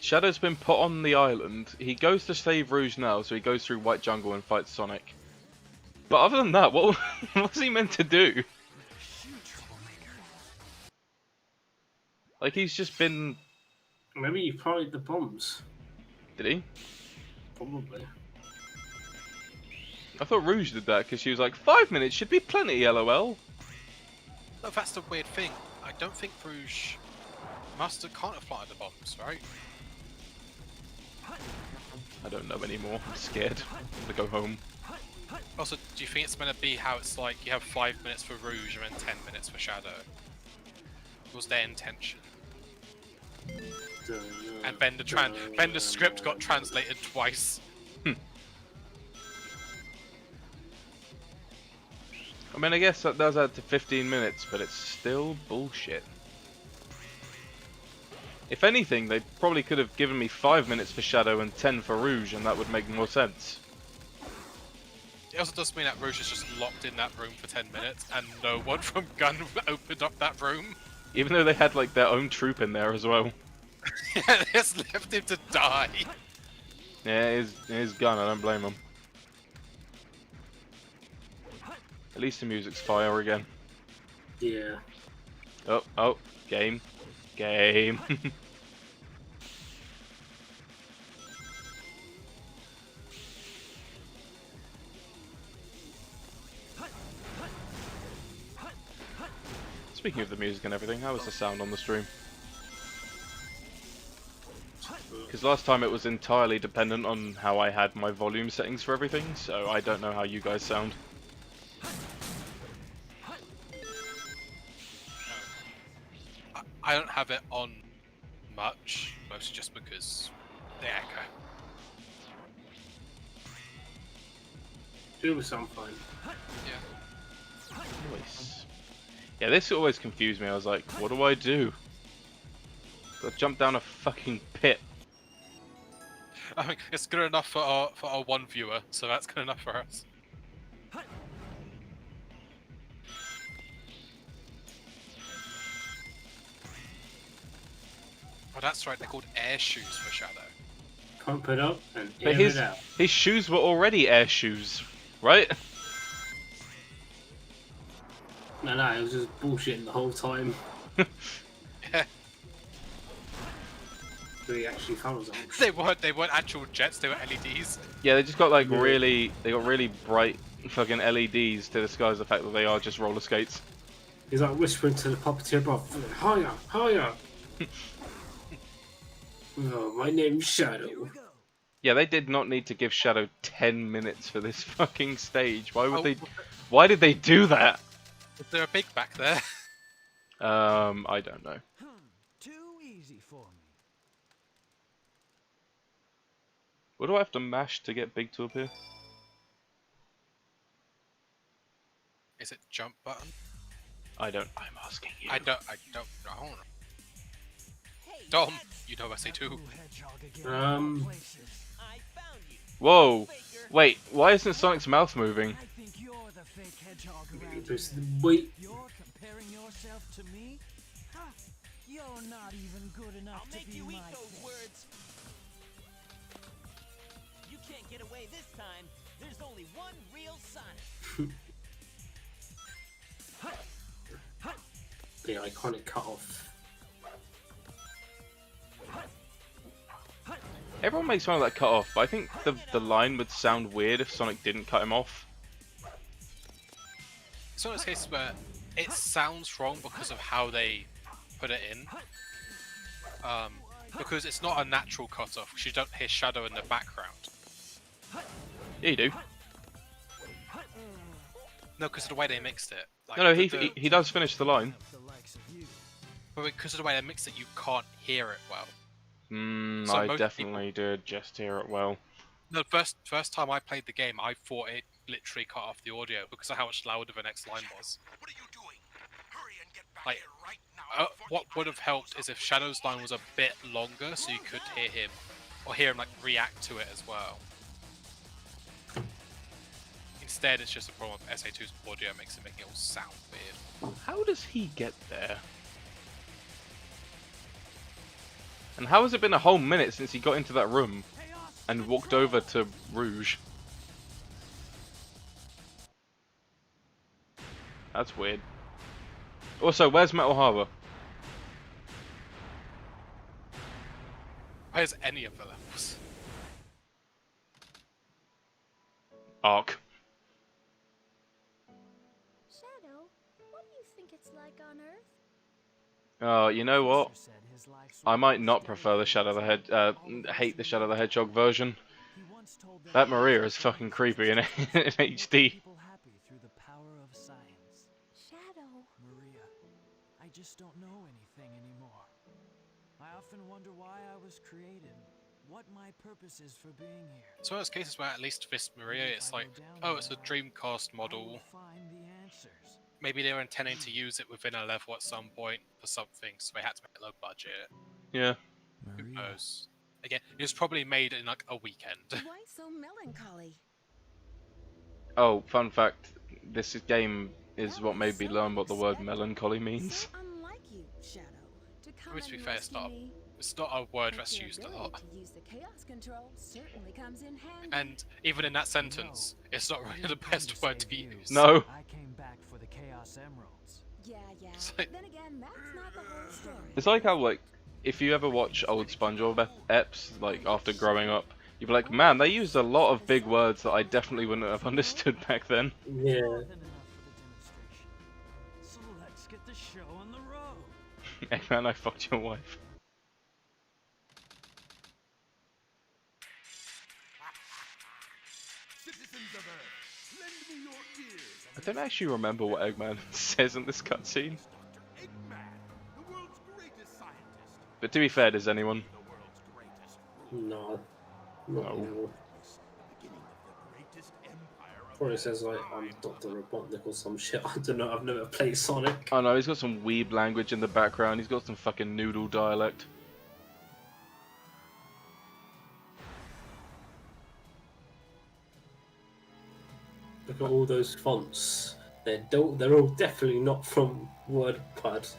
B: Shadow's been put on the island. He goes to save Rouge now, so he goes through White Jungle and fights Sonic. But other than that, what's he meant to do? Like, he's just been...
A: Maybe he planted the bombs.
B: Did he?
A: Probably.
B: I thought Rouge did that because she was like, 5 minutes should be plenty, lol.
C: No, that's the weird thing. I don't think Rouge can't have planted the bombs, right?
B: I don't know anymore. I'm scared. I'm gonna go home.
C: Also, do you think it's meant to be how it's like you have 5 minutes for Rouge and then 10 minutes for Shadow? Was their intention? And then the script got translated twice.
B: I mean, I guess that does add to 15 minutes, but it's still bullshit. If anything, they probably could have given me 5 minutes for Shadow and 10 for Rouge, and that would make more sense.
C: It also does mean that Rouge is just locked in that room for 10 minutes, and no one from Gun opened up that room.
B: Even though they had, like, their own troop in there as well.
C: Yeah, they just left him to die.
B: Yeah, it is Gun, I don't blame them. At least the music's fire again.
A: Yeah.
B: Oh, game. Game. Speaking of the music and everything, how was the sound on the stream? Because last time it was entirely dependent on how I had my volume settings for everything, so I don't know how you guys sound.
C: I don't have it on much, mostly just because the echo.
A: Do some fun.
C: Yeah.
B: Nice. Yeah, this always confused me. I was like, what do I do? Gotta jump down a fucking pit.
C: I mean, it's good enough for our one viewer, so that's good enough for us. Oh, that's right. They're called air shoes for Shadow.
A: Pump it up and
B: But
A: air it out.
B: his shoes were already air shoes, right?
A: No, it was just bullshitting the whole time.
C: Yeah.
A: But he actually follows them.
C: They weren't actual jets. They were LEDs.
B: Yeah, they just got like
A: Yeah.
B: really bright fucking LEDs to disguise the fact that they are just roller skates.
A: He's like whispering to the puppeteer above, higher, higher. Oh, my name's Shadow.
B: Yeah, they did not need to give Shadow 10 minutes for this fucking stage. Why would
C: Oh,
B: they? Why did they do that?
C: Was there a big back there?
B: I don't know.
E: Too easy for me.
B: What do I have to mash to get big to appear?
C: Is it jump button?
B: I don't. I'm asking you.
C: I don't know. Dom, you know SE2.
E: Ooh, hedgehog again. Places.
H: I found you.
B: Whoa!
H: Faker.
B: Wait, why isn't Sonic's mouth moving?
E: I think you're the fake hedgehog around
A: Just
E: here.
A: wait.
E: You're comparing yourself to me? Ha! You're not even good enough
H: I'll
E: to
H: make
E: be
H: you
E: my
H: eat those
E: friend.
H: words. You can't get away this time. There's only one real Sonic.
A: The iconic cut off.
B: Everyone makes fun of that cut off, but I think the line would sound weird if Sonic didn't cut him off.
C: It's one of those cases where it sounds wrong because of how they put it in. Because it's not a natural cutoff, because you don't hear Shadow in the background.
B: Yeah, you do.
C: No, because of the way they mixed it. Like,
B: No, he does finish the line.
C: But because of the way they mixed it, you can't hear it well.
B: Hmm,
C: So
B: I
C: most
B: definitely did just hear it well.
C: The first time I played the game, I thought it literally cut off the audio because of how much louder the next line was.
D: What are you doing? Hurry and get back
C: Like,
D: here right now.
C: what would have helped is if Shadow's line was a bit longer, so you could hear him, or hear him like react to it as well. Instead, it's just a problem with SA2's audio makes it making it all sound weird.
B: How does he get there? And how has it been a whole minute since he got into that room and walked over to Rouge? That's weird. Also, where's Metal Harbor?
C: Where's any of the levels?
B: Arc.
I: Shadow, what do you think it's like on Earth?
B: Oh, you know what? I might not prefer the hate the Shadow the Hedgehog version. That Maria is fucking creepy in HD.
E: Shadow. Maria, I just don't know anything anymore. I often wonder why I was created, what my purpose is for being here.
C: It's one of those cases where at least this Maria, it's like, oh, it's a Dreamcast model. Maybe they were intending to use it within a level at some point for something, so they had to make it low budget.
B: Yeah.
C: Who knows? Again, it was probably made in like a weekend.
G: Why so melancholy?
B: Oh, fun fact. This game is what made me learn what the word melancholy means.
G: Unlike you, Shadow, to come
C: Which, to be
G: and
C: fair,
G: rescue me.
C: it's not a word that's
G: Your
C: used a
G: ability
C: lot.
G: to use the chaos control certainly comes in handy.
C: And even in that sentence, it's not really the best word to use.
B: No.
E: I came back for the Chaos Emeralds.
G: Yeah.
C: like-
G: Then again, that's not the whole story.
B: It's like how, like, if you ever watch old SpongeBob eps, like, after growing up, you'd be like, man, they used a lot of big words that I definitely wouldn't have understood back then.
A: Yeah.
E: More than enough for the demonstration. So let's get the show on the road.
B: Hey man, I fucked your wife.
D: Citizens of Earth, lend me your ears.
B: I don't actually remember what Eggman says in this cutscene.
D: Dr. Eggman, the world's greatest scientist.
B: But to be fair, does anyone?
D: The world's greatest.
A: No. Not anymore.
D: Beginning of the greatest empire of
A: Probably says like I'm Dr. Robotnik or some shit. I don't know. I've never played Sonic.
B: Oh no, he's got some weeb language in the background. He's got some fucking noodle dialect.
A: Look at all those fonts. They're all definitely not from WordPad.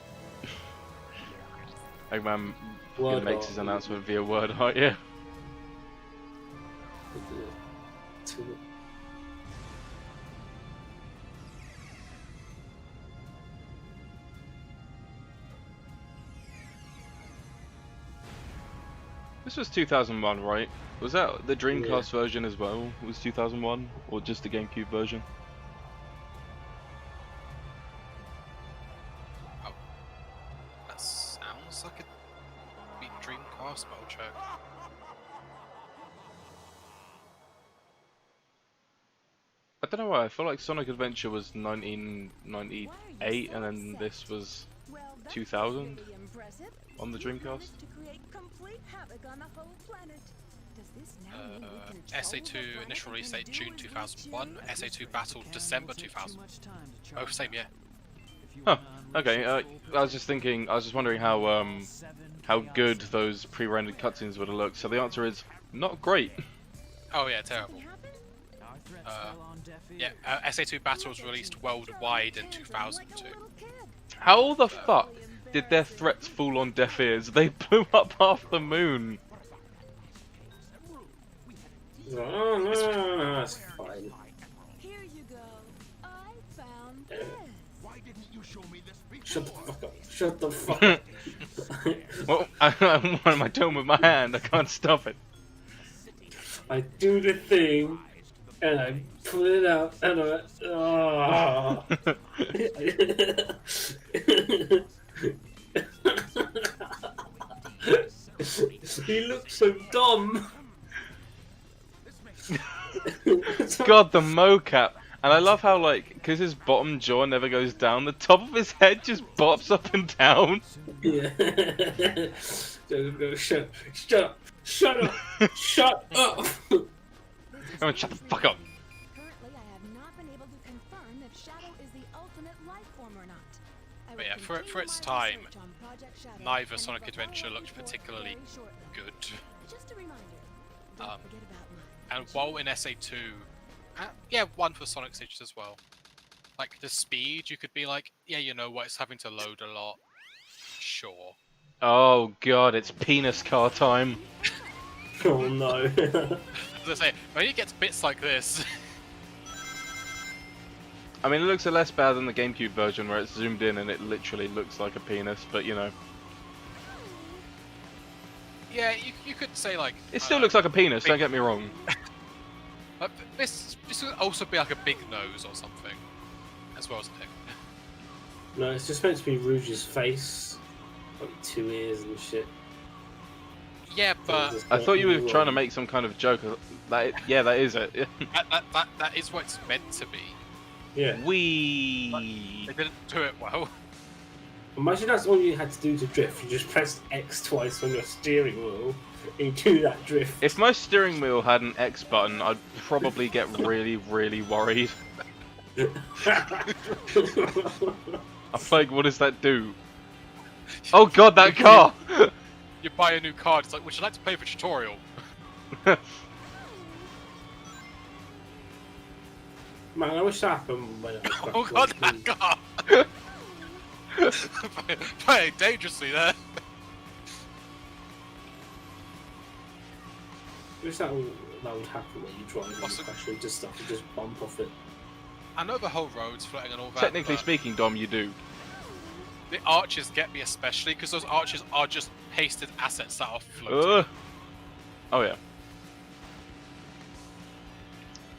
B: Eggman
A: Word
B: makes
A: art.
B: his announcement via word art, yeah. This was 2001, right? Was that the Dreamcast version as well? Was 2001, or just the GameCube version?
C: Oh. That sounds like a beat Dreamcast, but I'll check.
B: I don't know why, I feel like Sonic Adventure was 1998 and then this was
G: Well, that's
B: 2000
G: really impressive.
B: on the
G: You
B: Dreamcast.
G: managed to create complete havoc on the whole planet. Does this now mean we control
C: SA2
G: the planet
C: initial release
G: and
C: date
G: do
C: June
G: as we
C: 2001,
G: choose?
C: SA2 Battle December 2000. Both same year.
B: Huh, okay, I was just wondering how good those pre-rendered cutscenes would have looked, so the answer is not great.
C: Oh yeah, terrible. Yeah, SA2 Battle was released worldwide in 2002.
B: How the fuck did their threats fall on deaf ears? They blew up half the moon.
A: Oh, no, that's fine.
G: Here you go. I found this.
D: Why didn't you show me this before?
A: Shut the fuck up. Shut the fuck up.
B: Well, what am I doing with my hand? I can't stop it.
A: I do the thing, and I pull it out, and I. Oh. He looks so dumb.
B: God, the mocap. And I love how, like, because his bottom jaw never goes down, the top of his head just bops up and down.
A: Yeah. Go, shut up, shut up, shut up, shut up.
B: Come on, shut the fuck up.
G: Currently, I have not been able to confirm if Shadow is the ultimate life form or not. I will
C: But yeah, for
G: continue
C: its
G: my
C: time,
G: research on Project Shadow
C: neither
G: and
C: Sonic
G: have a
C: Adventure
G: follow-up
C: looked
G: report
C: particularly
G: very shortly.
C: good.
G: Just a reminder, don't
C: Um,
G: forget about
C: And while in SA2, yeah, one for Sonic Stages as well. Like the speed, you could be like, yeah, you know what, it's having to load a lot. Sure.
B: Oh god, it's penis car time.
A: Oh no.
C: As I say, when you get to bits like this,
B: I mean, it looks less bad than the GameCube version where it's zoomed in and it literally looks like a penis, but you know.
C: yeah, you could say like.
B: It still looks like a penis, don't get me wrong.
C: This would also be like a big nose or something, as well as a dick.
A: No, it's just meant to be Rouge's face, like 2 ears and shit.
C: Yeah, but
B: I thought you were trying to make some kind of joke. Yeah, that is it.
C: that is what it's meant to be.
A: Yeah.
B: Wee.
C: They didn't do it well.
A: Imagine that's all you had to do to drift. You just pressed X twice on your steering wheel and you do that drift.
B: If my steering wheel had an X button, I'd probably get really, really worried. I'm like, what does that do? Oh god, that car!
C: You buy a new card, it's like, would you like to play for tutorial?
A: Man, I wish that happened when I was
C: Oh god, that car! Playing dangerously there.
A: I wish that would happen when you drive and you crash into stuff and just bump off it.
C: I know the whole road's floating and all that.
B: Technically
C: but
B: speaking, Dom, you do.
C: the arches get me especially, because those arches are just pasted assets that are floating.
B: Oh yeah.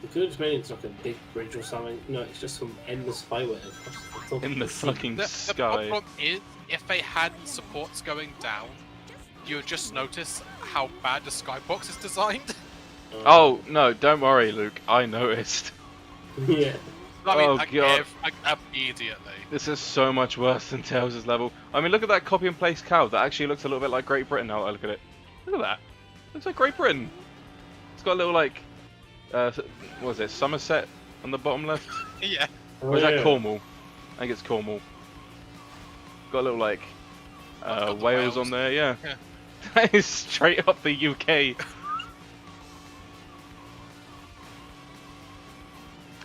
A: You could have just made it into like a big bridge or something. No, it's just some endless highway across the top
B: In
A: of
B: the
A: sea.
B: fucking
C: The
B: sky.
C: problem is, if they had supports going down, you would just notice how bad the skybox is designed.
B: Oh, no, don't worry, Luke. I noticed.
A: Yeah.
C: I mean,
B: Oh,
C: like,
B: God.
C: immediately.
B: This is so much worse than Tails' level. I mean, look at that copy and paste cow. That actually looks a little bit like Great Britain now that I look at it. Look at that. Looks like Great Britain. It's got a little, like, what was it, Somerset on the bottom left?
C: Yeah.
A: Oh,
B: Or is that
A: yeah.
B: Cornwall? I think it's Cornwall. Got a little, like,
C: got the
B: Wales
C: Wales.
B: on there, yeah.
C: Yeah.
B: That is straight up the UK.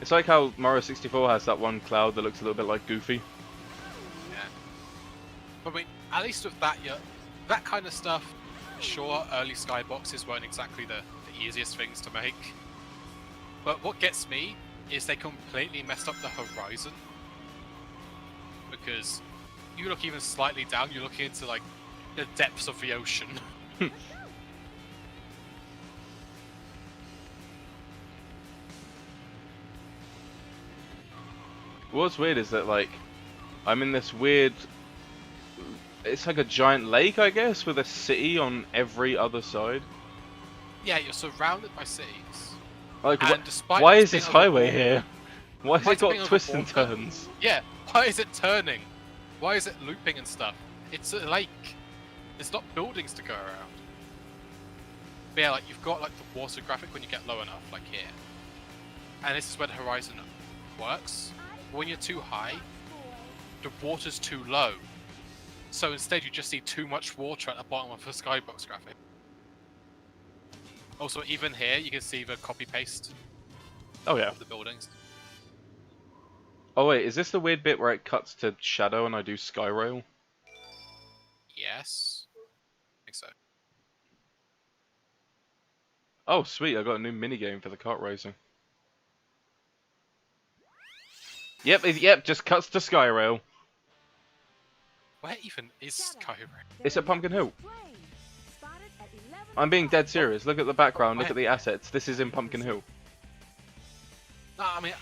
B: It's like how Mario 64 has that one cloud that looks a little bit like Goofy.
C: Yeah. But I mean, at least with that, that kind of stuff, sure, early skyboxes weren't exactly the easiest things to make. But what gets me is they completely messed up the horizon. Because you look even slightly down, you're looking into like the depths of the ocean.
B: What's weird is that, like, I'm in this weird... It's like a giant lake, I guess, with a city on every other side.
C: Yeah, you're surrounded by cities.
B: Like,
C: And despite
B: why
C: it
B: is this
C: being
B: highway
C: underwater-
B: here? Why has
C: Why
B: it
C: is it being
B: got twists and
C: underwater?
B: turns?
C: Yeah, why is it turning? Why is it looping and stuff? It's a lake. There's not buildings to go around. But yeah, like you've got like the water graphic when you get low enough, like here. And this is where the horizon works. But when you're too high, the water's too low. So instead you just see too much water at the bottom of the skybox graphic. Also, even here, you can see the copy-paste
B: Oh yeah.
C: of the buildings.
B: Oh wait, is this the weird bit where it cuts to shadow and I do Skyrail?
C: Yes. I think so.
B: Oh sweet, I got a new minigame for the kart racing. Yep, just cuts to Skyrail.
C: Where even is Skyrim?
B: It's at Pumpkin Hill.
G: Spotted at
B: I'm being dead serious. Look at the background. Look at the assets. This is in Pumpkin Hill.
C: No, I mean,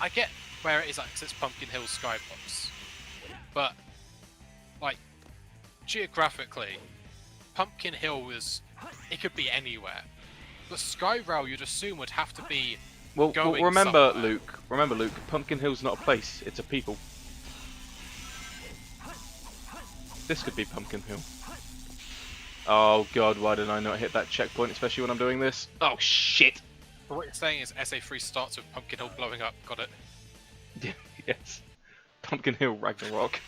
C: I get where it is, like, 'cause it's Pumpkin Hill Skybox, but like geographically, Pumpkin Hill it could be anywhere. The Skyrail you'd assume would have to be.
B: Well,
C: going
B: remember,
C: somewhere.
B: Luke. Remember, Luke. Pumpkin Hill's not a place. It's a people. This could be Pumpkin Hill. Oh God, why did I not hit that checkpoint, especially when I'm doing this? Oh shit!
C: But what you're saying is SA3 starts with Pumpkin Hill blowing up. Got it?
B: Yes. Pumpkin Hill Ragnarok.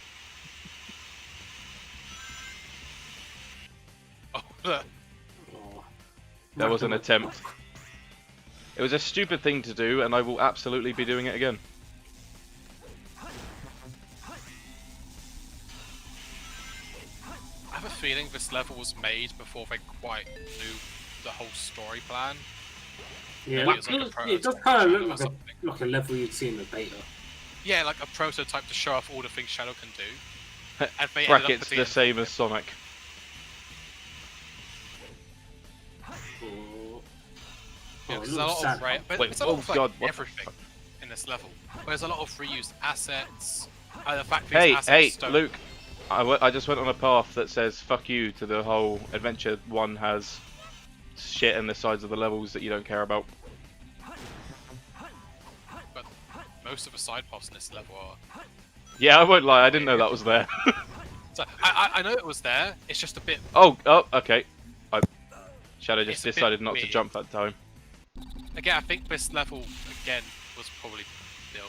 C: Oh, look.
A: Oh.
B: That was an attempt. It was a stupid thing to do, and I will absolutely be doing it again.
C: I have a feeling this level was made before they quite knew the whole story plan.
A: Yeah,
C: Maybe it was like a
A: it does
C: prototype
A: kind of
C: or
A: look like
C: something.
A: like a level you'd see in the beta.
C: Yeah, like a prototype to show off all the things Shadow can do. And they ended up
B: Brackets
C: putting
B: the same as Sonic.
A: Oh,
C: Yeah,
A: oh,
C: there's a lot of
A: sad.
C: but
B: Wait,
C: there's a lot
B: oh
C: of like,
B: God, what the
C: everything in this level. There's a lot of reused assets. The fact these
B: Hey,
C: assets don't...
B: Luke. I just went on a path that says fuck you to the whole Adventure 1 has shit in the sides of the levels that you don't care about.
C: But most of the side paths in this level are...
B: Yeah, I won't lie, I didn't know that was there.
C: So, I know it was there, it's just a bit...
B: oh, okay. Shadow just
C: It's a bit
B: decided not to
C: weird.
B: jump that time.
C: Again, I think this level, again, was probably still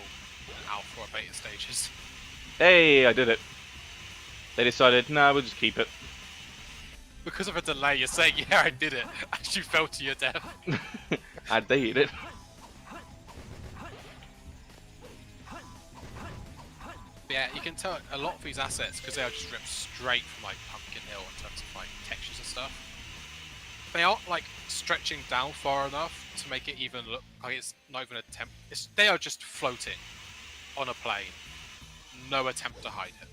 C: alpha or beta stages.
B: Hey, I did it. They decided, nah, we'll just keep it.
C: Because of a delay, you're saying, yeah, I did it, and you fell to your death.
B: And they eat it.
C: Yeah, you can tell a lot of these assets, because they are just ripped straight from like Pumpkin Hill in terms of like textures and stuff. They aren't like stretching down far enough to make it even look like it's not even an attempt. They are just floating on a plane. No attempt to hide it.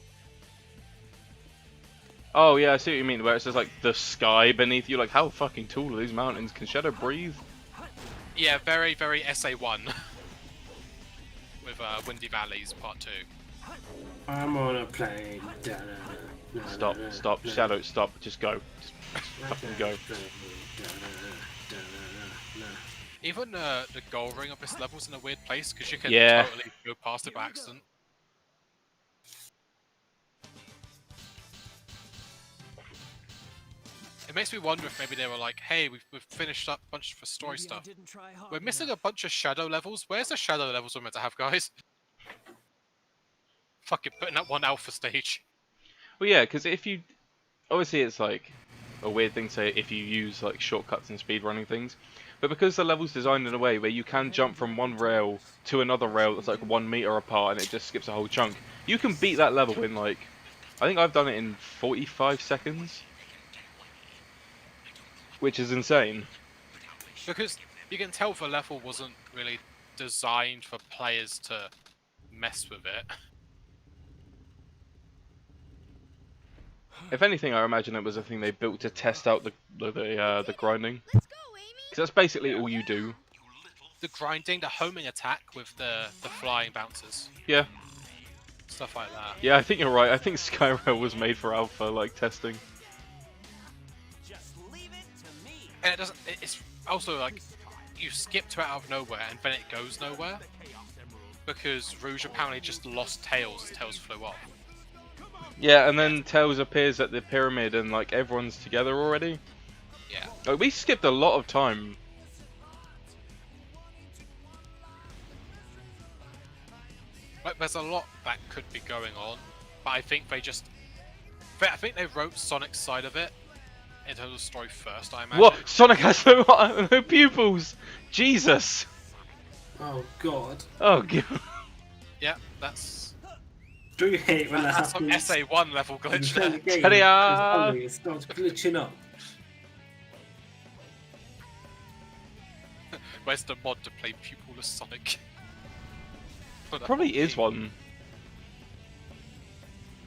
B: Oh yeah, I see what you mean, where it says like the sky beneath you, like how fucking tall are these mountains? Can Shadow breathe?
C: Yeah, very, very SA1 with Windy Valleys Part 2.
A: I'm on a plane.
B: Stop, Shadow, stop, just go. Just fucking go.
C: Even the goal ring of this level's in a weird place because you can
B: Yeah.
C: totally go past it by accident. It makes me wonder if maybe they were like, hey, we've finished up a bunch of the story
E: Maybe I
C: stuff.
E: didn't try hard
C: We're missing
E: enough.
C: a bunch of shadow levels. Where's the shadow levels we're meant to have, guys? Fuck it, putting up one alpha stage.
B: Well, yeah, because if you... Obviously, it's like a weird thing to say if you use like shortcuts and speedrunning things. But because the level's designed in a way where you can jump from one rail to another rail that's like 1 meter apart and it just skips a whole chunk, you can beat that level in like... I think I've done it in 45 seconds. Which is insane.
C: Because you can tell the level wasn't really designed for players to mess with it.
B: If anything, I imagine it was a thing they built to test out the grinding.
I: Let's go, Amy.
B: Because that's basically all you do.
C: The grinding, the homing attack with the flying bouncers.
B: Yeah.
C: Stuff like that.
B: Yeah, I think you're right. I think Skyrail was made for alpha, like, testing.
H: Just leave it to me.
C: And it doesn't. It's also like you skip to it out of nowhere and then it goes nowhere because Rouge apparently just lost Tails as Tails flew off.
B: Yeah, and then Tails appears at the pyramid and like everyone's together already.
C: Yeah.
B: Like, we skipped a lot of time.
C: Like there's a lot that could be going on, but I think they just. I think they wrote Sonic's side of it into the story first. I imagine.
B: What? Sonic has no pupils. Jesus.
A: Oh god.
B: Oh god.
C: Yeah, that's.
A: Do you hate when that
C: That's some
A: happens?
C: SA1 level
A: When you
C: glitch
A: play the
C: there.
A: game,
B: Ta-da!
A: suddenly it starts glitching up.
C: Where's the mod to play pupilless Sonic? For the
B: Probably
C: whole
B: is
C: game.
B: one.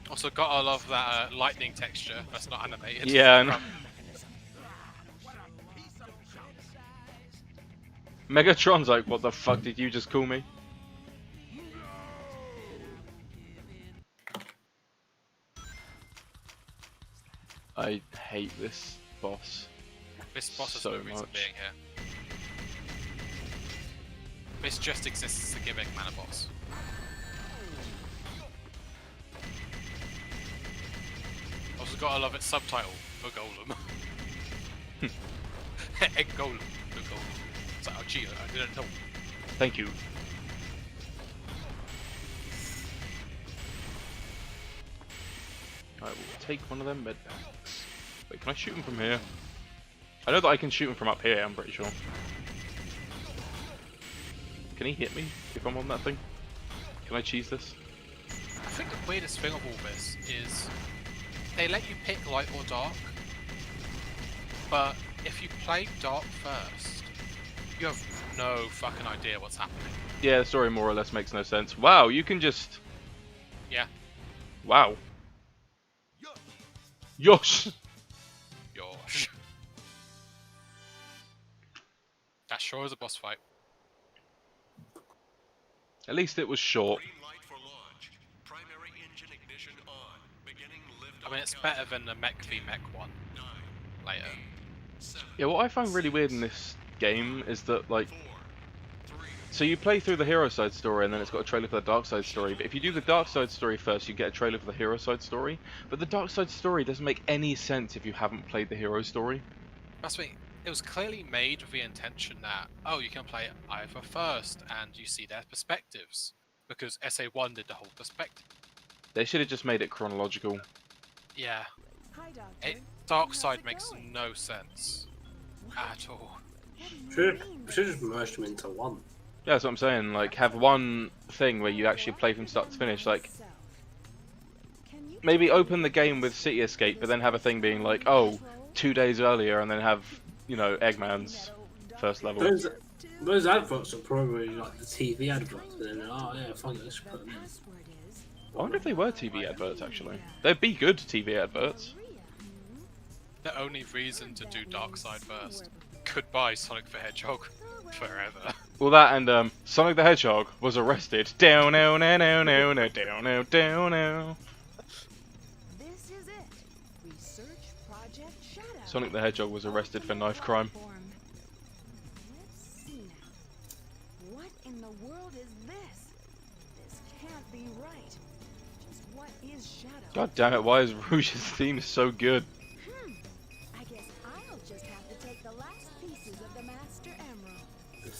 C: Also, gotta love that lightning texture. That's not animated.
B: Yeah. I know. Megatron's like, what the fuck did you just call me? I hate this boss.
C: This boss has
B: so
C: no reason
B: much.
C: being here. This just exists as a gimmick mana boss. Also gotta love its subtitle, for Golem. Egg Golem, for Golem. It's like, oh gee, I didn't know.
B: Thank you. I will take one of them med packs. Wait, can I shoot him from here? I know that I can shoot him from up here, I'm pretty sure. Can he hit me if I'm on that thing? Can I cheese this?
C: I think the weirdest thing of all this is they let you pick light or dark, but if you play dark first, you have no fucking idea what's happening.
B: Yeah, the story more or less makes no sense. Wow, you can just...
C: Yeah.
B: Wow. Yosh!
C: Yosh. That sure is a boss fight.
B: At least it was short.
C: I mean, it's better than the Mech v Mech one later.
B: Yeah, what I find really weird in this game is that, like... So you play through the hero side story and then it's got a trailer for the dark side story, but if you do the dark side story first, you get a trailer for the hero side story. But the dark side story doesn't make any sense if you haven't played the hero story.
C: That's me. It was clearly made with the intention that, oh, you can play either first and you see their perspectives. Because SA1 did the whole perspective.
B: They should have just made it chronological.
C: Yeah.
G: Hi, Doctor.
C: Dark side makes no sense. At all.
A: Should just merge them into one.
B: Yeah, that's what I'm saying. Like, have one thing where you actually play from start to finish. Like, maybe open the game with City Escape, but then have a thing being like, oh, 2 days earlier, and then have, you know, Eggman's first level.
A: Those adverts are probably like the TV adverts, but then oh yeah, fine, let's put them in.
B: I wonder if they were TV adverts, actually. They'd be good TV adverts.
C: The only reason to do Dark Side first. Goodbye, Sonic the Hedgehog. Forever.
B: Well, that and Sonic the Hedgehog was arrested. Down, down, down, down, down, down, down, down, down.
G: This is it. Research Project Shadow.
B: Sonic the Hedgehog was arrested for knife crime.
G: Let's see now. What in the world is this? This can't be right. Just what is Shadow?
B: God damn it, why is Rouge's theme so good?
G: I guess I'll just have to take the last pieces of the Master Emerald.
A: The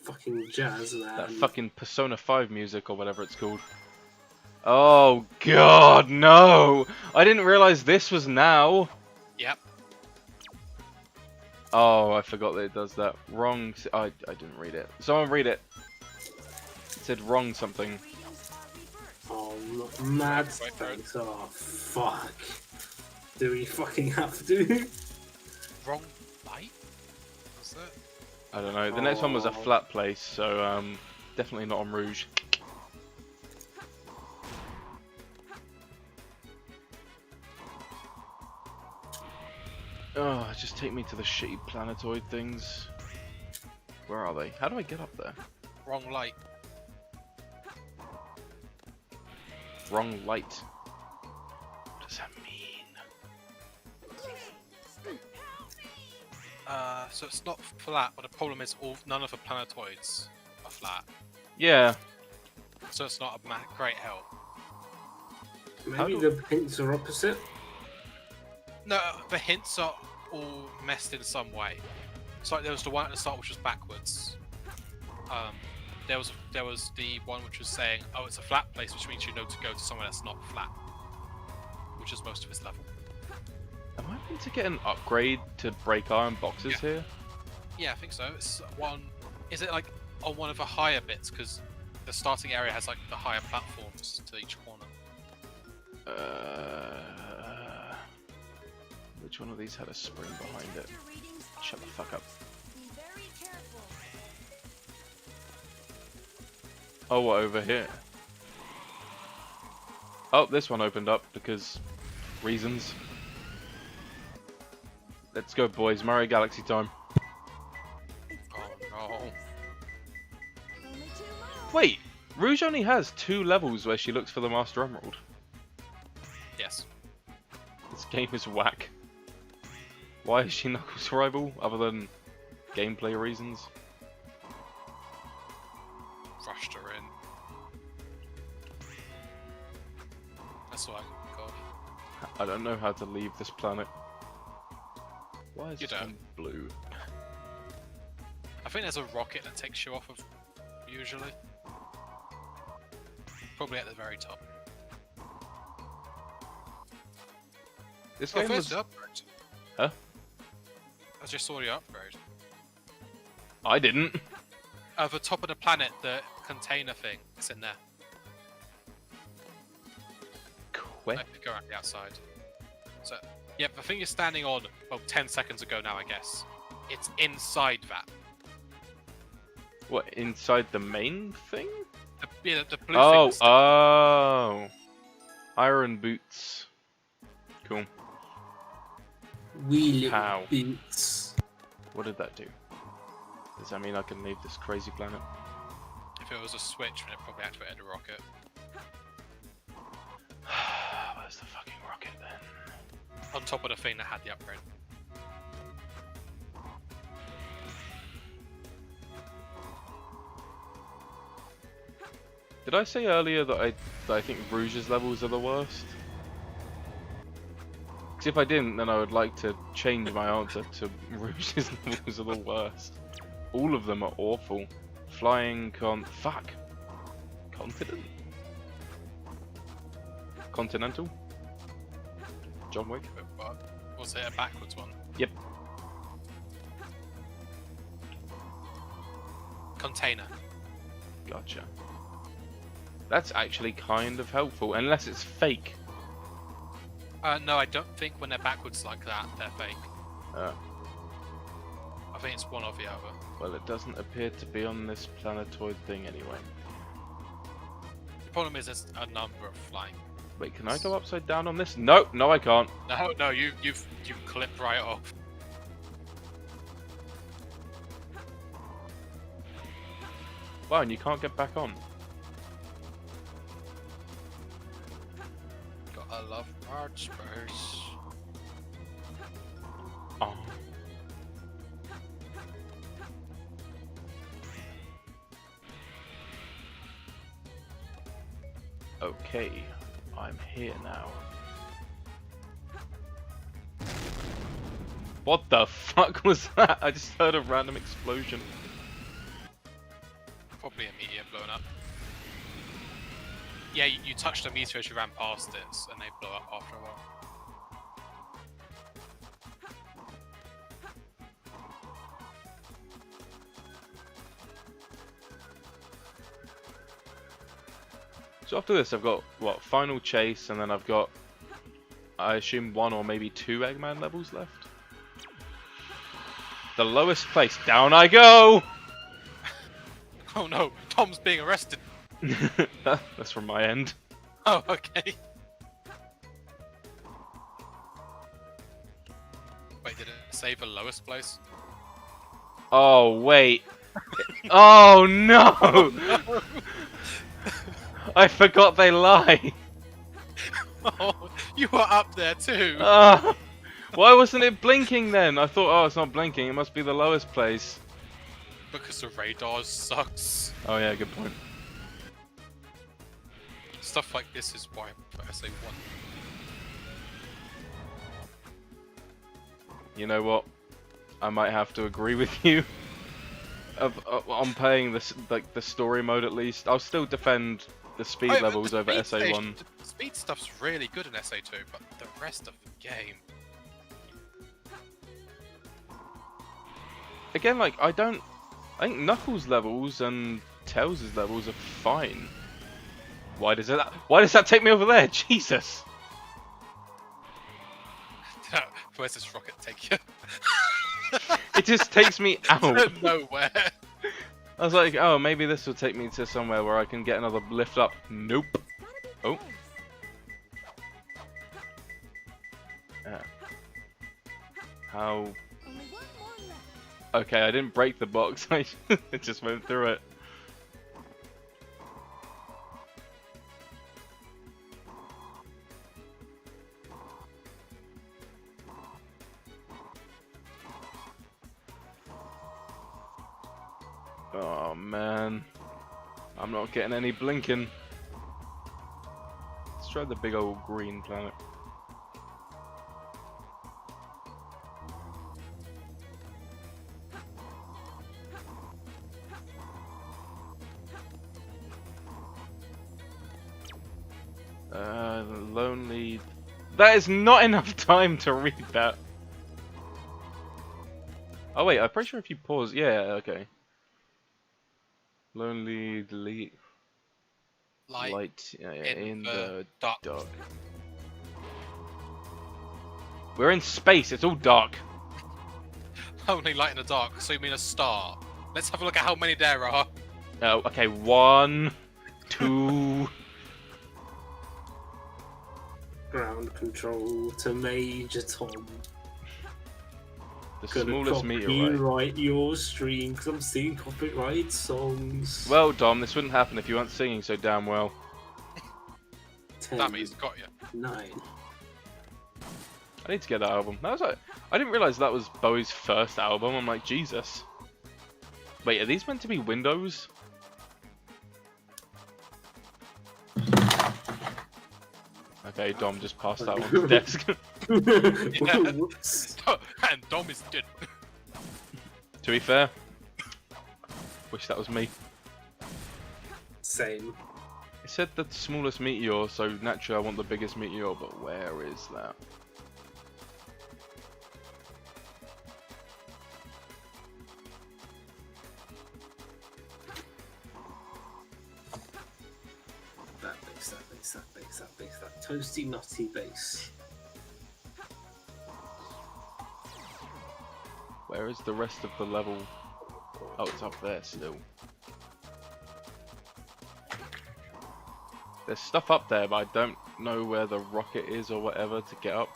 A: fucking jazz
B: That fucking Persona 5 music or whatever it's called. Oh god, no! I didn't realize this was now!
C: Yep.
B: Oh, I forgot that it does that. Wrong... I didn't read it. Someone read it. It said wrong something.
A: Oh, mad thanks. Oh, fuck. Do we fucking have to?
C: Wrong light? What's that?
B: I don't know. The next one was a flat place, so definitely not on Rouge. Oh, just take me to the shitty planetoid things. Where are they? How do I get up there?
C: Wrong light.
B: Wrong light. What does that mean?
C: So it's not flat, but the problem is none of the planetoids are flat.
B: Yeah.
C: So it's not a great help.
A: Maybe the hints are opposite?
C: No, the hints are all messed in some way. So like there was the one at the start which was backwards. There was the one which was saying, oh, it's a flat place, which means you know to go to somewhere that's not flat, which is most of its level.
B: Am I meant to get an upgrade to break iron boxes here?
C: Yeah, I think so. It's one. Is it like on one of the higher bits? Because the starting area has like the higher platforms to each corner.
B: Which one of these had a spring behind it? Shut the fuck up. Oh, what, over here? Oh, this one opened up because reasons. Let's go, boys. Mario Galaxy time.
C: Oh
B: Wait, Rouge only has 2 levels where she looks for the Master Emerald.
C: Yes.
B: This game is whack. Why is she Knuckles' rival, other than gameplay reasons?
C: Rushed her in. That's all I can think of.
B: I don't know how to leave this planet. Why is
C: You
B: this
C: don't.
B: one blue?
C: I think there's a rocket that takes you off of, usually. Probably at the very top.
B: This
C: Oh,
B: game
C: there's
B: was...
C: the upgrade.
B: Huh?
C: I just saw the upgrade.
B: I didn't.
C: At the top of the planet, the container thing is in there.
B: Where?
C: Like, go around the outside. So, yeah, the thing you're standing on, well, 10 seconds ago now, I guess. It's inside that.
B: What, inside the main thing?
C: The blue
B: Oh,
C: thing.
B: oh. Iron boots. Cool.
A: Wee little
B: How?
A: boots.
B: What did that do? Does that mean I can leave this crazy planet?
C: If it was a switch, then it probably activated a rocket.
B: Where's the fucking rocket then?
C: On top of the thing that had the upgrade.
B: Did I say earlier that I think Rouge's levels are the worst? Because if I didn't, then I would like to change my answer to Rouge's levels are the worst. All of them are awful. Flying fuck. Continent? Continental? John Wick?
C: But was it a backwards one?
B: Yep.
C: Container.
B: Gotcha. That's actually kind of helpful, unless it's fake.
C: No, I don't think when they're backwards like that, they're fake. I think it's one or the other.
B: Well, it doesn't appear to be on this planetoid thing anyway.
C: The problem is there's a number of flying.
B: Wait, can I go upside down on this? No, no I can't.
C: No, you've clipped right off.
B: Wow, and you can't get back on.
C: Gotta love large spurs.
B: Oh. Okay, I'm here now. What the fuck was that? I just heard a random explosion.
C: Probably a meteor blowing up. Yeah, you touched a meteor as you ran past it, and they blow up after a while.
B: So after this I've got, what, Final Chase, and then I've got, I assume 1 or maybe 2 Eggman levels left? The lowest place, down I go!
C: Oh no, Tom's being arrested.
B: That's from my end.
C: Oh, okay. Wait, did it say the lowest place?
B: Oh, wait. Oh, no!
C: No.
B: I forgot they lie.
C: Oh, you were up there too.
B: Why wasn't it blinking then? I thought, oh, it's not blinking. It must be the lowest place.
C: Because the radar sucks.
B: Oh, yeah, good point.
C: Stuff like this is why I prefer SA1.
B: You know what? I might have to agree with you. On playing this, like the story mode at least. I'll still defend the speed
C: Oh, yeah,
B: levels
C: the
B: over
C: speed
B: SA1.
C: station- The speed stuff's really good in SA2, but the rest of the game.
B: Again, like, I think Knuckles' levels and Tails' levels are fine. Why does that take me over there? Jesus!
C: Where's this rocket take you?
B: It just takes me out.
C: Nowhere.
B: I was like, oh, maybe this will take me to somewhere where I can get another lift up. Nope. Oh. How?
G: Only one more left.
B: Okay, I didn't break the box. I just went through it. Oh man, I'm not getting any blinking. Let's try the big old green planet. Lonely. That is not enough time to read that. Oh wait, I'm pretty sure if you pause, yeah, okay. Lonely light in the dark. We're in space. It's all dark.
C: Only light in the dark. So you mean a star? Let's have a look at how many there are.
B: Oh, okay. 1, 2.
A: Ground control to Major Tom.
B: The
A: Gonna
B: smallest meteorite.
A: copyright your stream because I'm singing copyrighted songs.
B: Well, Dom, this wouldn't happen if you weren't singing so damn well.
A: 10,
C: Damn it, he's got you.
A: 9.
B: I need to get that album. That was like, I didn't realize that was Bowie's first album. I'm like, Jesus. Wait, are these meant to be windows? Okay, Dom just passed out on his desk.
A: Whoops.
C: And Dom is dead.
B: To be fair, wish that was me.
A: Same.
B: It said the smallest meteor, so naturally I want the biggest meteor, but where is that?
A: That base, that base, that base, that base, that toasty nutty base.
B: Where is the rest of the level? Oh, it's up there still. There's stuff up there, but I don't know where the rocket is or whatever to get up.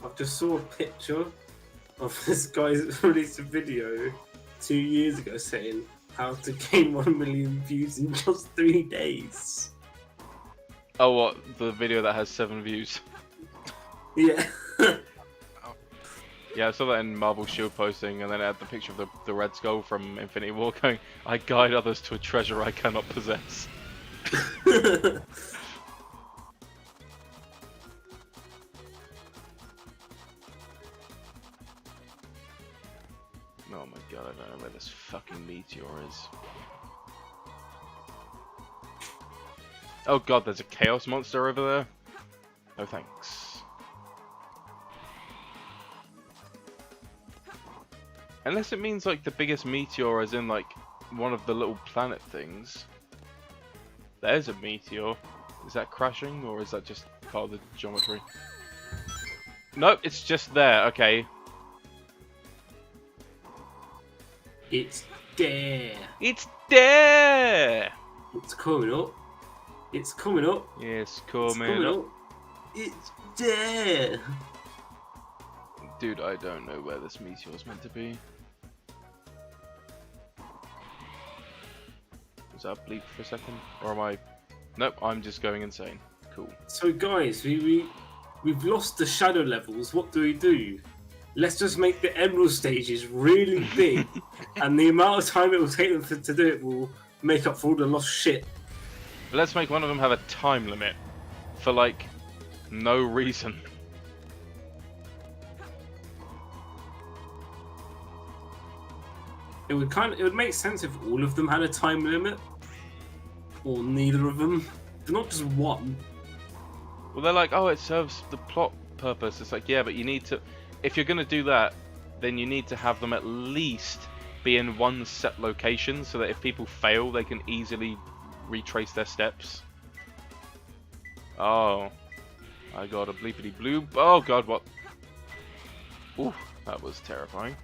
A: I just saw a picture of this guy that released a video 2 years ago saying how to gain 1 million views in just 3 days.
B: Oh, what? The video that has 7 views?
A: Yeah.
B: Yeah, I saw that in Marvel Shield posting, and then it had the picture of the Red Skull from Infinity War going, I guide others to a treasure I cannot possess. Oh my god, I don't know where this fucking meteor is. Oh god, there's a chaos monster over there? No thanks. Unless it means like the biggest meteor as in like one of the little planet things. There's a meteor. Is that crashing or is that just part of the geometry? Nope, it's just there, okay.
A: It's there.
B: It's there!
A: It's coming up. It's coming up.
B: Yes,
A: It's
B: coming up.
A: It's there.
B: Dude, I don't know where this meteor's meant to be. Was that a bleep for a second? Or am I... Nope, I'm just going insane. Cool.
A: So guys, we've lost the shadow levels. What do? Let's just make the emerald stages really big, and the amount of time it will take them to do it will make up for all the lost shit.
B: But let's make one of them have a time limit. For like, no reason.
A: It would make sense if all of them had a time limit, or neither of them. They're not just one.
B: Well, they're like, oh, it serves the plot purpose. It's like, yeah, but you need to... If you're going to do that, then you need to have them at least be in one set location so that if people fail, they can easily retrace their steps. Oh. I got a bleepity bloop. Oh, God, what? Ooh, that was terrifying.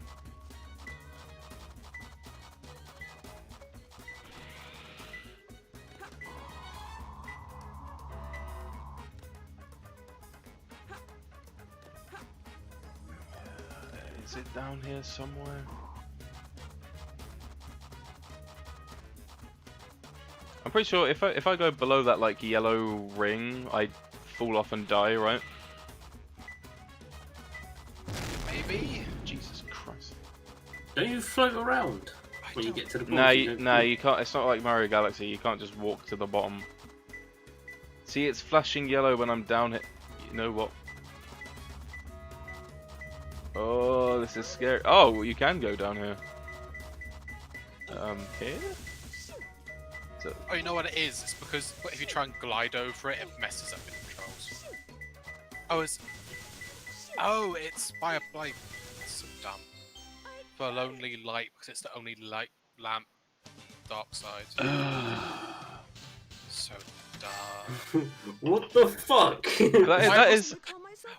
B: Is it down here somewhere? I'm pretty sure if I go below that like yellow ring, I fall off and die, right?
C: Maybe.
B: Jesus Christ.
A: Don't you float around when you get to the bottom?
B: Nah, you can't. It's not like Mario Galaxy. You can't just walk to the bottom. See, it's flashing yellow when I'm down here. You know what? Oh, this is scary. Oh, well, you can go down here. Here? So,
C: Oh, you know what it is? It's because if you try and glide over it, it messes up your controls. It's by a light. So dumb. For lonely light, because it's the only light lamp. Dark side. So dumb.
A: What the fuck?
B: that is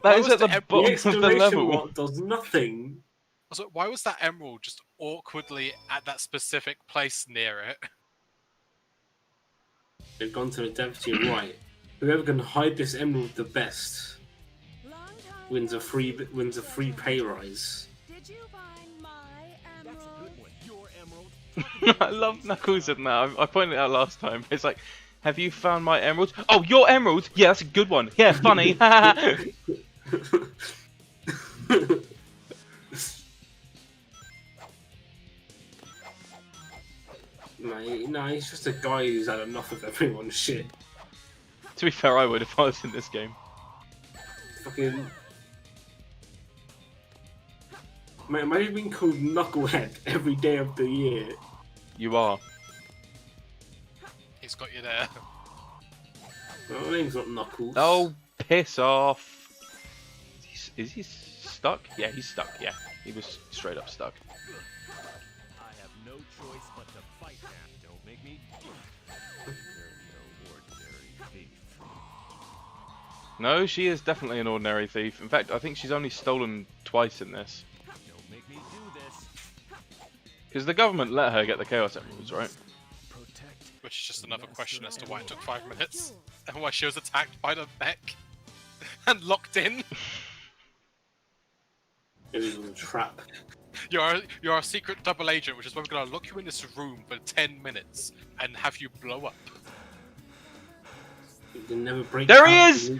C: Why
B: at
C: was
B: the
C: the
B: bottom of the
A: exclamation
B: level.
A: mark does nothing.
C: Also, why was that emerald just awkwardly at that specific place near it?
A: They've gone to the dev team, right? Whoever can hide this emerald the best wins a free pay rise.
G: Did you find my
F: That's a
G: emerald?
F: good one. Your emerald.
B: I love Knuckles in that. I pointed it out last time. It's like, have you found my emerald? Oh, your emerald? Yeah, that's a good one. Yeah, funny.
A: Nah, he's just a guy who's had enough of everyone's shit.
B: To be fair, I would if I was in this game.
A: Fucking. Mate, imagine being called Knucklehead every day of the year.
B: You are.
C: He's got you there.
A: My name's not Knuckles.
B: Oh, piss off. Is he stuck? Yeah, he's stuck. Yeah, he was straight up stuck.
F: I have no choice but to fight that. Don't make me. You're no ordinary thief.
B: No, she is definitely an ordinary thief. In fact, I think she's only stolen twice in this.
F: Don't make me do this.
B: Because the government let her get the Chaos Emeralds, right?
C: Which is just another question as to why it took 5 minutes. And why she was attacked by the mech. And locked in.
A: It was a trap.
C: You're a secret double agent, which is why we're gonna lock you in this room for 10 minutes and have you blow up.
A: You can never break
B: There he
A: out.
B: is!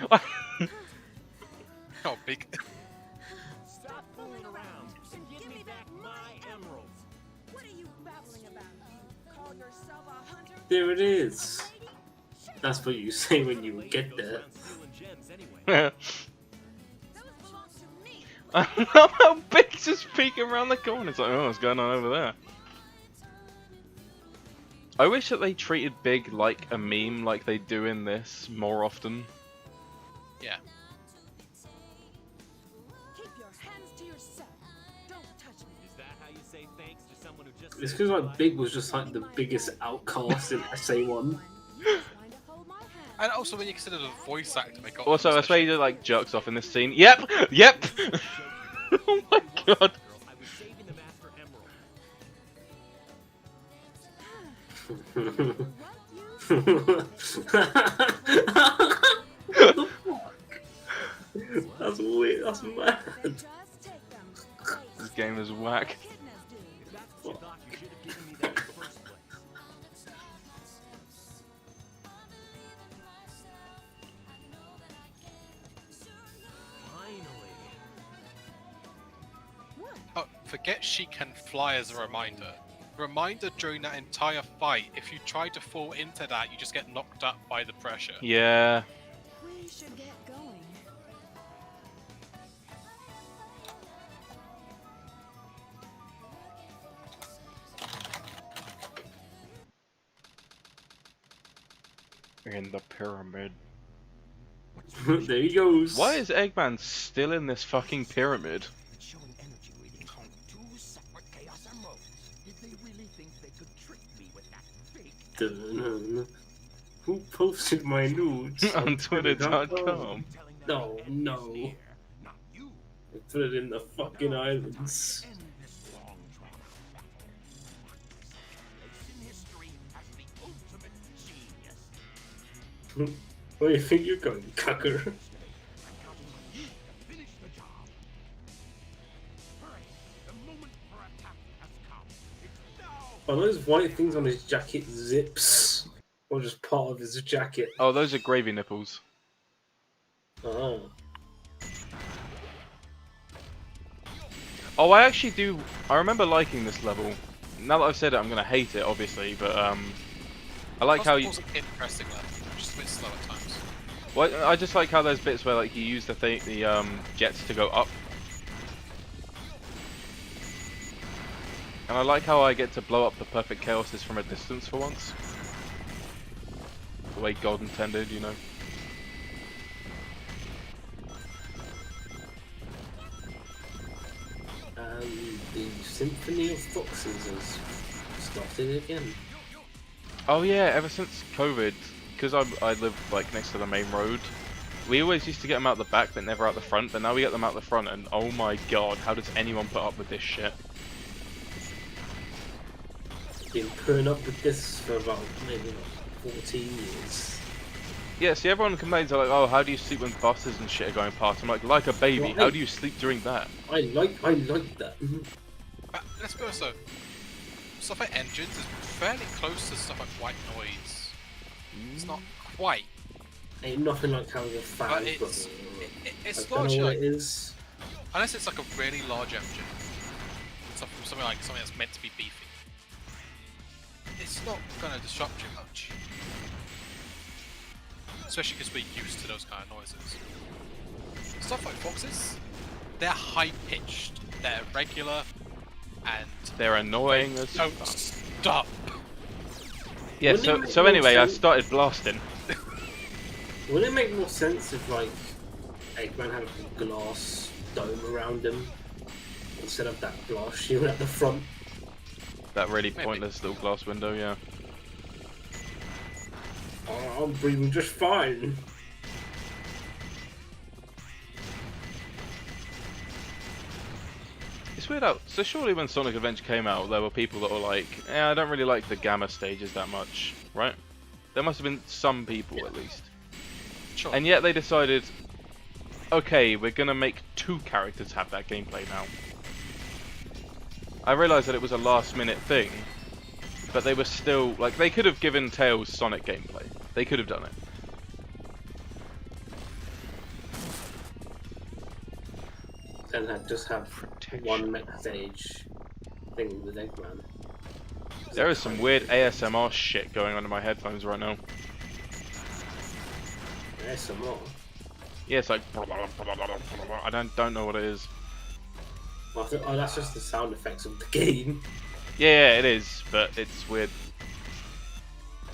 C: Oh, big.
F: Stop fooling around and give me back my emeralds.
G: What are you babbling about? You call yourself a hunter?
A: There it is. That's what you say when you get there.
F: Stealing gems anyway.
I: Those belong to me.
B: I love how Big's just peeking around the corner. It's like, oh, what's going on over there? I wish that they treated Big like a meme like they do in this more often.
C: Yeah.
G: Keep your hands to yourself. Don't touch me.
F: Is that how you say thanks to someone who just
A: It's
F: saved
A: because
F: your
A: like
F: life?
A: Big was just like the biggest outcast in SA1.
G: You just trying to hold my hand.
C: And also when you consider the voice actor they got.
B: Also, I
C: especially-
B: swear he like jerks off in this scene. Yep! Yep! Oh my god.
F: Girl, I was saving the Master Emerald.
A: That's weird. That's mad.
G: Just take them.
B: This game is whack.
G: Echidnas do.
F: That's what you thought. You should have given me that in the first place. Finally.
G: What?
C: Oh, forget she can fly as a reminder. Reminder during that entire fight, if you try to fall into that, you just get knocked up by the pressure.
B: Yeah.
G: We should get going.
B: In the pyramid.
A: There he goes.
B: Why is Eggman still in this fucking pyramid?
D: It's showing energy readings on 2 separate Chaos Emeralds. Did they really think they could trick me with that fake?
A: Dun-dun. Who posted my nudes
B: On Twitter.com.
D: Telling them
A: No,
D: the end
A: no.
D: is near. Not you.
A: I put it in the fucking islands.
D: End this long track. Place in history as the ultimate genius.
A: Where do you think you're going, cucker?
D: Finish the job. Hurry. The moment for attack has come. It's now.
A: Are those white things on his jacket zips? Or just part of his jacket.
B: Oh, those are gravy nipples.
A: Oh.
B: Oh, I actually do. I remember liking this level. Now that I've said it, I'm gonna hate it, obviously. But I like how you.
C: It was an interesting level, just a bit slow at times.
B: Well, I just like how there's bits where like you use the jets to go up. And I like how I get to blow up the perfect chaoses from a distance for once. The way God intended, you know.
A: The Symphony of Foxes has started again.
B: Oh yeah, ever since COVID, because I live like next to the main road, we always used to get them out the back but never out the front, but now we get them out the front and oh my god, how does anyone put up with this shit?
A: Been putting up with this for about maybe like 14 years.
B: Yeah, see everyone complains like, oh, how do you sleep when buses and shit are going past? I'm like a baby,
A: Well,
B: how do you sleep during that?
A: I like that.
C: But let's be honest though, stuff like engines is fairly close to stuff like white noise. It's not quite.
A: Ain't nothing like having a fan.
C: But it's
A: I don't
C: largely
A: know what
C: like,
A: it is.
C: unless it's like a really large engine, something that's meant to be beefy. It's not gonna disrupt you much, especially because we're used to those kind of noises. Stuff like Foxes, they're high pitched, they're irregular, and
B: They're annoying as
C: don't
B: fuck.
C: stop.
B: Yeah,
A: Wouldn't it
B: so
A: make
B: so
A: more
B: anyway, I
A: sense-
B: started blasting.
A: Wouldn't it make more sense if like Eggman had a glass dome around him instead of that glass shield at the front?
B: That really
C: Maybe.
B: pointless little glass window, yeah.
A: Oh, I'm breathing just fine.
B: It's weird out. So surely when Sonic Adventure came out, there were people that were like, "Yeah, I don't really like the gamma stages that much," right? There must have been some people at least.
C: Sure.
B: And yet they decided, okay, we're gonna make 2 characters have that gameplay now. I realised that it was a last minute thing, but they were still, like, they could have given Tails Sonic gameplay. They could have done it.
A: And had just have
B: Protection.
A: one next stage thing with Eggman.
B: There is some weird ASMR shit going on in my headphones right now.
A: There's some more.
B: Yeah, it's like, I don't know what it is.
A: Well, oh, that's just the sound effects of the game.
B: Yeah, it is, but it's weird.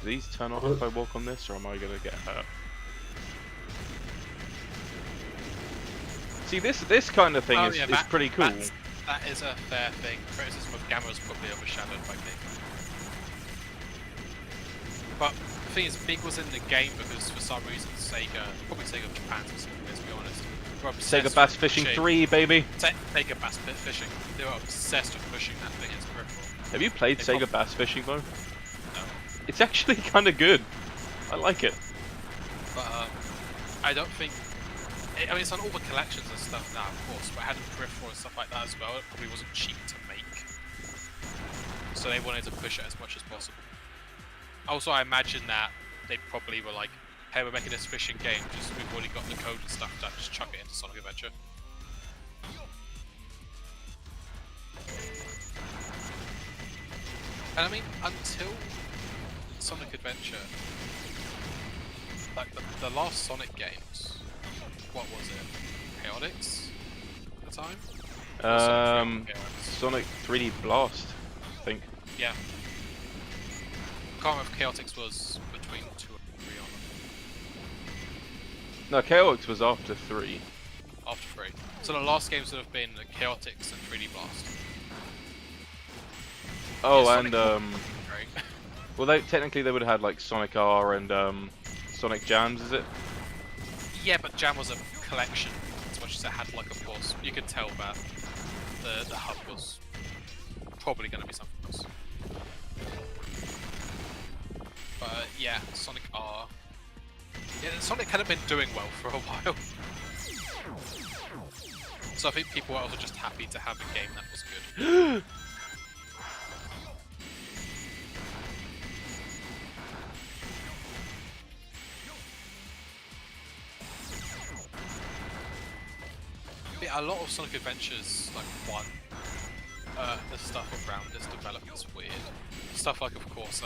B: Do these turn off if I walk on this, or am I gonna get hurt? See, this kind of thing
C: Oh,
B: is
C: yeah,
B: pretty cool.
C: That is a fair thing. Criticism of Gamma is probably overshadowed by Big. But the thing is, Big was in the game because for some reason Sega, probably Sega Japan specifically, let's be honest, were obsessed
B: Sega Bass
C: with
B: Fishing
C: pushing-
B: 3, baby.
C: Sega Bass Fishing. They were obsessed with pushing that thing into peripheral.
B: Have you played
C: They
B: Sega
C: prob-
B: Bass Fishing though?
C: No.
B: It's actually kind of good. I like it.
C: But I don't think. I mean, it's on all the collections and stuff now, of course, but it had a peripheral and stuff like that as well. It probably wasn't cheap to make, so they wanted to push it as much as possible. Also, I imagine that they probably were like, "Hey, we're making this fishing game. Just we've already got the code and stuff done. Just chuck it into Sonic Adventure." And I mean, until Sonic Adventure, like the last Sonic games, what was it? Chaotix at the time? Or Sonic 3 Chaotix?
B: Sonic 3D Blast, I think.
C: Yeah. I can't remember if Chaotix was between 2 and 3 on them.
B: No, Chaotix was after 3.
C: After 3. So the last games would have been Chaotix and 3D Blast.
B: Oh,
C: Yeah,
B: and
C: Sonic right?
B: well, technically they would have had like Sonic R and Sonic Jams, is it?
C: Yeah, but Jam was a collection as much as it had like a boss. You could tell that the hub was probably going to be something else. But yeah, Sonic R. Yeah, Sonic hadn't been doing well for a while. So I think people were also just happy to have a game that was good. a lot of Sonic Adventures, like one, the stuff around its development is weird. Stuff like, of course,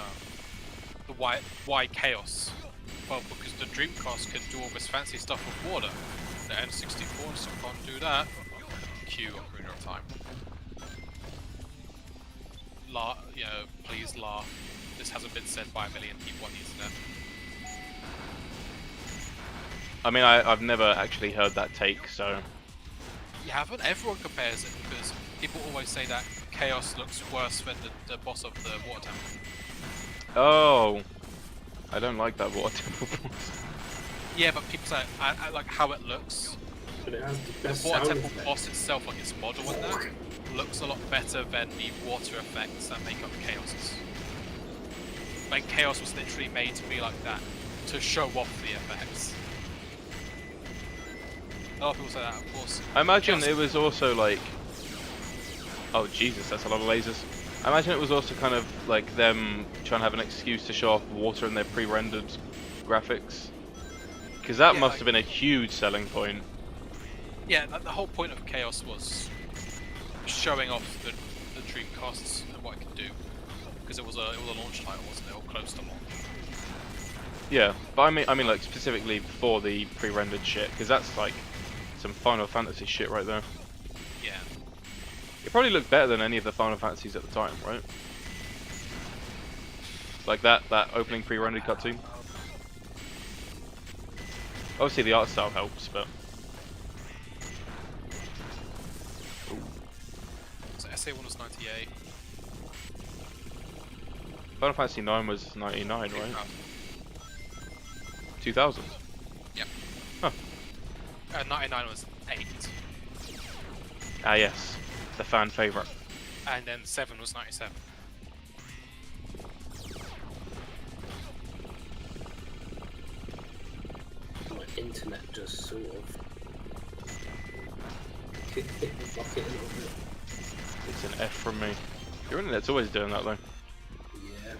C: the why Chaos? Well, because the Dreamcast can do all this fancy stuff with water. The N64 still can't do that. Q Ocarina of Time. Please laugh. This hasn't been said by a million people on the internet.
B: I mean, I've never actually heard that take, so...
C: You haven't? Everyone compares it because people always say that Chaos looks worse than the boss of the Water Temple.
B: Oh, I don't like that Water Temple boss.
C: Yeah, but people say I like how it looks.
A: But it has the best
C: The Water
A: sound
C: Temple boss itself, like its model in that, looks a lot better than the water effects that make up Chaos's. Like Chaos was literally made to be like that, to show off the effects. A lot of people say that, of course.
B: I imagine
C: Chaos
B: it was also like... Oh Jesus, that's a lot of lasers. I imagine it was also kind of like them trying to have an excuse to show off water in their pre-rendered graphics. Because that must have been a huge selling point.
C: Yeah, the whole point of Chaos was showing off the Dreamcasts and what it could do. Because it was a launch title, wasn't it? Or close to launch.
B: Yeah, but I mean like specifically for the pre-rendered shit, because that's like some Final Fantasy shit right there.
C: Yeah.
B: It probably looked better than any of the Final Fantasies at the time, right? Like that opening pre-rendered cutscene. Obviously the art style helps, but...
C: So SA1 was 98.
B: Final Fantasy 9 was 99, right? 2000?
C: Yep.
B: Huh.
C: 99 was 8.
B: Ah yes, the fan favourite.
C: And then 7 was 97.
A: My internet just sort of kicked the bucket a little bit.
B: It's an F from me. Your internet's always doing that though.
A: Yeah.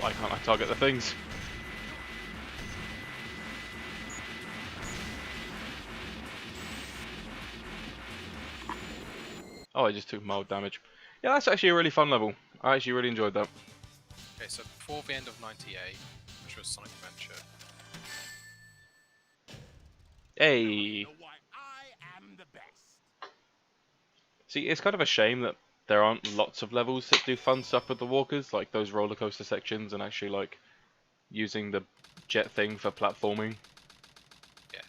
B: Why can't I target the things? Oh, I just took mild damage. Yeah, that's actually a really fun level. I actually really enjoyed that.
C: Okay, so before the end of 98, which was Sonic Adventure.
B: Hey!
D: Why I am the best.
B: See, it's kind of a shame that there aren't lots of levels that do fun stuff with the walkers, like those roller coaster sections and actually like using the jet thing for platforming.
C: Yeah.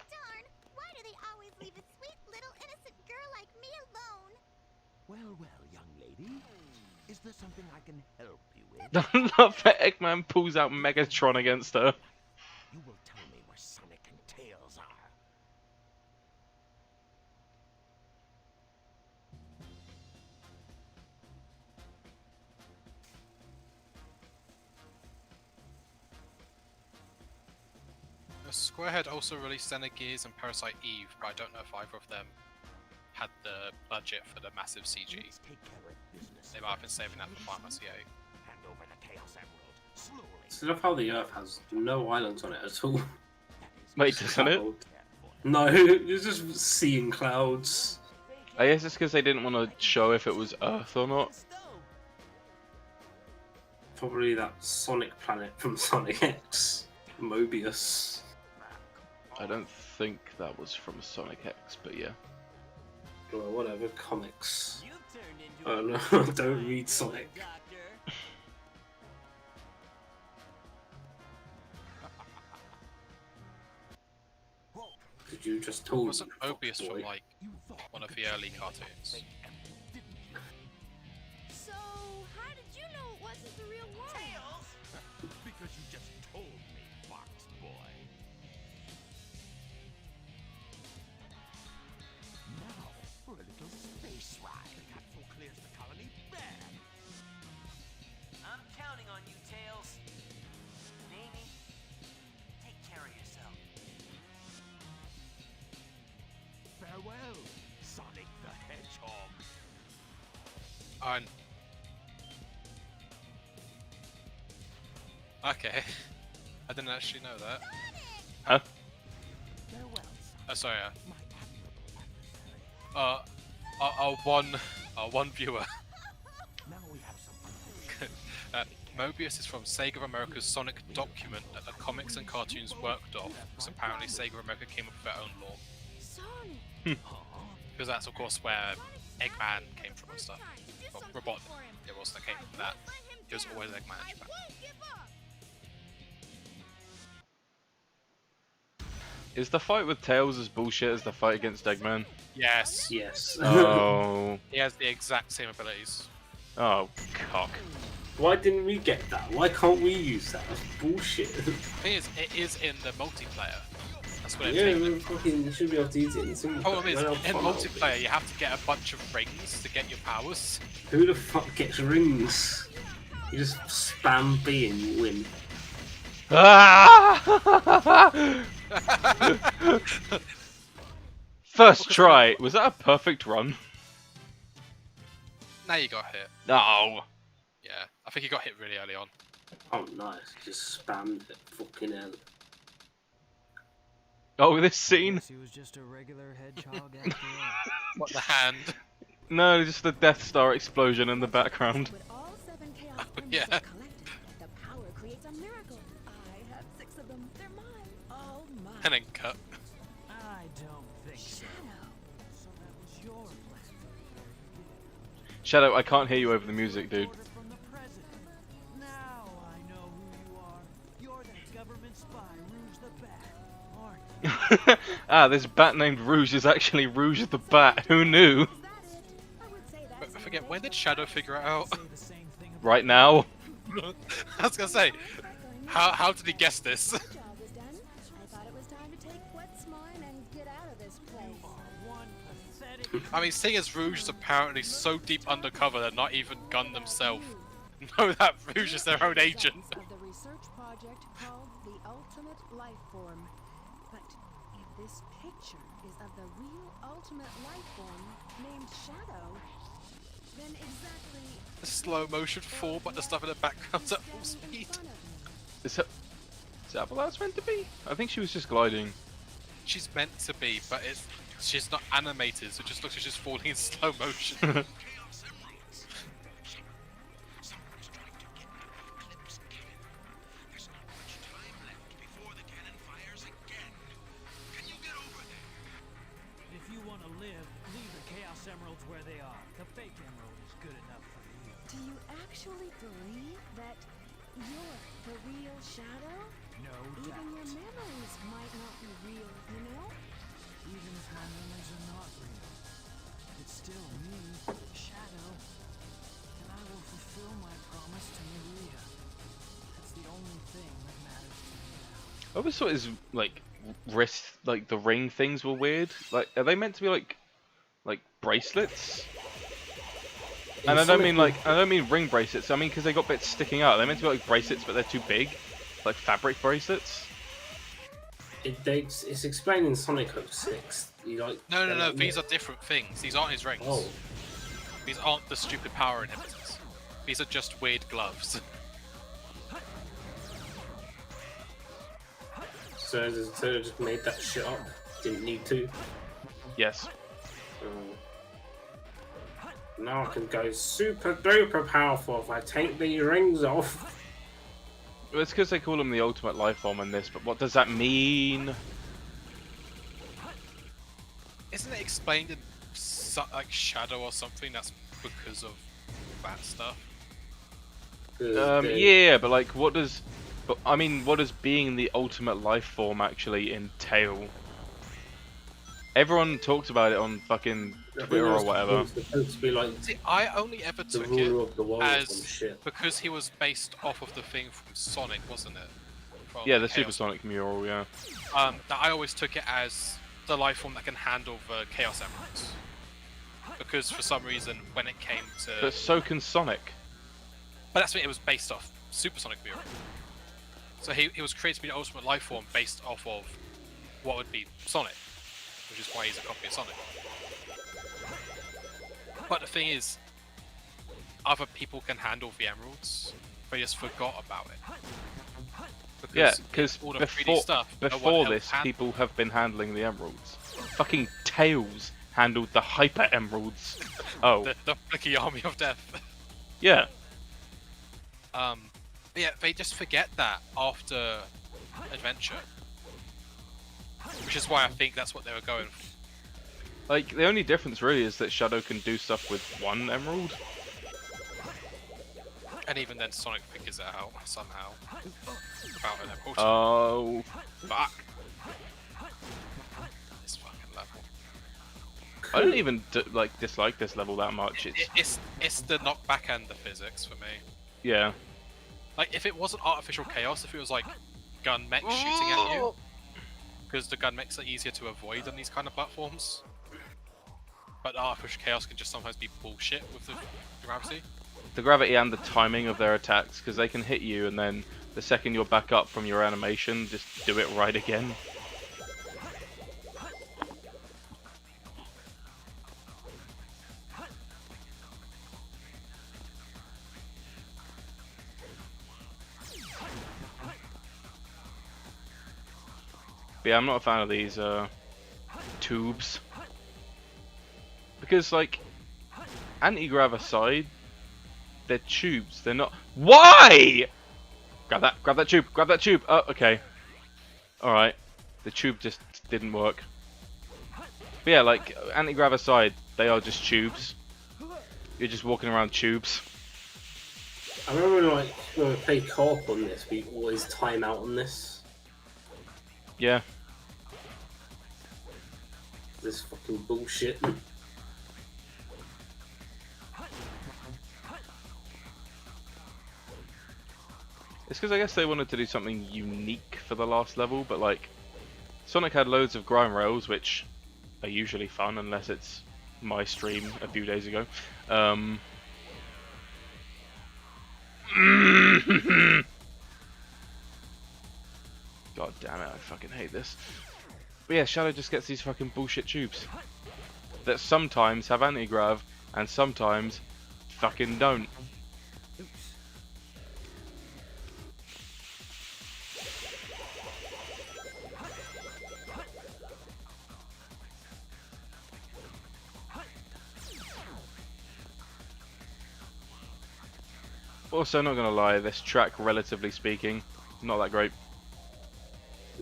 I: Darn, why do they always leave a sweet little innocent girl like me alone?
D: Well, well, young lady. Is there something I can help you with?
B: I love that Eggman pulls out Megatron against her.
D: You will tell me where Sonic and Tails are.
C: Squarehead also released Xenogears and Parasite Eve, but I don't know if either of them had the budget for the massive CG.
D: Let's take care of business.
C: They might have been saving that for Final Fantasy VIII.
D: Hand over the Chaos Emerald slowly.
A: I love how the Earth has no islands on it at all.
B: Wait, doesn't it?
A: No, you're just seeing clouds.
B: I guess it's because they didn't want to show if it was Earth or not.
A: Probably that Sonic planet from Sonic X, Mobius.
B: I don't think that was from Sonic X, but yeah.
A: Well, whatever, comics.
H: You've turned
A: I
H: into
A: don't know, don't read Sonic.
H: Doctor.
A: Because you just told
C: Wasn't
A: me,
C: Mobius from
A: boy.
C: like one of the early cartoons?
I: So, how did you know it wasn't the real one?
H: Tails!
F: Because you just told me, Fox Boy. Now for a little space ride. Catful clears the colony bad.
H: I'm counting on you, Tails. And Amy, take care of yourself.
F: Farewell, Sonic the Hedgehog.
C: Okay. I didn't actually know that.
B: Huh?
F: Farewell, Sonic,
C: Sorry.
F: my admirable adversary.
C: One viewer.
F: Now we have some fun.
C: Mobius is from Sega America's Sonic document that the comics and cartoons worked off, because apparently Sega America came up with their own lore.
I: Sonic!
C: Because that's of course where Eggman came from and stuff. Well, Robot, it was that came from that. It was always Eggman in Japan.
B: Is the fight with Tails as bullshit as the fight against Eggman?
C: Yes,
A: Yes.
B: Oh.
C: he has the exact same abilities.
B: Oh, cock.
A: Why didn't we get that? Why can't we use that? That's bullshit.
C: The thing is, it is in the multiplayer. That's what it
A: Yeah,
C: is.
A: we fucking should be able to use it in single player.
C: Problem is,
A: Why
C: in
A: not fun
C: multiplayer, you have to get a bunch of rings to get your powers.
A: Who the fuck gets rings? You just spam B and you win.
B: Ah! First try. Was that a perfect run?
C: Now you got hit.
B: No.
C: Yeah, I think you got hit really early on.
A: Oh, nice. Just spammed it. Fucking hell.
B: Oh, this scene?
E: Guess he was just a regular hedgehog after all.
C: What, the hand?
B: No, just the Death Star explosion in the background.
G: With all 7 Chaos
C: yeah.
G: Emeralds collected, the power creates a miracle. I have 6 of them. They're mine. All mine.
C: And then cut.
E: I don't think so.
G: Shadow.
E: So that was your plan.
B: Shadow, I can't hear you over the music, dude.
E: Order from the president. Now I know who you are. You're that government spy, Rouge the Bat, aren't you?
B: Ah, this bat named Rouge is actually Rouge the Bat. Who knew?
G: Is that it? I would say
C: But
G: that's
C: I forget, when did Shadow figure it out?
E: Say the same thing about
B: Right now?
C: I was gonna say, how did he guess this?
G: The job is done. I thought it was time to take what's mine and get out of this place.
E: one pathetic.
C: I mean, seeing as Rouge is apparently so deep undercover they're not even Gun themselves know that Rouge is their own agent.
G: Of the research project called the Ultimate Life Form. But if this picture is of the real Ultimate Life Form named Shadow, then exactly
C: The slow motion fall, but the stuff in the background's at full
G: standing in
C: speed.
G: front of me.
B: Is that what that's meant to be? I think she was just gliding.
C: She's meant to be, but she's not animated, so it just looks like she's falling in slow motion.
E: If you want to live, leave the Chaos Emeralds where they are. The fake emerald is good enough for you.
G: Do you actually believe that you're the real Shadow?
E: No
G: Even
E: doubt.
G: your memories might not be real, you know?
E: Even if my memories are not real, it's still me, Shadow. And I will fulfill my promise to Maria. That's the only thing that matters to me now.
B: I always thought his like wrist, like the ring things were weird. Like, are they meant to be like bracelets? And I don't mean ring bracelets. I mean because they got bits sticking out. They're meant to be like bracelets, but they're too big, like fabric bracelets.
A: It's explained in Sonic 06. You like?
C: No, these are different things. These aren't his rings.
A: Oh.
C: These aren't the stupid power inhibitors. These are just weird gloves.
A: So they just made that shit up. Didn't need to.
B: Yes.
A: Now I can go super duper powerful if I take the rings off.
B: Well, it's because they call him the ultimate life form in this, but what does that mean?
C: Isn't it explained in like Shadow or something? That's because of that stuff.
B: Yeah, but like, what does? But I mean, what does being the ultimate life form actually entail? Everyone talks about it on fucking
A: I think
B: Twitter
A: it
B: or
A: was
B: whatever.
A: supposed to be like
C: See, I only ever
A: the
C: took
A: ruler
C: it
A: of the world or some
C: as
A: shit.
C: because he was based off of the thing from Sonic, wasn't it? From
B: Yeah, the
C: Chaos.
B: Supersonic mural, yeah.
C: That I always took it as the life form that can handle the Chaos Emeralds. Because for some reason, when it came to,
B: But so can Sonic.
C: but that's what it was based off, Supersonic Mural. So he was created to be the ultimate life form based off of what would be Sonic, which is why he's a copy of Sonic. But the thing is, other people can handle the emeralds. They just forgot about it.
B: Yeah, because
C: all the 3D stuff, no one
B: before
C: else
B: this,
C: had-
B: people have been handling the emeralds. Fucking Tails handled the Hyper Emeralds. Oh,
C: the Flicky Army of Death.
B: yeah.
C: Yeah, they just forget that after Adventure. Which is why I think that's what they were going for.
B: Like, the only difference really is that Shadow can do stuff with one emerald.
C: And even then Sonic figures it out somehow. Without an emerald.
B: Oh,
C: Fuck. This fucking level.
B: I don't even dislike this level that much.
C: It's the knockback and the physics for me.
B: Yeah.
C: Like, if it wasn't artificial chaos, if it was like gun mechs shooting at you, because the gun mechs are easier to avoid on these kind of platforms. But artificial chaos can just sometimes be bullshit with the gravity.
B: The gravity and the timing of their attacks, because they can hit you and then the second you're back up from your animation, just do it right again. But yeah, I'm not a fan of these tubes. Because, like, anti-grav aside, they're tubes, they're not— Why?! Grab that tube! Oh, okay. Alright. The tube just didn't work. But yeah, like, anti-grav aside, they are just tubes. You're just walking around tubes.
A: I remember like when we played co-op on this, we always time out on this.
B: Yeah.
A: This fucking bullshit.
B: It's because I guess they wanted to do something unique for the last level, but like, Sonic had loads of grind rails, which are usually fun, unless it's my stream a few days ago. God damn it, I fucking hate this. But yeah, Shadow just gets these fucking bullshit tubes that sometimes have anti-grav and sometimes fucking don't. Also, not gonna lie, this track, relatively speaking, not that great.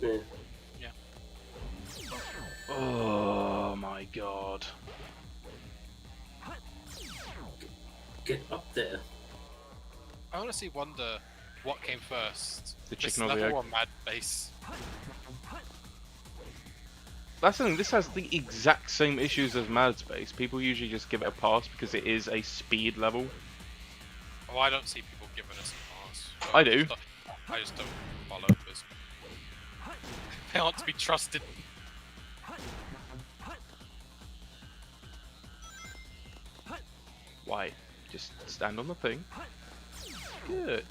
A: Yeah.
B: Oh my god.
A: Get up there.
C: I honestly wonder what came first.
B: The
C: This
B: chicken or the
C: level
B: egg?
C: or Mad Base?
B: That's the thing, this has the exact same issues as Mad Space. People usually just give it a pass because it is a speed level.
C: Oh, I don't see people giving us a pass.
B: I do.
C: I just don't follow this. They aren't to be trusted.
B: Why? Just stand on the thing. Good.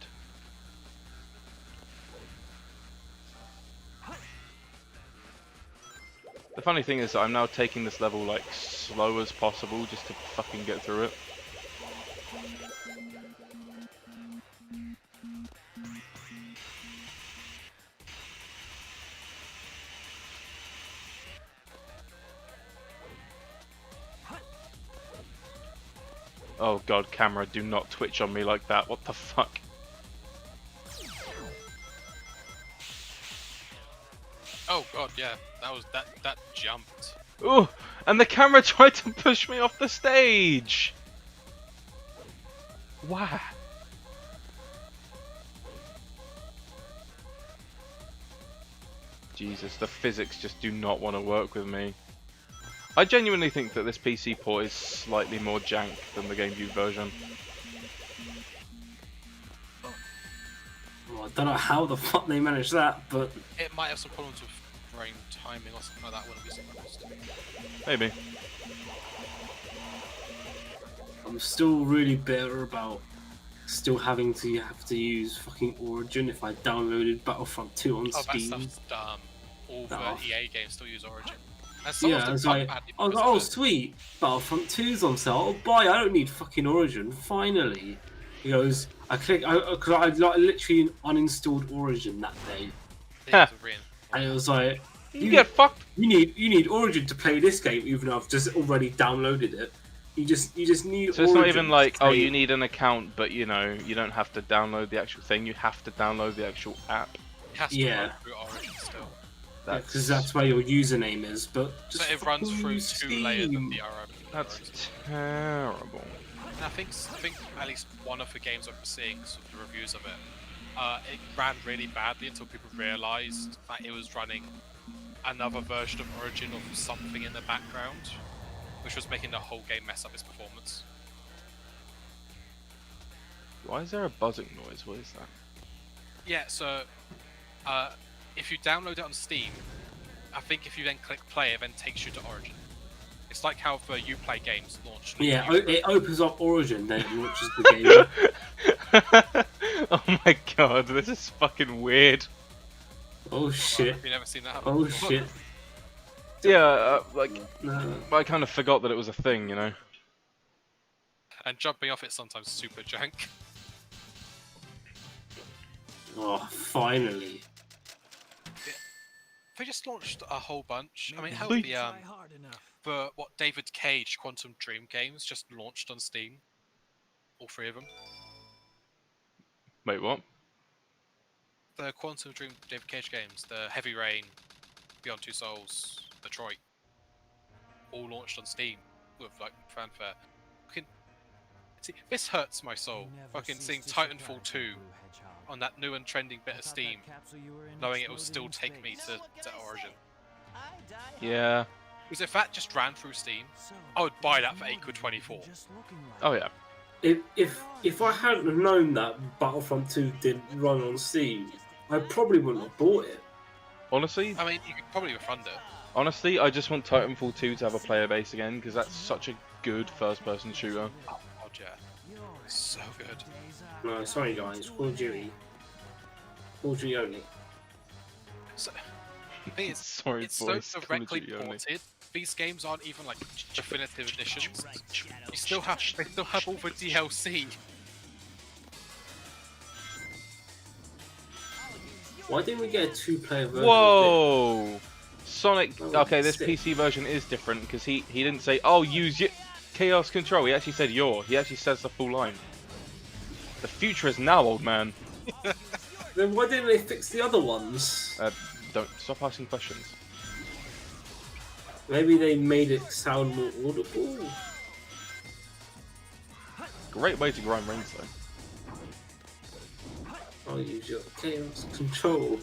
B: The funny thing is that I'm now taking this level like slow as possible just to fucking get through it. Oh god, camera, do not twitch on me like that. What the fuck?
C: Oh god, yeah, that jumped.
B: Ooh, and the camera tried to push me off the stage. Wow. Jesus, the physics just do not want to work with me. I genuinely think that this PC port is slightly more jank than the GameCube version.
A: Well, I don't know how the fuck they managed that, but
C: It might have some problems with frame timing or something like that, wouldn't be surprised.
B: Maybe.
A: I'm still really bitter about still having to have to use fucking Origin if I downloaded Battlefront 2 on
C: Oh, that
A: Steam.
C: stuff's dumb. All the
A: Oh.
C: EA games still use Origin. And some of
A: Yeah,
C: them
A: it's
C: done
A: like,
C: badly
A: I was
C: because
A: like, oh
C: of it.
A: sweet, Battlefront 2's on sale. Oh, buy, I don't need fucking Origin. Finally, he goes. Because I like, literally uninstalled Origin that day,
C: Yeah, it's a real-
A: and it was like,
B: You get fucked.
A: You need Origin to play this game, even though I've just already downloaded it. You just need.
B: So it's not
A: Origin
B: even
A: to
B: like, oh,
A: play-
B: you need an account, but you know, you don't have to download the actual thing. You have to download the actual app.
C: It has to
A: Yeah.
C: run through Origin still.
A: because that's where your username is. But just
C: So it runs
A: fucking
C: through
A: use
C: 2 layers of
A: Steam.
C: the DRM.
B: That's terrible.
C: And I think at least one of the games I've been seeing, sort of the reviews of it, it ran really badly until people realised that it was running another version of Origin of something in the background, which was making the whole game mess up its performance.
B: Why is there a buzzing noise? What is that?
C: Yeah, so if you download it on Steam, I think if you then click play, it then takes you to Origin. It's like how the Uplay games launched.
A: Yeah, it opens up Origin, then it launches the game.
B: Oh my god, this is fucking weird.
A: Oh shit!
C: Have you never seen that happen
A: Oh
C: before?
A: shit!
B: Yeah, like,
A: No.
B: I kind of forgot that it was a thing, you know?
C: And jumping off it sometimes super jank.
A: Oh, finally!
C: They just launched a whole bunch. I mean, hell,
B: Maybe
C: the
E: Try hard enough.
C: what David Cage Quantum Dream games just launched on Steam. All 3 of them.
B: Wait, what?
C: The Quantum Dream David Cage games, the Heavy Rain, Beyond Two Souls, Detroit, all launched on Steam with like fanfare. Fucking, see, this hurts my soul.
E: You never
C: Fucking
E: cease
C: seeing
E: to surprise
C: Titanfall
E: me,
C: 2
E: Blue Hedgehog.
C: on that new and trending bit
E: I
C: of
E: thought
C: Steam,
E: that capsule you were in
C: knowing it will
E: exploded
C: still
E: in
C: take me
E: space.
C: to Origin.
B: Yeah.
C: Because if that just ran through Steam,
E: So,
C: I would buy
E: there's
C: that for
E: more
C: Aqua
E: than
C: 24.
E: just looking like
B: Oh yeah.
A: If I hadn't have known that Battlefront 2 didn't run on Steam, I probably wouldn't have bought it.
B: Honestly,
C: I mean, you could probably refund it.
B: honestly, I just want Titanfall 2 to have a player base again because that's such a good first-person shooter.
C: Oh, God, yeah. So good.
A: No, sorry guys, Call of Duty. Call of Duty only.
C: So, the thing is,
B: Sorry,
C: it's
B: boys.
C: so
B: Call of
C: directly
B: Duty only.
C: ported. These games aren't even like definitive editions. They still have all the DLC.
A: Why didn't we get a 2-player version?
B: Whoa! Sonic.
A: Oh,
B: Okay, this
A: sick.
B: PC version is different because he didn't say, "Oh, use your Chaos Control." He actually said "your." He actually says the full line. The future is now, old man.
A: Then why didn't they fix the other ones?
B: Don't stop asking questions.
A: Maybe they made it sound more audible.
B: Great way to grind rings, though.
A: I'll use your Chaos Control.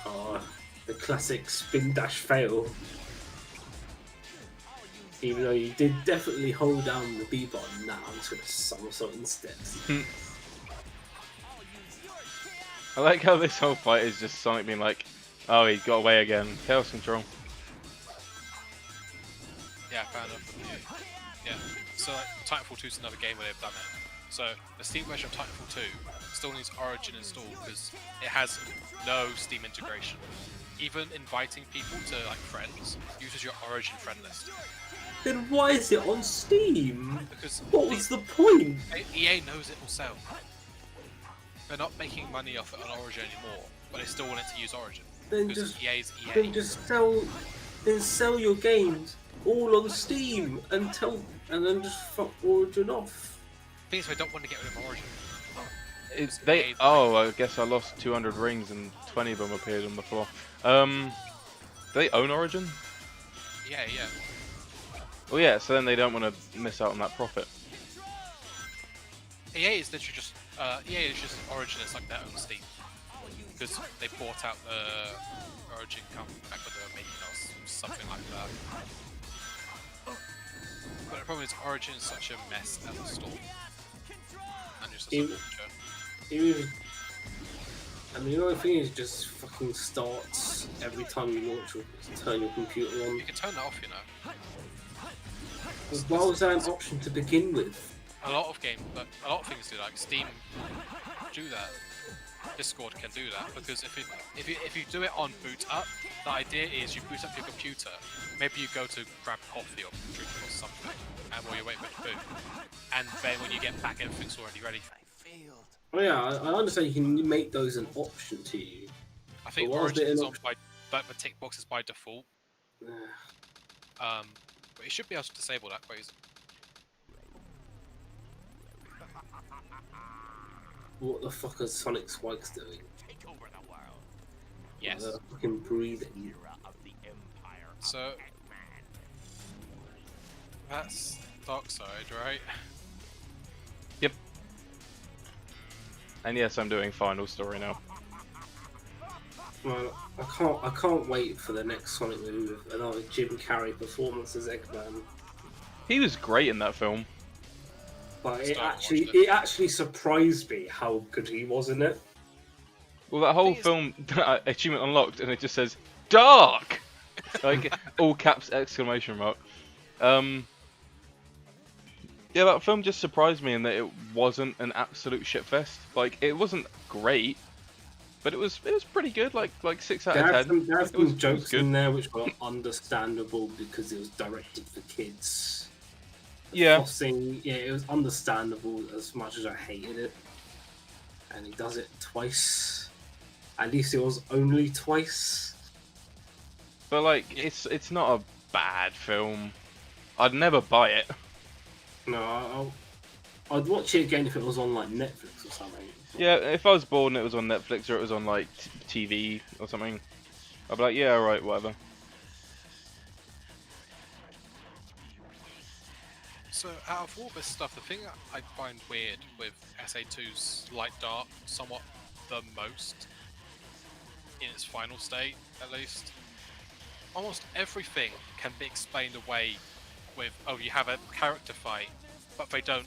A: Oh, the classic spin dash fail. Even though you did definitely hold down the B button, now I'm just gonna somersault instead.
B: I like how this whole fight is just Sonic being like, "Oh, he got away again." Chaos Control.
C: Yeah, fair enough. Yeah. So like, Titanfall 2 is another game where they've done it. So the Steam version of Titanfall 2 still needs Origin installed because it has no Steam integration. Even inviting people to like friends uses your Origin friend list.
A: Then why is it on Steam?
C: Because
A: What was the point?
C: EA knows it will sell. They're not making money off it on Origin anymore, but they still want it to use Origin.
A: Then
C: Because
A: just
C: EA's EA.
A: then just sell your games all on Steam and then just fuck Origin off.
C: The thing is, they don't want to get rid of Origin.
B: It's they. Oh, I guess I lost 200 rings and 20 of them appeared on the floor. Do they own Origin?
C: Yeah, yeah.
B: Oh yeah, so then they don't want to miss out on that profit.
C: EA is literally just EA is just Origin. It's like their own Steam. because they bought out the Origin company back when they were making us something like that. But the problem is Origin is such a mess as a store, and just as a launcher.
A: I mean, the only thing is just fucking starts every time you launch or turn your computer on.
C: You can turn that off, you know.
A: Why was that an option to begin with?
C: A lot of things do that. Like Steam do that. Discord can do that because if you do it on boot up, the idea is you boot up your computer. Maybe you go to grab coffee or drink or something, and while you're waiting for the boot, and then when you get back, everything's already ready.
A: Oh yeah, I understand you can make those an option to you.
C: I think
A: But why is
C: Origin
A: it
C: is
A: an
C: on by the tick boxes by default. But you should be able to disable that quite easily.
A: What the fuck are Sonic Spikes doing?
H: Take over the world.
C: Yes.
A: They're fucking breathing.
H: Era of the Empire.
C: So that's Darkseid, right?
B: Yep. And yes, I'm doing final story now.
A: Well, I can't wait for the next Sonic movie with another Jim Carrey performance as Eggman.
B: He was great in that film.
A: But
C: Still haven't watched
A: it actually surprised me how good he was in it.
B: Well, that whole film, achievement unlocked, and it just says dark, like all caps exclamation mark. Yeah, that film just surprised me in that it wasn't an absolute shitfest. Like, it wasn't great, but it was pretty good. Like 6 out of 10.
A: There are
B: It was
A: some jokes
B: good.
A: in there which were understandable because it was directed for kids.
B: Yeah.
A: Flossing, yeah, it was understandable as much as I hated it. And he does it twice. At least it was only twice.
B: But like, it's not a bad film. I'd never buy it.
A: No, I'd watch it again if it was on like Netflix or something.
B: Yeah, if I was bored and it was on Netflix or it was on like TV or something, I'd be like, yeah, alright, whatever.
C: So out of all this stuff, the thing I find weird with SA2's Light Dark somewhat the most, in its final state at least, almost everything can be explained away with, oh, you have a character fight, but they don't,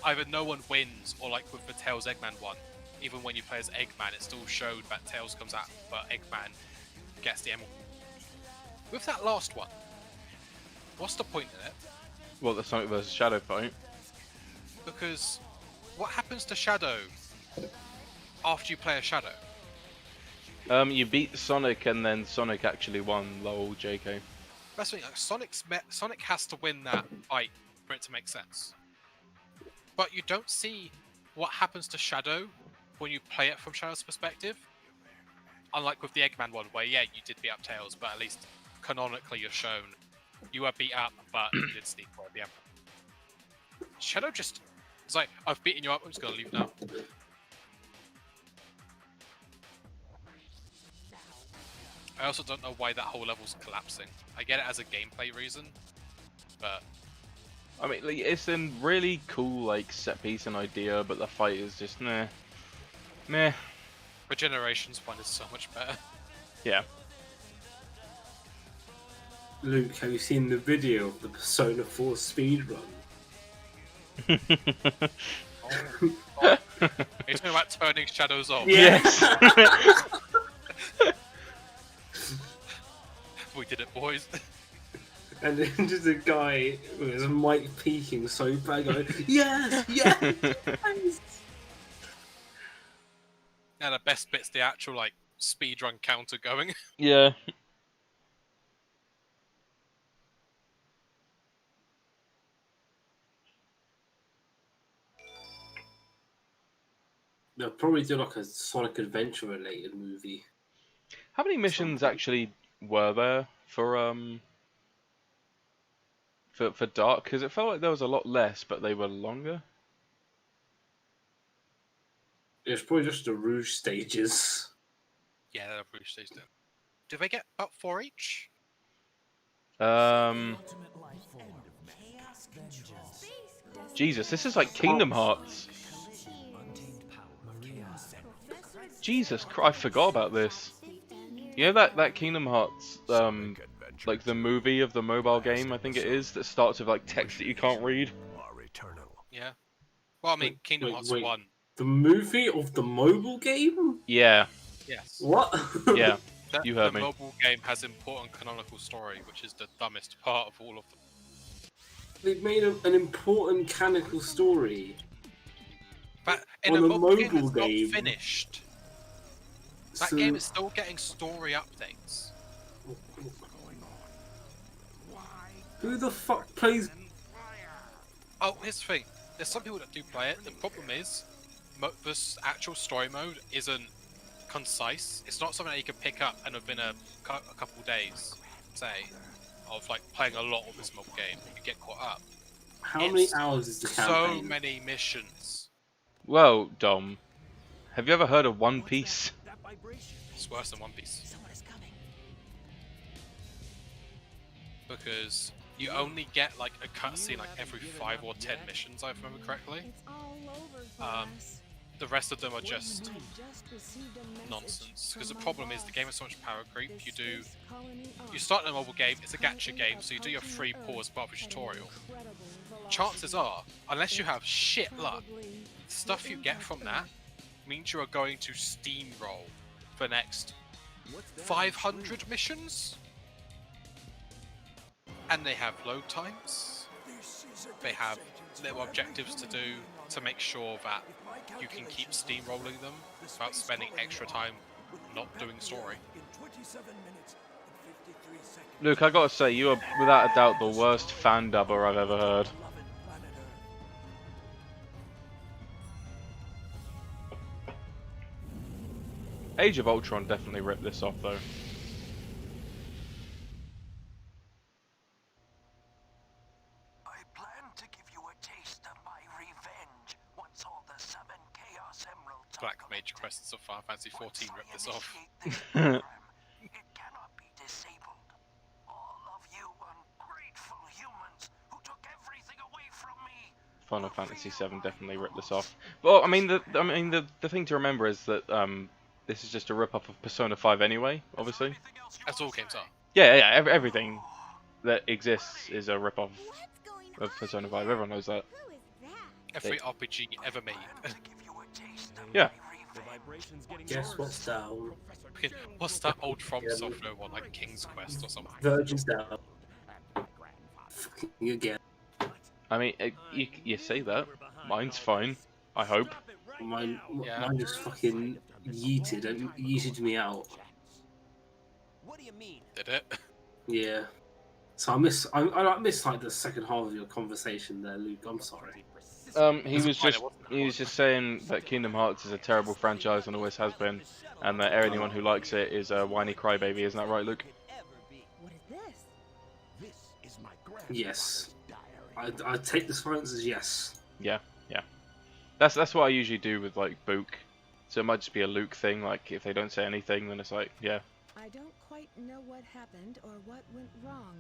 C: either no one wins, or like with the Tails Eggman one, even when you play as Eggman, it still showed that Tails comes out, but Eggman gets the emerald. With that last one, what's the point in it?
B: Well, the Sonic vs. Shadow fight.
C: Because what happens to Shadow after you play a Shadow?
B: You beat Sonic and then Sonic actually won, lol, JK.
C: That's the thing, like Sonic has to win that fight for it to make sense. But you don't see what happens to Shadow when you play it from Shadow's perspective. Unlike with the Eggman one, where yeah, you did beat up Tails, but at least canonically you're shown you were beat up, but you did sneak for the Emperor. Shadow just, it's like, I've beaten you up, I'm just gonna leave now. I also don't know why that whole level's collapsing. I get it as a gameplay reason, but
B: I mean, like, it's a really cool like set piece and idea, but the fight is just meh.
C: Regeneration's one is so much better.
B: Yeah.
A: Luke, have you seen the video of the Persona 4 speedrun?
C: Are you talking about turning shadows off?
B: Yes.
C: We did it, boys.
A: And then just a guy with his mic peaking so bad going, yes, yes, yes.
C: And the best bit's the actual like speedrun counter going.
B: Yeah.
A: They'll probably do like a Sonic Adventure related movie.
B: How many missions actually were there for Dark? Because it felt like there was a lot less, but they were longer.
A: It's probably just the Rouge stages.
C: Yeah, they're pretty stage then. Do they get about 4 each?
B: Jesus, this is like Kingdom Hearts. Jesus Christ, I forgot about this. You know that Kingdom Hearts, like the movie of the mobile game, I think it is, that starts with like text that you can't read?
C: Yeah. Well, I mean, Kingdom Hearts 1.
A: The movie of the mobile game?
B: Yeah,
C: Yes.
A: What?
B: yeah, you heard
C: the
B: me.
C: mobile game has important canonical story, which is the dumbest part of all of them.
A: They've made an important canonical story.
C: But in
A: On
C: a
A: a
C: mobile game
A: mobile
C: that's
A: game.
C: not finished, that
A: So-
C: game is still getting story updates.
A: Who the fuck plays?
C: Oh, here's the thing. There's some people that do play it. The problem is, this actual story mode isn't concise. It's not something that you can pick up and within a couple days, say, of like playing a lot of this mobile game, you get caught up.
A: How many
C: It's
A: hours is the
C: So
A: campaign?
C: many missions.
B: Well, Dom, have you ever heard of One Piece?
C: It's worse than One Piece. Because you only get like a cutscene like every 5 or 10 missions, if I remember correctly.
G: It's all over for us.
C: The rest of them are just
G: I just received a message
C: nonsense. Because the
G: from my
C: problem is the
G: boss.
C: game has so much power creep.
G: This
C: You do,
G: is Colony
C: you
G: Arc.
C: start in a mobile game. It's a gacha
G: Currently
C: game, so you do your free
G: approaching
C: pause part of the
G: Earth at an
C: tutorial.
G: incredible
C: Chances
G: velocity.
C: are, unless you have shit luck,
G: Probably
C: stuff you get from that means you are going to steamroll for the next 500 missions. And they have load times. They have little objectives to do to make sure that you can keep steamrolling them without spending extra time not doing story.
B: Luke, I gotta say, you are without a doubt the worst fan dubber I've ever heard. Age of Ultron definitely ripped this off, though.
D: I plan to give you a taste of my revenge once all the 7 Chaos Emeralds
C: Black Mage Quests of Final Fantasy XIV ripped this off.
D: It cannot be disabled. All of you ungrateful humans who took everything away from me.
B: Final Fantasy VII definitely ripped this off. Well, I mean, the thing to remember is that this is just a rip-off of Persona 5 anyway, obviously.
C: As all games are.
B: Yeah, everything that exists is a rip-off of Persona 5. Everyone knows that.
C: Every RPG ever made.
B: Yeah.
A: Guess what's down?
C: What's that old From Software one, like King's Quest or something?
A: Virgin's down. Fucking again.
B: I mean, you say that. Mine's fine. I hope.
A: Mine
C: Yeah.
A: just fucking yeeted me out.
H: What do you mean?
C: Did it?
A: Yeah. So I miss like the second half of your conversation there, Luke. I'm sorry.
B: He was just saying that Kingdom Hearts is a terrible franchise and always has been, and that anyone who likes it is a whiny crybaby. Isn't that right, Luke?
G: What is this?
D: This is my
A: Yes. I take the silence as yes.
B: Yeah. That's what I usually do with like Book. So it might just be a Luke thing. Like if they don't say anything, then it's like, yeah.
G: I don't quite know what happened or what went wrong.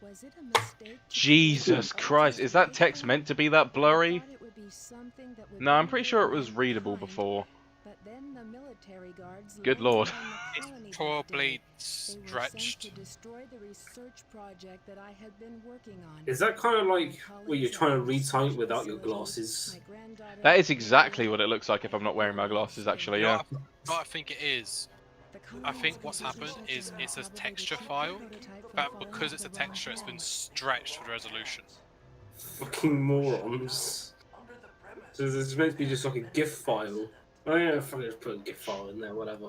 G: Was it a mistake?
B: Jesus Christ, is that text meant to be that blurry? No, I'm pretty sure it was readable before.
G: But then the military guards
B: Good
G: landed
B: lord.
G: on the colony that
C: Probably
G: day. They were sent
C: stretched.
G: to destroy the research project that I had been working on.
A: Is that kind of like where you're trying to read something without your glasses?
G: My granddaughter
B: That is exactly what it looks like if I'm not wearing my glasses, actually,
C: You know
B: yeah.
C: what I think it is? I think what's happened is it's a texture file, but because it's a texture, it's been stretched for the resolution.
A: Fucking morons. So this is meant to be just like a GIF file. Oh yeah, fucking just put a GIF file in there, whatever.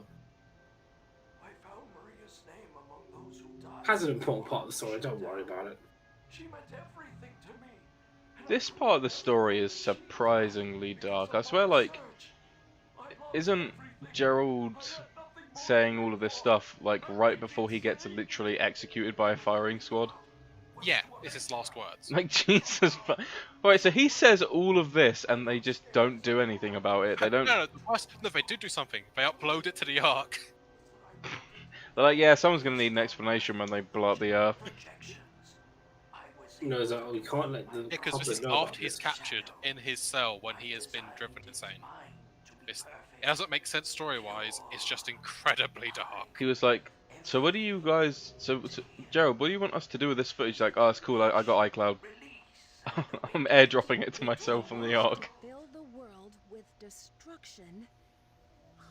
D: I found Maria's name among those who died.
A: Has an important part of the story, don't worry about it.
D: She meant everything to me.
B: This part of the story is surprisingly dark. I swear, like, isn't Gerald saying all of this stuff, like, right before he gets literally executed by a firing squad?
C: Yeah, it's his last words.
B: Like, Jesus. Alright, so he says all of this and they just don't do anything about it. They don't.
C: No, they do something. They upload it to the Ark.
B: They're like, yeah, someone's gonna need an explanation when they blow up the Earth.
A: No, it's like, we can't let the
C: Because this
A: public
C: is
A: know about
C: after he's
A: this.
C: captured in his cell when he has been driven insane. It doesn't make sense story-wise. It's just incredibly dark.
B: He was like, so what do you guys... So Gerald, what do you want us to do with this footage? Like, oh, it's cool, I got iCloud. I'm airdropping it to myself from the Ark.
G: Fill the world with destruction. Oh,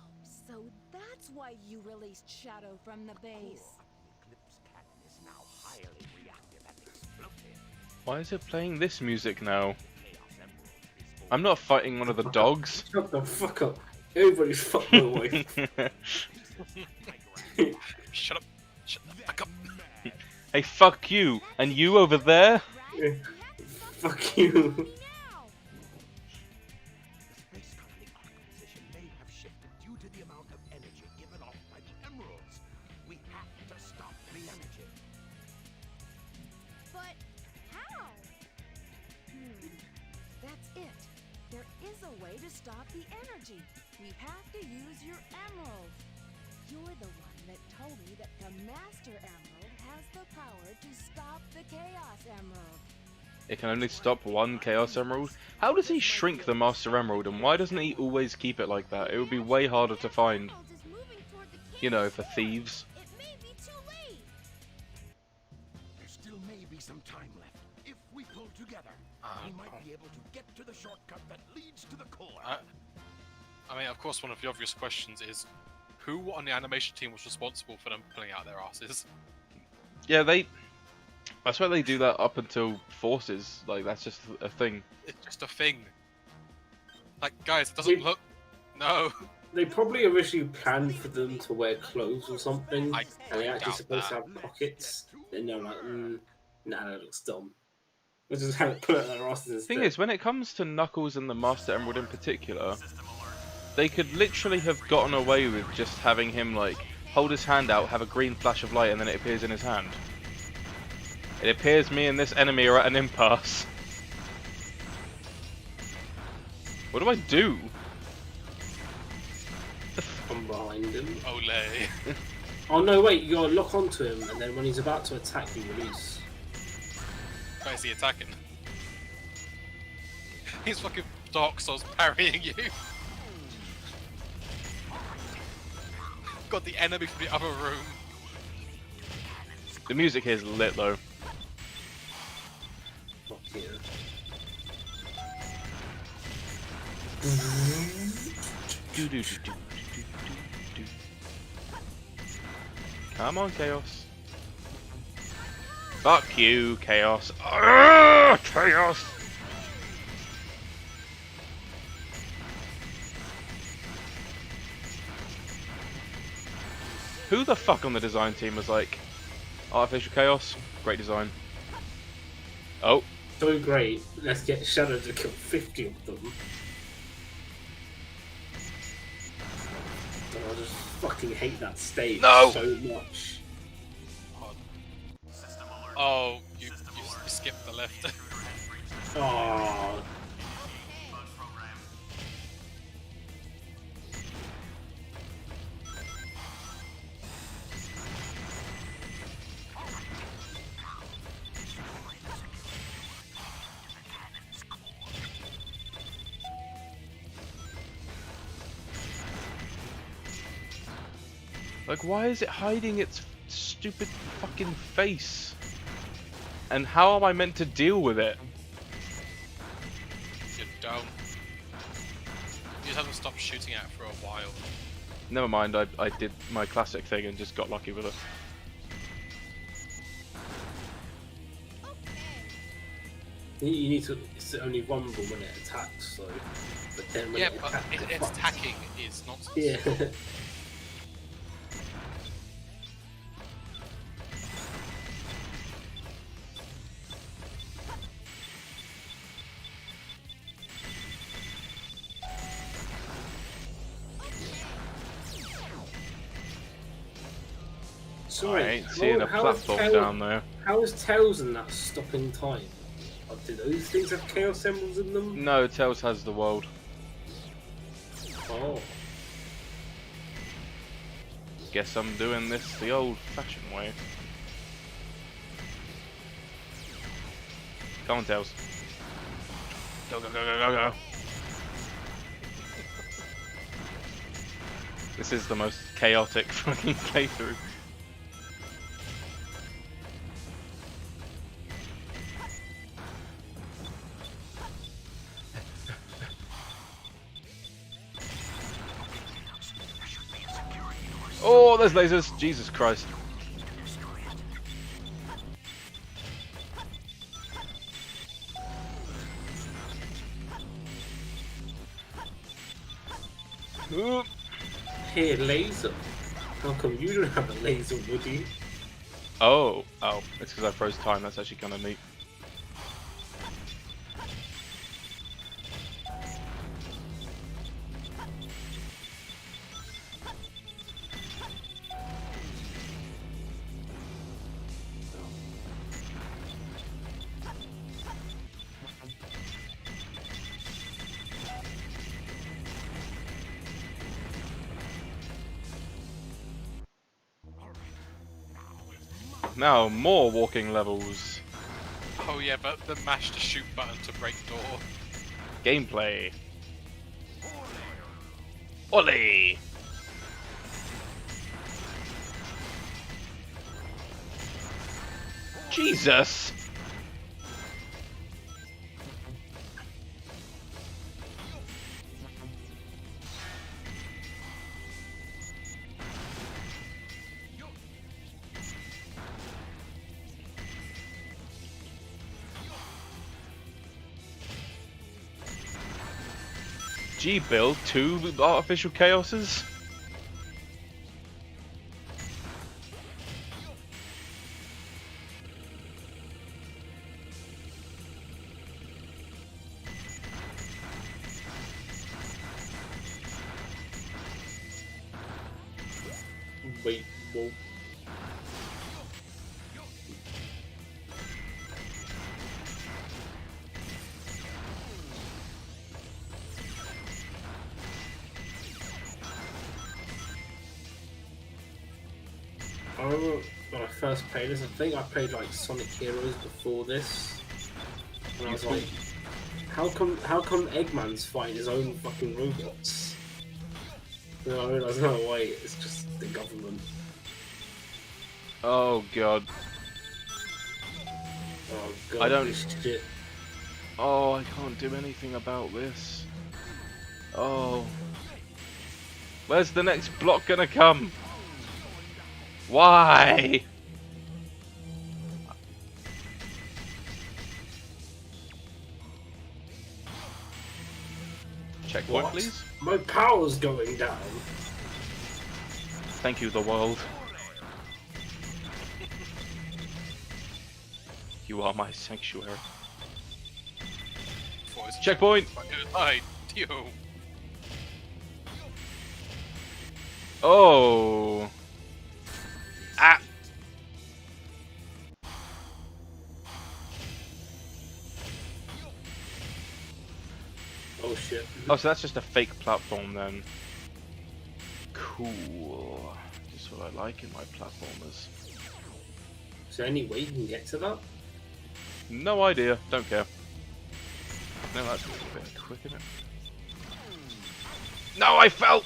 G: so that's why you released Shadow from the base.
D: Eclipse Cannon is now highly reactive and explosive.
B: Why is it playing this music now? I'm not fighting one of the dogs.
A: Shut the fuck up. Everybody's fucking away.
C: Shut up. Shut the fuck up.
B: Hey, fuck you. And you over there?
A: Fuck you.
D: The space colony arc position may have shifted due to the amount of energy given off by the emeralds. We have to stop the energy.
G: But how? That's it. There is a way to stop the energy. We have to use your emerald. You're the one that told me that the Master Emerald has the power to stop the Chaos Emerald.
B: It can only stop one Chaos Emerald? How does he shrink the Master Emerald, and why doesn't he always keep it like that? It would be way harder to find. You know, for thieves.
I: It may be too late.
D: There still may be some time left. If we pull together, we might be able to get to the shortcut that leads to the core.
C: I mean, of course, one of the obvious questions is, who on the animation team was responsible for them pulling out their asses?
B: Yeah, I swear they do that up until Forces. Like, that's just a thing.
C: It's just a thing. Like, guys, it doesn't look... No.
A: They probably originally planned for them to wear clothes or something,
C: I
A: and they actually
C: doubt
A: supposed to
C: that.
A: have pockets. Then they're like, nah, that looks dumb. Let's just have it put it on their asses
B: The
A: instead.
B: thing is, when it comes to Knuckles and the Master Emerald in particular, they could literally have gotten away with just having him, like, hold his hand out, have a green flash of light, and then it appears in his hand. It appears me and this enemy are at an impasse. What do I do?
A: I'm behind him.
C: Olay.
A: Oh no, wait, you gotta lock onto him, and then when he's about to attack, you release.
C: Why is he attacking? He's fucking Dark Souls parrying you. Got the enemy from the other room.
B: The music here is lit though.
A: Fuck yeah.
B: Come on, Chaos. Fuck you, Chaos. Arrgh, Chaos! Who the fuck on the design team was like, Artificial Chaos? Great design. Oh.
A: So great, let's get Shadow to kill 50 of them. Oh, I just fucking hate that stage so much.
C: Oh, you skipped the left.
A: Oh.
B: Like, why is it hiding its stupid fucking face? And how am I meant to deal with it?
C: You don't. You just haven't stopped shooting at it for a while.
B: Never mind, I did my classic thing and just got lucky with it.
A: You need to. It's only vulnerable when it attacks, so. But then when
C: Yeah,
A: it
C: but
A: attacks,
C: its attacking is nonsense.
A: Yeah. Sorry,
B: I ain't seeing a platform down there.
A: How is Tails in that stopping time? Or do those things have Chaos Emeralds in them?
B: No, Tails has the world.
A: Oh.
B: Guess I'm doing this the old-fashioned way. Come on, Tails. Go, go, go, go, go, go. This is the most chaotic fucking playthrough. Oh, there's lasers! Jesus Christ. Ooh.
A: Here, laser. How come you don't have a laser, Woody?
B: Oh, it's because I froze time. That's actually kind of neat. Now, more walking levels.
C: Oh yeah, but the mash to shoot button to break door.
B: Gameplay. Ollie! Jesus! G build 2 artificial chaoses?
A: Wait, whoa. I remember when I first played this, I think I played like Sonic Heroes before this. And I was like, how come Eggman's fighting his own fucking robots? And I realised, no wait, it's just the government.
B: Oh god.
A: Oh god,
B: I don't-
A: this shit.
B: Oh, I can't do anything about this. Oh. Where's the next block gonna come? Why? Checkpoint,
A: What?
B: please.
A: My power's going down.
B: Thank you, the world. You are my sanctuary. Checkpoint!
C: Yo.
B: Oh. Ah.
A: Oh shit.
B: Oh, so that's just a fake platform then. Cool. Just what I like in my platformers.
A: Is there any way you can get to that?
B: No idea. Don't care. No, that's a little bit quick, isn't it? No, I fell!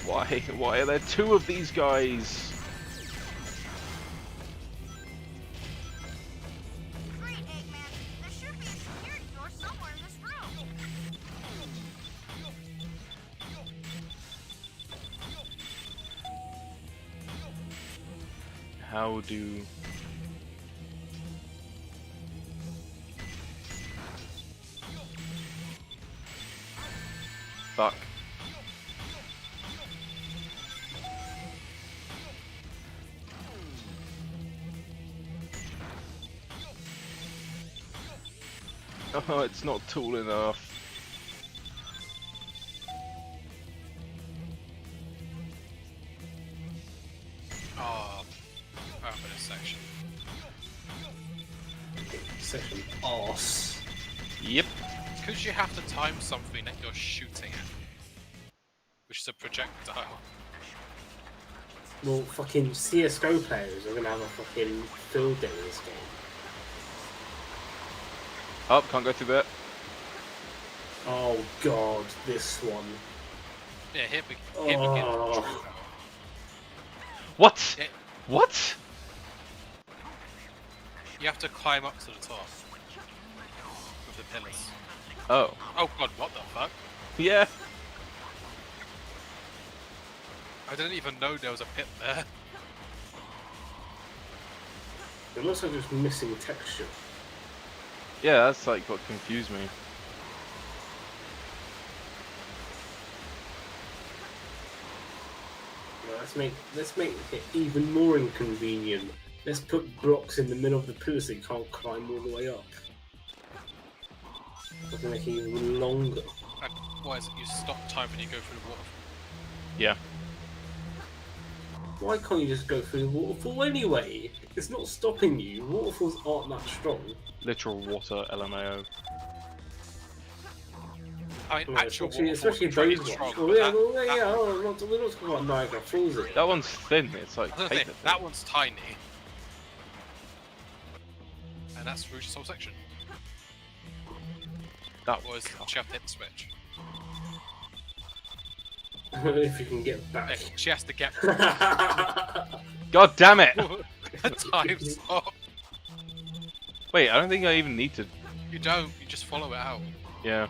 B: Why? Why are there two of these guys?
I: Great, Eggman. There should be a security door somewhere in this room.
B: How do... Fuck. Oh, it's not tall enough.
C: Oh, I'm in a section.
A: Section arse.
B: Yep.
C: It's because you have to time something that you're shooting at, which is a projectile.
A: Well, fucking CSGO players are gonna have a fucking field day in this game.
B: Oh, can't go through there.
A: Oh god, this one.
C: Yeah, here begins the
A: Oh.
C: true power.
B: What?
C: Yeah.
B: What?
C: You have to climb up to the top with the pillars.
B: Oh.
C: Oh god, what the fuck?
B: Yeah.
C: I didn't even know there was a pit there.
A: It looks like just missing texture.
B: Yeah, that's like what confused me.
A: Well, let's make it even more inconvenient. Let's put blocks in the middle of the pillar so you can't climb all the way up. Let's make it even longer.
C: And why is it you stop time when you go through the water?
B: Yeah.
A: Why can't you just go through the waterfall anyway? It's not stopping you. Waterfalls aren't that strong.
B: Literal water LMAO.
C: I mean,
A: Well,
C: actual
A: especially
C: waterfalls are pretty
A: those ones.
C: strong.
A: Oh,
C: but
A: yeah,
C: that-
A: well,
C: that-
A: yeah, we're not talking about Niagara Falls here.
B: That one's thin. It's like
C: I was gonna say,
B: paper
C: that
B: thin.
C: one's tiny. And that's Rouge's whole section.
B: That
C: Was she have to hit the switch?
A: If you can get
C: Yeah,
A: back.
C: she has to get
B: God damn it!
C: time stop.
B: Wait, I don't think I even need to.
C: You don't, you just follow it out.
B: Yeah.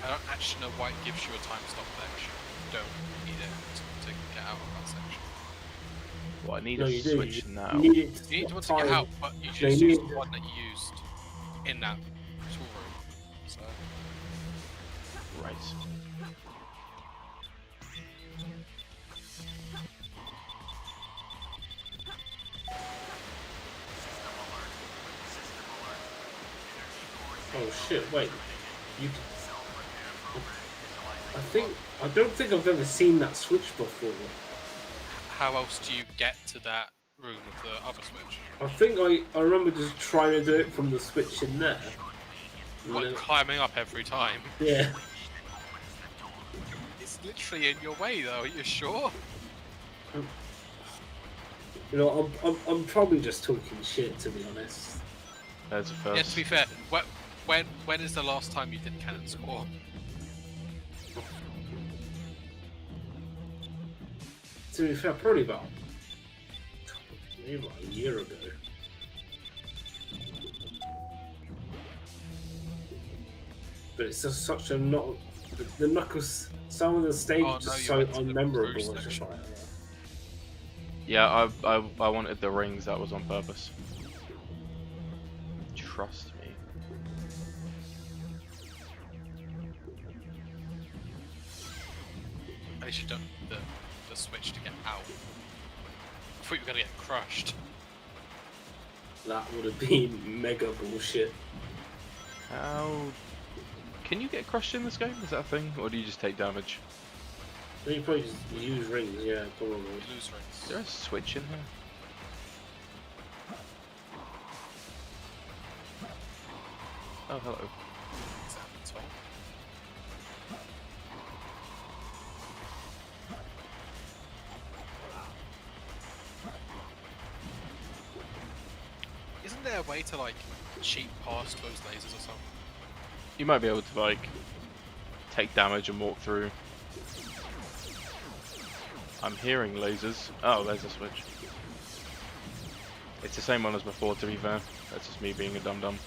C: I don't actually know why it gives you a time stop there, 'cause you don't need it to get out of that section.
B: Well, I need
A: No,
B: a
A: you do.
B: switch
A: You
B: now.
A: need it
C: You need
A: to
C: one
A: stop
C: to get
A: time.
C: out, but you
A: No,
C: just
A: you
C: use
A: need-
C: the one that you used in that tool room. So,
B: Right.
A: Oh shit! Wait, you. I don't think I've ever seen that switch before.
C: how else do you get to that room with the other switch?
A: I think I remember just trying to do it from the switch in there. And
C: What,
A: then-
C: climbing up every time?
A: yeah.
C: It's literally in your way, though. Are you sure?
A: You know, I'm probably just talking shit, to be honest.
B: There's a first.
C: Yeah, to be fair, when is the last time you did cannon score?
A: To be fair, probably about maybe about a year ago. But it's just such a not. The Knuckles. Some of the stages
C: Oh,
A: are
C: no,
A: just
C: you
A: so
C: went to the
A: unmemorable.
C: Bruce
A: It's just
C: section.
A: like,
B: Yeah, I wanted the rings. That was on purpose. Trust me.
C: At least you don't the switch to get out. I thought you were gonna get crushed.
A: that would have been mega bullshit.
B: How? Can you get crushed in this game? Is that a thing, or do you just take damage?
A: Then you probably just use rings, yeah, probably.
C: You lose
B: Is
C: rings.
B: there a switch in here? Oh, hello.
C: Is that at all? Isn't there a way to like cheat past those lasers or something?
B: You might be able to like take damage and walk through. I'm hearing lasers. Oh, there's a switch. It's the same one as before, to be fair. That's just me being a dum dum.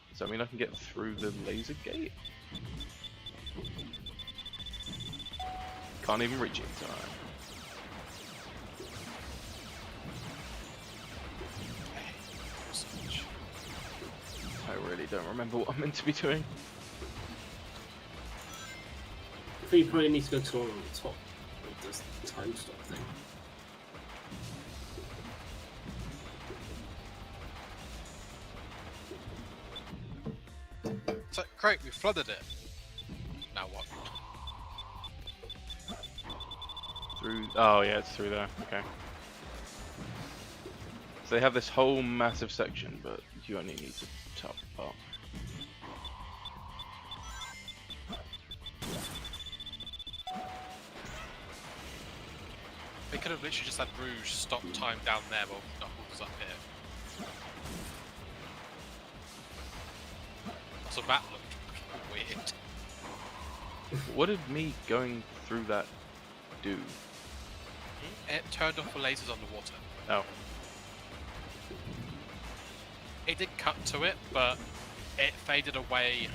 B: Does that mean I can get through the laser gate? Can't even reach it in time.
C: Switch.
B: I really don't remember what I'm meant to be doing.
A: I think you probably need to go to the one on the top of this time stop thing.
C: So great, we flooded it. Now what?
B: Through. Oh yeah, it's through there. Okay. So they have this whole massive section, but you only need the top part.
C: could have literally just had Rouge stop time down there while Knuckles up here. So that looked weird.
B: What did me going through that do?
C: It turned off the lasers underwater.
B: Oh.
C: It did cut to it, but it faded away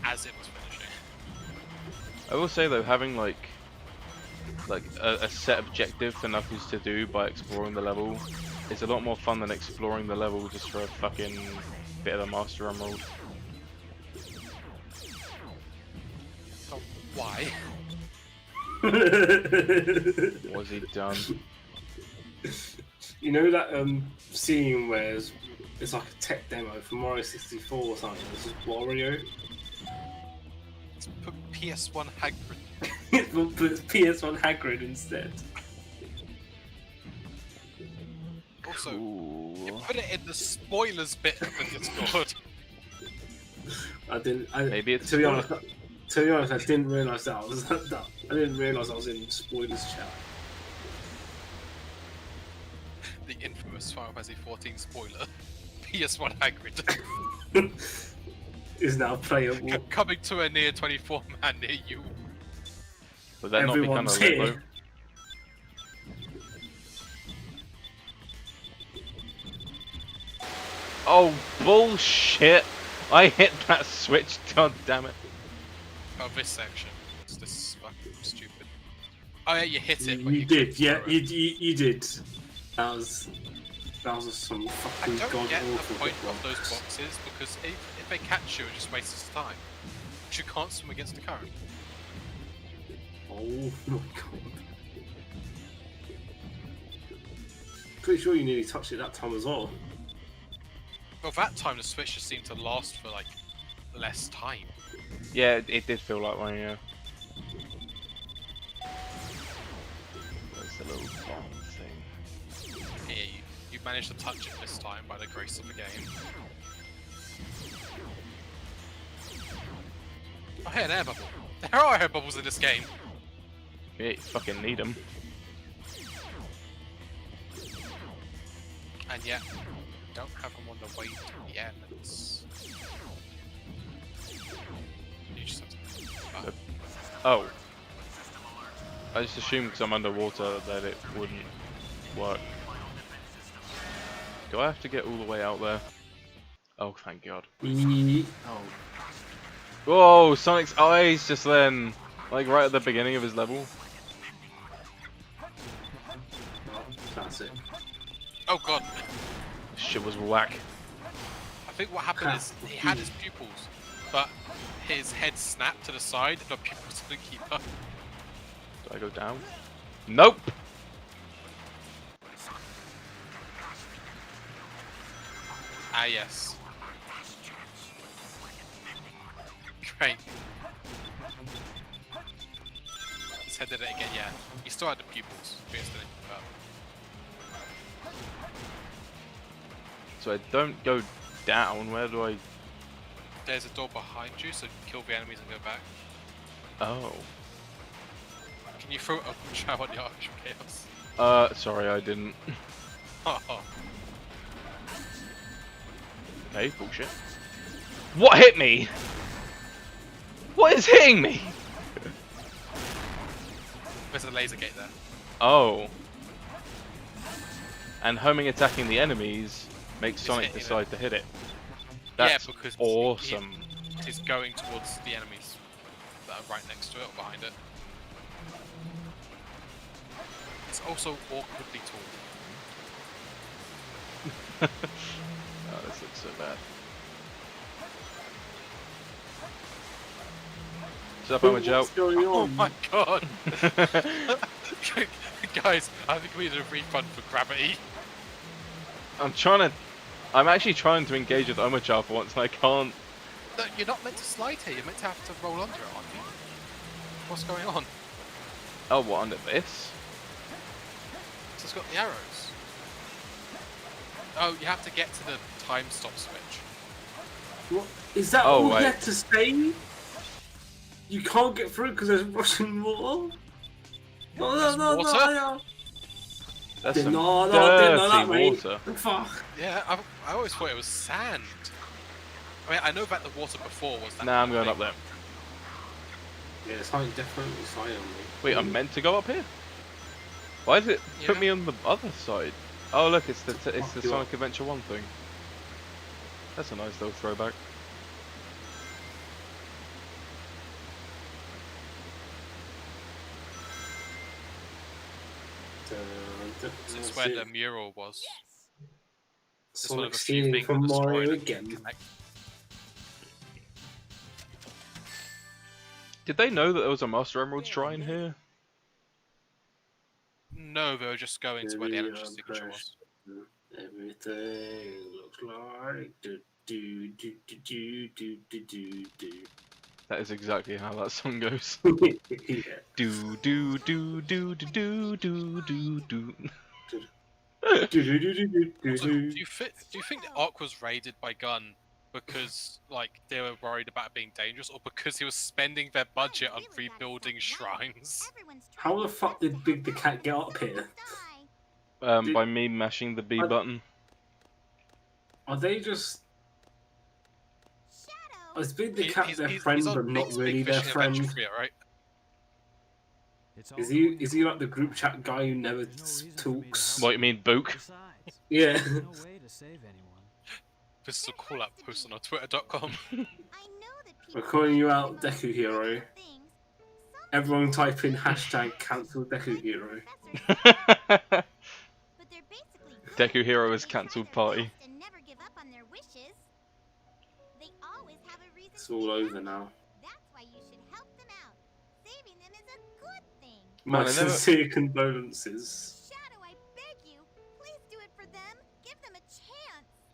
C: as it was finishing.
B: I will say though, having like a set objective for Knuckles to do by exploring the level is a lot more fun than exploring the level just for a fucking bit of the Master Emerald.
C: So why?
B: Was he done?
A: You know that scene where it's like a tech demo for Mario 64 or something? This is Wario.
C: Let's put PS1 Hagrid.
A: We'll put PS1 Hagrid instead.
C: Also,
B: Ooh.
C: you put it in the spoilers bit of the Discord.
A: I didn't.
B: Maybe it's
A: to be honest. To be honest, I didn't realise that I was that. I didn't realise I was in spoilers chat.
C: The infamous Final Fantasy 14 spoiler. PS1 Hagrid.
A: Is now playable.
C: Coming to a near 24 man near you.
B: Would that not become a
A: Everyone's
B: Limbo?
A: here.
B: Oh bullshit! I hit that switch. God damn it!
C: Oh, this section. It's this fucking stupid. Oh yeah, you hit it.
A: You,
C: But
A: you did,
C: couldn't
A: yeah,
C: throw it.
A: you did. That was some
C: I
A: fucking
C: don't
A: god
C: get the
A: awful
C: point
A: bit
C: of those
A: box.
C: boxes because if they catch you, it just wastes time. But you can't swim against the current.
A: Oh my god. Pretty sure you nearly touched it that time as well.
C: Well, that time the switch just seemed to last for like less time.
B: Yeah, it did feel like one. Yeah. There's the little bomb thing.
C: Here, you managed to touch it this time by the grace of the game. Oh, hey, an air bubble. There are air bubbles in this game.
B: Yeah, you fucking need them.
C: And yet, don't have them on the way to the end. It's... You just have to...
B: Oh. I just assumed because I'm underwater that it wouldn't work. Do I have to get all the way out there? Oh, thank God.
A: Oh.
B: Whoa, Sonic's eyes just then, like right at the beginning of his level.
A: That's it.
C: Oh god.
B: Shit was whack.
C: I think what happened is he had his pupils, but his head snapped to the side and the pupils didn't keep up.
B: Do I go down? Nope!
C: Ah yes. Great. His head did it again, yeah. He still had the pupils, but he just didn't keep up.
B: So I don't go down, where do I...
C: There's a door behind you, so kill the enemies and go back.
B: Oh.
C: Can you throw a trap on the Arch of Chaos?
B: Sorry I didn't.
C: Oh.
B: Okay, bullshit. What hit me? What is hitting me?
C: There's a laser gate there.
B: Oh. And homing attacking the enemies makes
C: It's
B: Sonic
C: hitting
B: decide to hit it. That's
C: yeah, because
B: awesome.
C: He's going towards the enemies that are right next to it or behind it. It's also awkwardly tall.
B: Oh, this looks so bad. What's up, I'm a Joe.
A: What's going
C: Oh
A: on?
C: my god! Guys, I think we need a refund for gravity.
B: I'm actually trying to engage with Omochar for once and I can't.
C: No, you're not meant to slide here, you're meant to have to roll under it, aren't you? What's going on?
B: Oh, what, under this?
C: So it's got the arrows. Oh, you have to get to the time stop switch.
A: What? Is that
B: Oh,
A: all
B: wait.
A: you had to say? You can't get through because there's Russian water? No,
C: water?
A: no.
B: That's
A: Did
B: some
A: not,
B: dirty
A: did not that, mate.
B: water.
A: Fuck.
C: Yeah, I always thought it was sand. I mean, I know that the water before was that.
B: Nah, I'm going
C: thing.
B: up there.
A: Yeah, it's like definitely silent, mate.
B: Wait, I'm meant to go up here? Why did it put
C: Yeah.
B: me on the other side? Oh look, it's the
A: Fuck you
B: Sonic
A: up.
B: Adventure 1 thing. That's a nice little throwback.
C: This is where the mural was. It's one
A: Sonic
C: of the few
A: stealing
C: things
A: from
C: that destroyed
A: Mario
C: it.
A: again.
B: Did they know that there was a Master Emerald shrine here?
C: No, they were just going to where the energy signature was.
A: Everything looks like do do do do do do do do.
B: That is exactly how that song goes.
A: Yeah.
B: Do do do do do do do do do.
A: Do do do do do do
C: Also,
A: do.
C: do you think the Ark was raided by Gun because like they were worried about it being dangerous, or because he was spending their budget on rebuilding shrines?
A: How the fuck did Big the Cat get up here?
B: By me mashing the B button.
A: Are they just? Is Big the Cat their
C: He's
A: friend,
C: on
A: but not
C: Big's
A: really
C: Big
A: their
C: Fishing
A: friend?
C: Adventure 3, right?
A: Is he like the group chat guy who never talks?
B: What you mean, Book?
E: Besides,
A: Yeah.
E: there's no way to save anyone.
C: This is a call out post on our Twitter.com.
A: We're calling you out, Deku Hero. Everyone type in hashtag cancel Deku Hero.
B: Deku Hero is cancelled party.
A: It's all over now. My
B: Man, I never-
A: sincere condolences.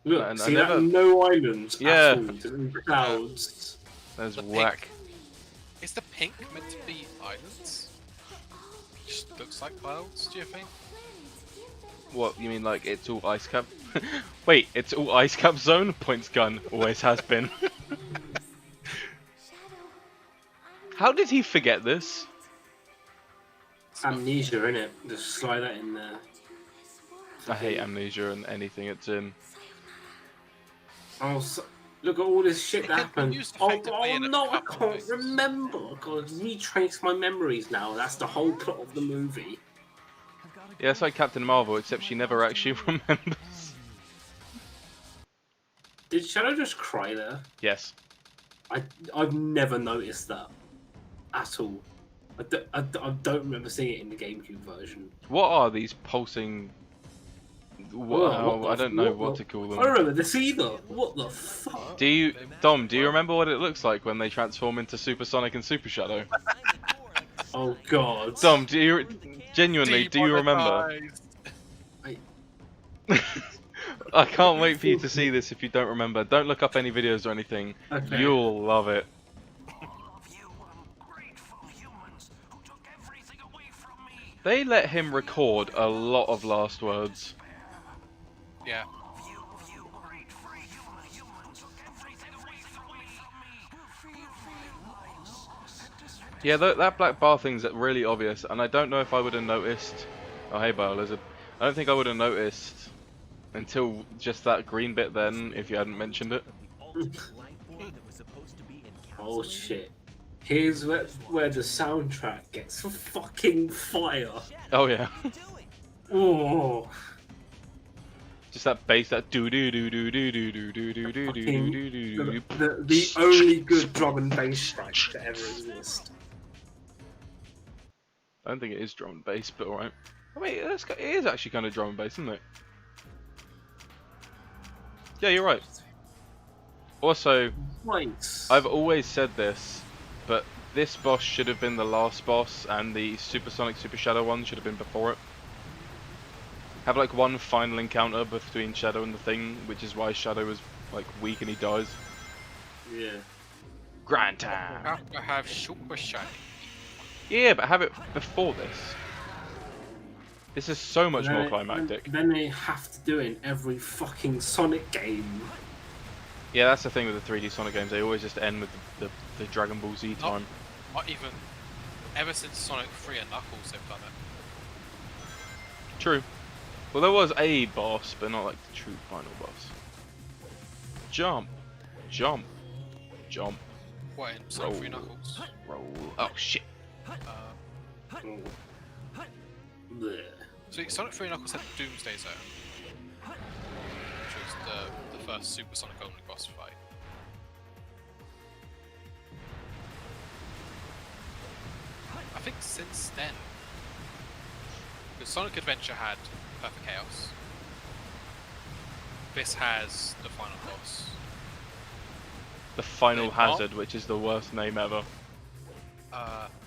A: Look,
B: Man, I
A: see
B: never-
A: that no islands
B: Yeah.
A: at all, just clouds.
B: That's
C: The
B: whack.
C: Is the pink meant to be islands? Just looks like clouds, do you think?
B: What, you mean like it's all ice cap? Wait, it's all ice cap zone? Points Gun, always has been. How did he forget this?
A: Amnesia, innit? Just slide that in there.
B: I hate Amnesia and anything it's in.
A: Oh, so, look at all this shit that
C: can
A: happened.
C: use the
A: Oh,
C: effectively in a
A: no, I
C: couple
A: can't
C: ways.
A: remember. God, retrace my memories now. That's the whole plot of the movie.
B: Yeah, it's like Captain Marvel, except she never actually remembers.
A: Did Shadow just cry there?
B: Yes.
A: I've never noticed that at all. I don't remember seeing it in the GameCube version.
B: What are these pulsing... I don't know what to call
A: I
B: them.
A: remember this either. What the fuck?
B: Do you, Dom, do you remember what it looks like when they transform into Super Sonic and Super Shadow?
A: Oh god.
B: Dom, do you, genuinely, do you remember? I can't wait for you to see this if you don't remember. Don't look up any videos or anything.
A: Okay.
B: You'll love it. They let him record a lot of last words.
C: Yeah.
B: Yeah, that black bar thing's really obvious, and I don't know if I would have noticed. Oh, hey, Biolizard. I don't think I would have noticed until just that green bit then, if you hadn't mentioned it.
A: Oh shit. Here's where the soundtrack gets fucking fire.
B: Oh, yeah.
A: Oh.
B: Just that bass, that do do do do do do do do do do do do do.
A: The only good drum and bass track to ever exist.
B: I don't think it is drum and bass, but alright. I mean, it is actually kind of drum and bass, isn't it? Yeah, you're right. Also,
A: Right.
B: I've always said this, but this boss should have been the last boss, and the Super Sonic Super Shadow one should have been before it. Have like one final encounter between Shadow and the Thing, which is why Shadow is like weak and he dies.
A: Yeah.
B: Grand time.
C: Have to have Super Shiny.
B: Yeah, but have it before this. This is so much more
A: Then-
B: climactic.
A: Then they have to do it in every fucking Sonic game.
B: Yeah, that's the thing with the 3D Sonic games. They always just end with the Dragon Ball Z time.
C: Not even ever since Sonic 3 and Knuckles, they've done it.
B: True. Well, there was a boss, but not like the true final boss. Jump, jump, jump,
C: What, in Sonic 3 Knuckles?
B: roll. Oh shit.
A: Bleh.
C: So Sonic 3 Knuckles had Doomsday Zone, which was the first Super Sonic only boss fight. I think since then, because Sonic Adventure had Perfect Chaos, this has the final boss.
B: The Final
C: They're not-
B: Hazard, which is the worst name ever.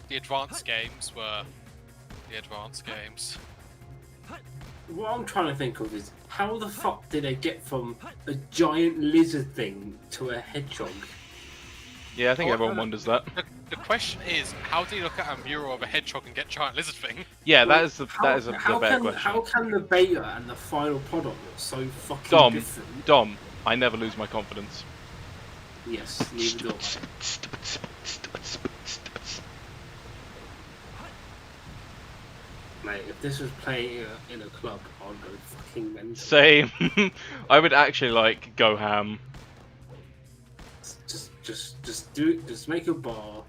C: The advanced games were the advanced games.
A: What I'm trying to think of is how the fuck did they get from a giant lizard thing to a hedgehog?
B: Yeah, I think
C: Oh,
B: everyone wonders that.
C: The question is, how do you look at a mural of a hedgehog and get giant lizard thing?
B: Yeah, that is the better question.
A: How can the beta and the final product look so fucking
B: Dom,
A: different?
B: Dom, I never lose my confidence.
A: Yes, neither do I. Mate, if this was playing in a club, I'd go fucking mental.
B: Same. I would actually like go ham.
A: Just do it. Just make a bar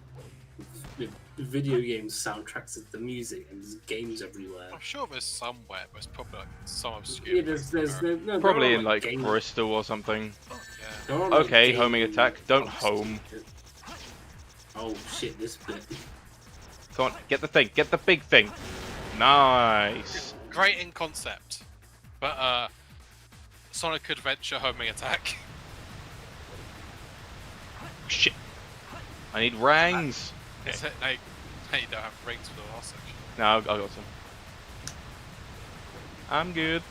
A: with video game soundtracks of the music and there's games everywhere.
C: I'm sure there's somewhere, but it's probably like some obscure.
A: Yeah, no,
B: Probably
A: there are,
B: in like
A: games-
B: Bristol or something.
C: Yeah.
A: there are, like,
B: Okay,
A: game
B: homing attack. Don't
A: parts.
B: home.
A: Oh shit, this bit.
B: Come on, get the thing. Get the big thing. Nice.
C: Great in concept, but Sonic Adventure homing attack.
B: Shit. I need rings.
C: Is it like now you don't have rings for the last section?
B: No, I got some. I'm good.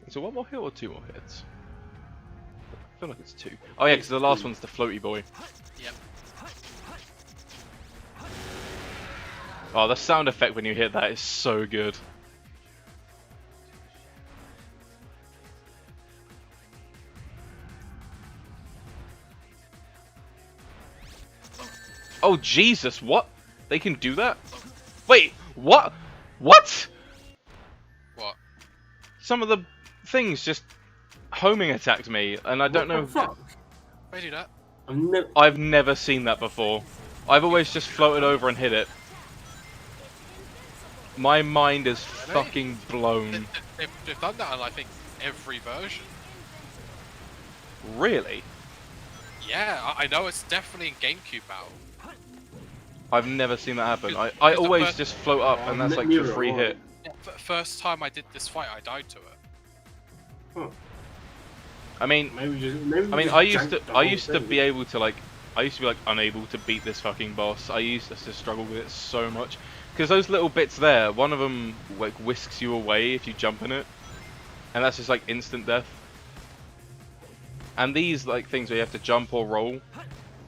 B: So one more hit or two more hits? I feel like it's two. Oh yeah, because the last one's the floaty boy.
C: Yep.
B: Oh, the sound effect when you hit that is so good. Oh Jesus, what? They can do that? Wait, what? What?
C: What?
B: Some of the things just homing attacked me, and I don't know.
A: What the fuck?
C: They do that.
B: I've never seen that before. I've always just floated over and hit it. My mind is fucking blown.
C: They've done that on I think every version.
B: Really?
C: Yeah, I know it's definitely in GameCube Battle.
B: I've never seen that happen. I
C: Because the
B: always
C: first-
B: just float up, and that's like the free hit.
C: First time I did this fight, I died to it.
A: Huh.
B: I mean, I used to be able to like, I used to be like unable to beat this fucking boss. I used to struggle with it so much because those little bits there, one of them like whisks you away if you jump in it, and that's just like instant death. And these like things where you have to jump or roll,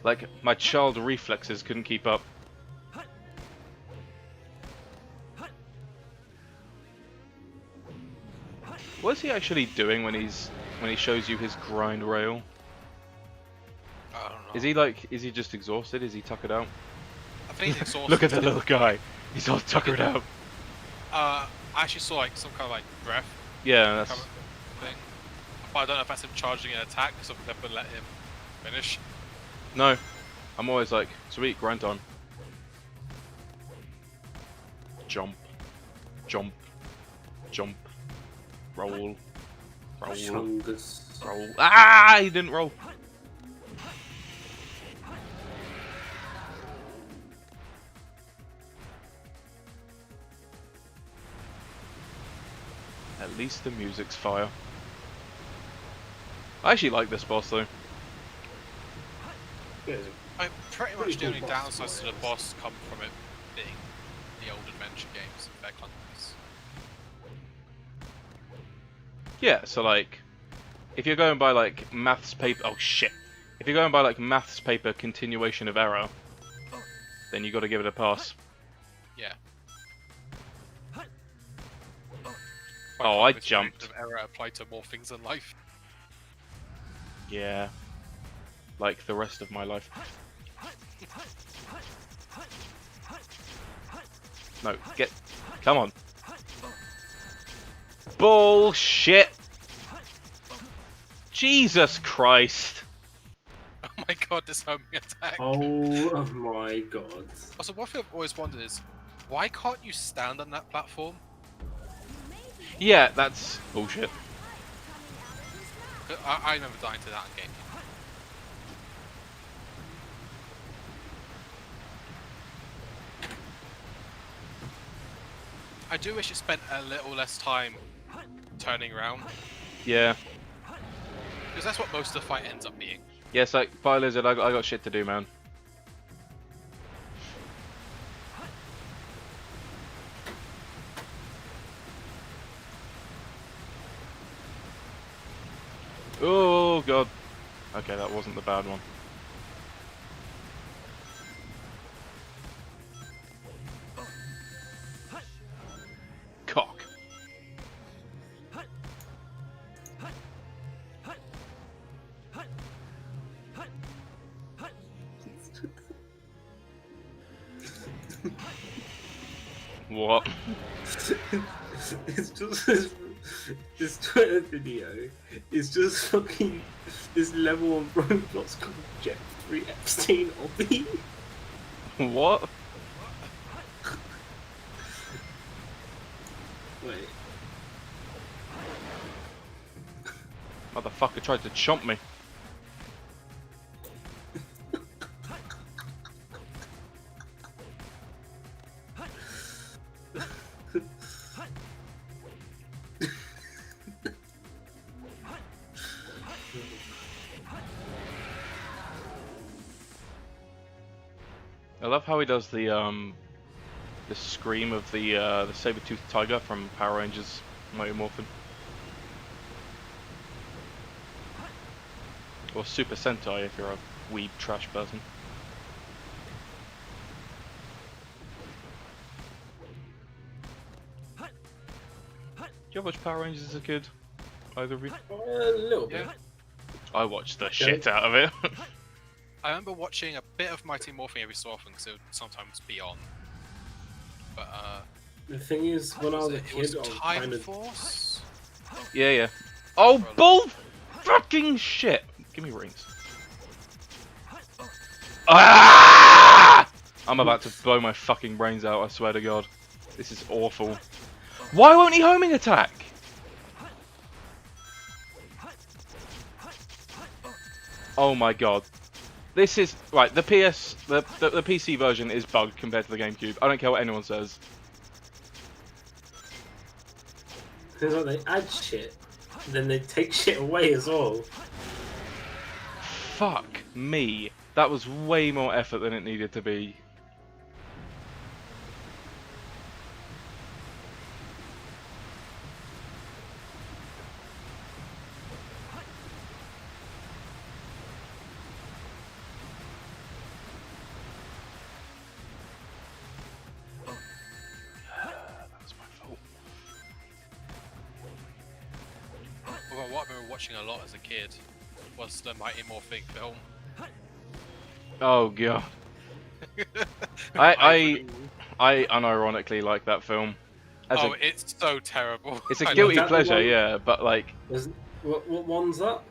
B: like my child reflexes couldn't keep up. What is he actually doing when he shows you his grind rail?
C: I don't know.
B: Is he just exhausted? Is he tuckered out?
C: I think he's exhausted.
B: Look at that little guy. He's all tuckered out.
C: I actually saw like some kind of like breath
B: Yeah, that's
C: thing. But I don't know if that's him charging an attack, so I've never let him finish.
B: no. I'm always like, sweet, grind on. Jump, jump, jump, roll, roll,
A: Chungus.
B: roll. Ah! He didn't roll. At least the music's fire. I actually like this boss though.
A: Yeah,
C: Pretty
A: Pretty
C: much the
A: cool
C: only
A: boss,
C: downsides to the boss come from it being the old adventure games and their clunkiness.
B: Yeah, so like, if you're going by like maths paper, oh shit. If you're going by like maths paper continuation of error, then you got to give it a pass.
C: Yeah.
B: Oh, I jumped.
C: Error applied to more things in life.
B: Yeah. Like the rest of my life. No, get... Come on. Bullshit! Jesus Christ!
C: Oh my god, this homing attack.
A: Oh my god.
C: Also, one thing I've always wondered is, why can't you stand on that platform?
B: Yeah, that's bullshit.
C: I remember dying to that game. I do wish it spent a little less time turning around,
B: Yeah.
C: because that's what most of the fight ends up being.
B: Yes, like, Fire Lizard, I got shit to do, man. Oh, God. Okay, that wasn't the bad one. Cock. What?
A: It's just this Twitter video is just fucking this level of Roblox called Jeffrey Epstein Obby.
B: What?
A: Wait.
B: Motherfucker tried to chomp me. I love how he does the scream of the saber-toothed tiger from Power Rangers Mighty Morphin. Or Super Sentai if you're a weeb trash person. Did you ever watch Power Rangers as a kid? Either of you?
A: A little bit.
C: Yeah.
B: I watched the shit out of it.
C: I remember watching a bit of Mighty Morphin every so often, because it would sometimes be on. But,
A: The thing is, when I was a
C: it was
A: kid, I was
C: Time
A: kind of.
C: Force?
B: Yeah, yeah. Oh, bull fucking shit! Give me rings. Ah! I'm about to blow my fucking brains out, I swear to God. This is awful. Why won't he homing attack? Oh my God. This is right. The PC version is bugged compared to the GameCube. I don't care what anyone says.
A: Because like, they add shit, then they take shit away as well.
B: Fuck me. That was way more effort than it needed to be.
C: Well, what I remember watching a lot as a kid was the Mighty Morphin film.
B: Oh God. I unironically like that film.
C: It's so terrible.
B: It's a
C: I
B: guilty
C: love that
B: pleasure,
C: one.
B: yeah, but like
A: What one's that?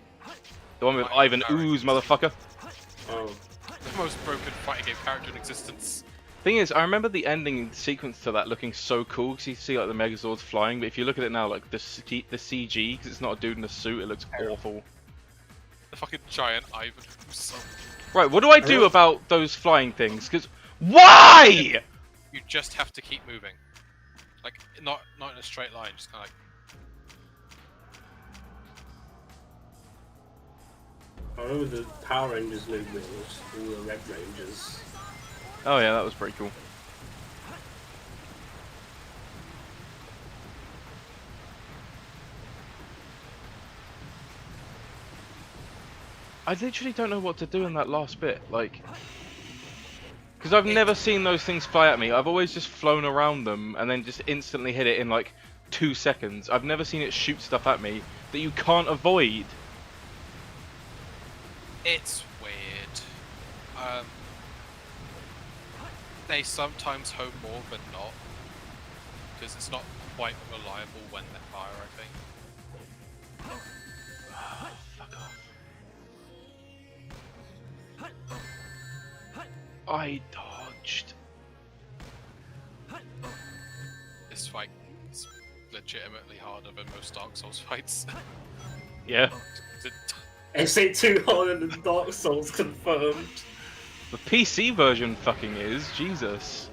B: the one with Ivan Ooze, motherfucker.
A: Oh.
C: The most broken fighting game character in existence.
B: Thing is, I remember the ending sequence to that looking so cool because you see like the Megazords flying, but if you look at it now, like the CG, because it's not a dude in a suit, it looks awful.
C: The fucking giant Ivan Ooze.
B: Right, what do I do about those flying things? Because why?
C: You just have to keep moving, like not in a straight line, just kind of like.
A: I remember the Power Rangers movement was all the Red Rangers.
B: Oh yeah, that was pretty cool. I literally don't know what to do in that last bit. Like, Because I've never seen those things fly at me. I've always just flown around them and then just instantly hit it in like 2 seconds. I've never seen it shoot stuff at me that you can't avoid.
C: It's weird. They sometimes home more than not, because it's not quite reliable when they fire, I think.
B: I dodged.
C: This fight is legitimately harder than most Dark Souls fights.
B: Yeah.
A: It's ain't too harder than Dark Souls confirmed.
B: The PC version fucking is. Jesus.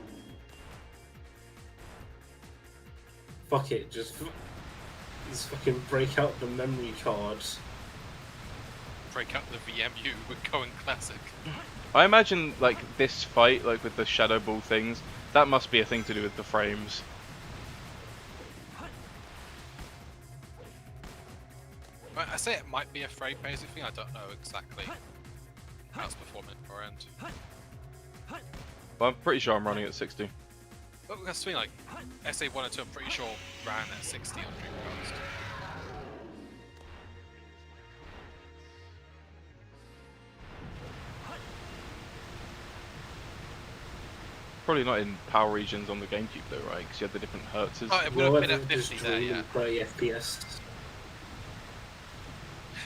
A: Fuck it, just fucking break out the memory cards.
C: Break out the VMU, we're going classic.
B: I imagine like this fight, like with the Shadow Ball things, that must be a thing to do with the frames.
C: I say it might be a frame-based thing, I don't know exactly how it's performing for end.
B: But I'm pretty sure I'm running at 60.
C: But that's the thing, like, SA1 and 2 I'm pretty sure ran at 60 on Dreamcast.
B: Probably not in power regions on the GameCube though, right? Because you had the different hertzes.
C: Oh, it would have been at 50 there, yeah.
A: 30 FPS.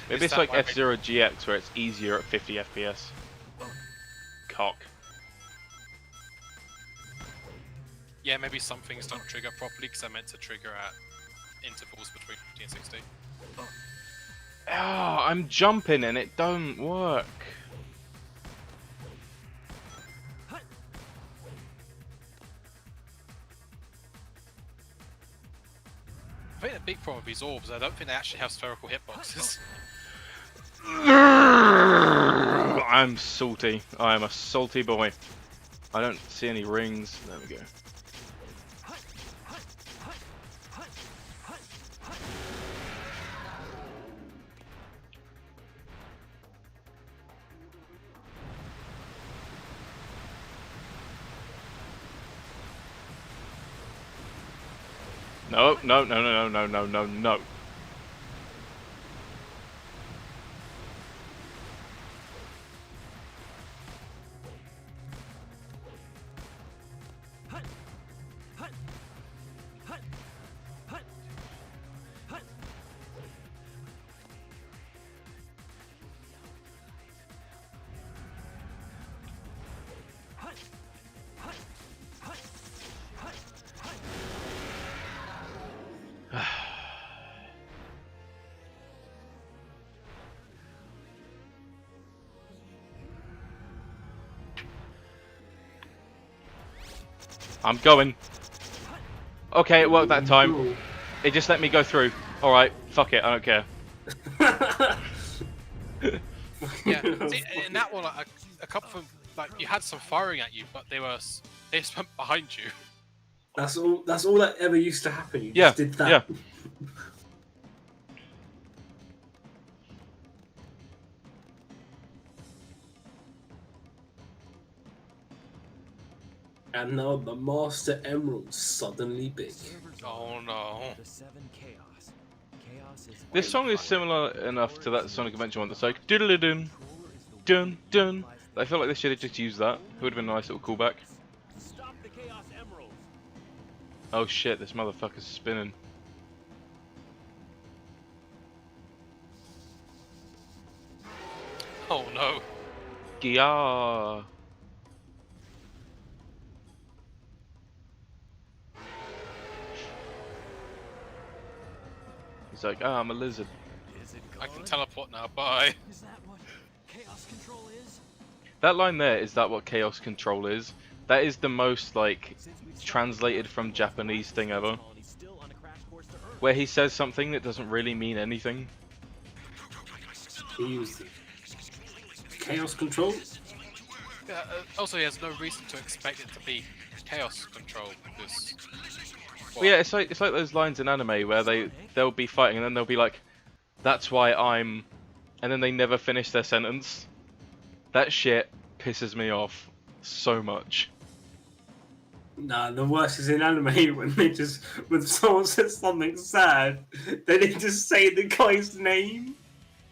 B: Maybe it's like F-Zero GX where it's easier at 50 FPS. Cock.
C: Yeah, maybe some things don't trigger properly because they're meant to trigger at intervals between 50 and 60.
B: Oh, I'm jumping and it don't work.
C: I think the big problem with these orbs, I don't think they actually have spherical hitboxes.
B: I'm salty. I am a salty boy. I don't see any rings. There we go. No, no, no, no, no, no, no, no. I'm going. Okay, it worked that time. It just let me go through. Alright, fuck it, I don't care.
C: Yeah, see, in that one, like, a couple of them, like, you had some firing at you, but they just went behind you.
A: That's all that ever used to happen. You
B: Yeah,
A: just did that.
B: yeah.
A: And now the Master Emerald's suddenly big.
C: Oh no.
B: This song is similar enough to that Sonic Adventure one that's like diddle dun dun dun. I feel like they should have just used that. It would have been a nice little callback.
F: Stop the Chaos Emeralds.
B: Oh shit, this motherfucker's spinning.
C: Oh no.
B: Gia. He's like, I'm a lizard.
C: I can teleport now, bye.
E: Is that what chaos control is?
B: That line there, is that what chaos control is? That is the most, like, translated from Japanese thing ever. Where he says something that doesn't really mean anything.
A: He used it. Chaos control?
C: Yeah, also, he has no reason to expect it to be chaos control because.
B: Well, yeah, it's like those lines in anime where they'll be fighting and then they'll be like, "That's why I'm," and then they never finish their sentence. That shit pisses me off. so much.
A: Nah, the worst is in anime when someone says something sad, they just say the guy's name.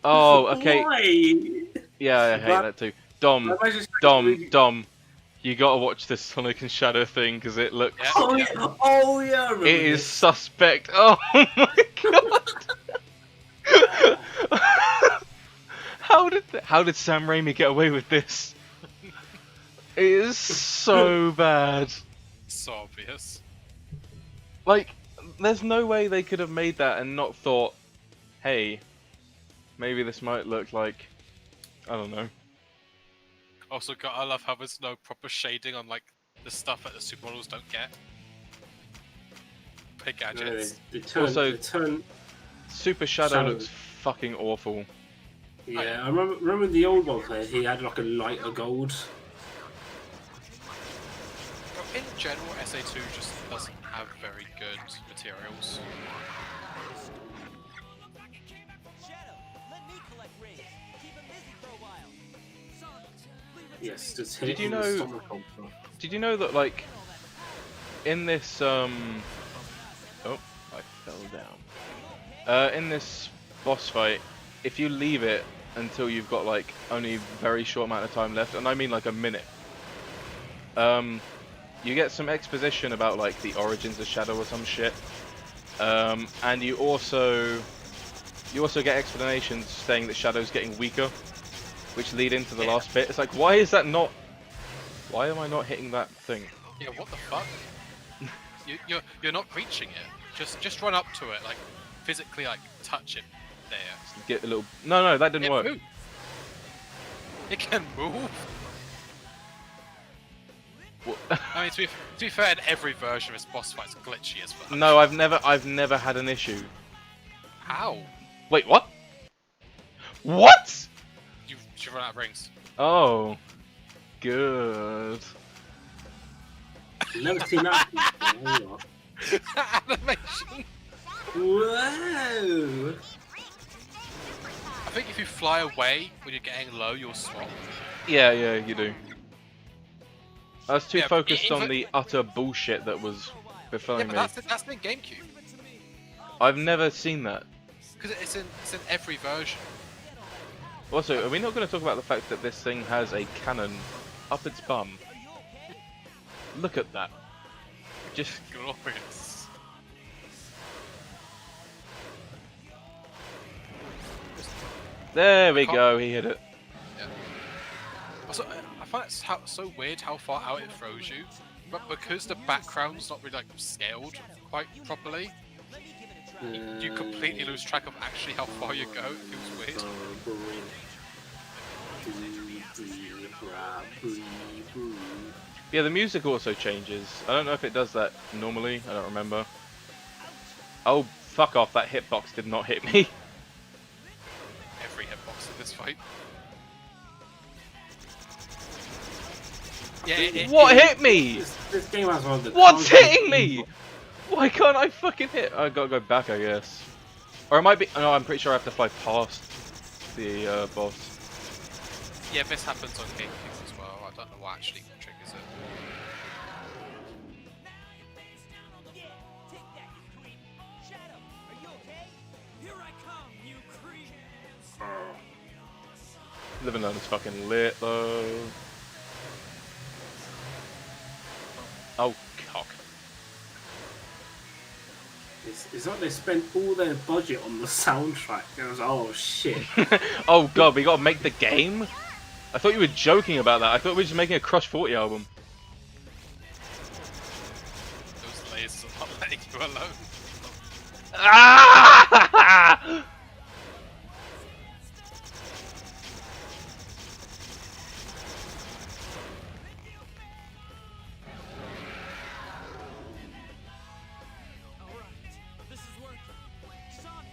B: Oh, okay.
A: Why?
B: Yeah, I hate that too. Dom, you gotta watch this Sonic and Shadow thing because it looks.
C: Yeah.
A: Oh yeah, oh yeah. I remember
B: It is
A: this.
B: suspect. Oh my god! How did Sam Raimi get away with this? It is so bad.
C: So obvious.
B: Like, there's no way they could have made that and not thought, hey, maybe this might look like, I don't know.
C: Also, God, I love how there's no proper shading on like the stuff that the supermodels don't get. Big gadgets.
B: Also,
A: They turn.
B: Super Shadow
A: Shadow.
B: looks fucking awful.
A: Yeah, I remember the old one where he had like a lighter gold.
C: Well, in general, SA2 just doesn't have very good materials.
H: Shadow, let me collect rings. Keep him busy for a while.
A: Yes, just
B: Did you
A: hitting the
B: know-
A: stomach ulcer.
B: Did you know that, like, in this, oh, I fell down. In this boss fight, if you leave it until you've got, like, only a very short amount of time left, and I mean, like, a minute, you get some exposition about, like, the origins of Shadow or some shit. And you also get explanations saying that Shadow's getting weaker, which lead into the last bit. It's like, why is that not... Why am I not hitting that thing?
C: Yeah, what the fuck? You're not reaching it. Just run up to it, like physically, like touch it. There.
B: Get a little... No, that didn't work.
C: Move. It can move.
B: What?
C: I mean, to be fair, in every version of this boss fight's glitchy as fuck.
B: No, I've never had an issue.
C: How?
B: Wait, what? What?
C: You run out of rings.
B: Oh, good.
A: Never seen that before.
C: Animation.
A: Whoa!
C: I think if you fly away when you're getting low, you'll swap.
B: Yeah, you do. I was too
C: Yeah,
B: focused
C: even-
B: on the utter bullshit that was
C: Yeah,
B: befalling
C: but
B: me.
C: that's in GameCube.
B: I've never seen that.
C: Because it's in every version.
B: Also, are we not going to talk about the fact that this thing has a cannon up its bum? Look at that. Just
C: Glorious.
B: there we go. He hit it.
C: Yeah. Also, I find it so weird how far out it throws you, but because the background's not really like scaled quite properly, you completely lose track of actually how far you go. It feels weird.
B: Yeah, the music also changes. I don't know if it does that normally. I don't remember. Oh, fuck off. That hitbox did not hit me.
C: Every hitbox in this fight. Yeah,
B: What hit me?
A: This game has one of the
B: What's
A: target-
B: hitting me? Why can't I fucking hit? I gotta go back, I guess. Or it might be... No, I'm pretty sure I have to fly past the boss.
C: Yeah, this happens on GameCube as well. I don't know what actually triggers it.
H: Yeah, take that, you creep. Shadow, are you okay? Here I come, you creep.
B: Living on is fucking lit, though. Oh, cock.
A: It's like they spent all their budget on the soundtrack. It was oh shit.
B: Oh god, we gotta make the game? I thought you were joking about that. I thought we were just making a Crush 40 album.
C: Those lasers are not letting you alone.
B: Ah!
H: This is working. Sonic,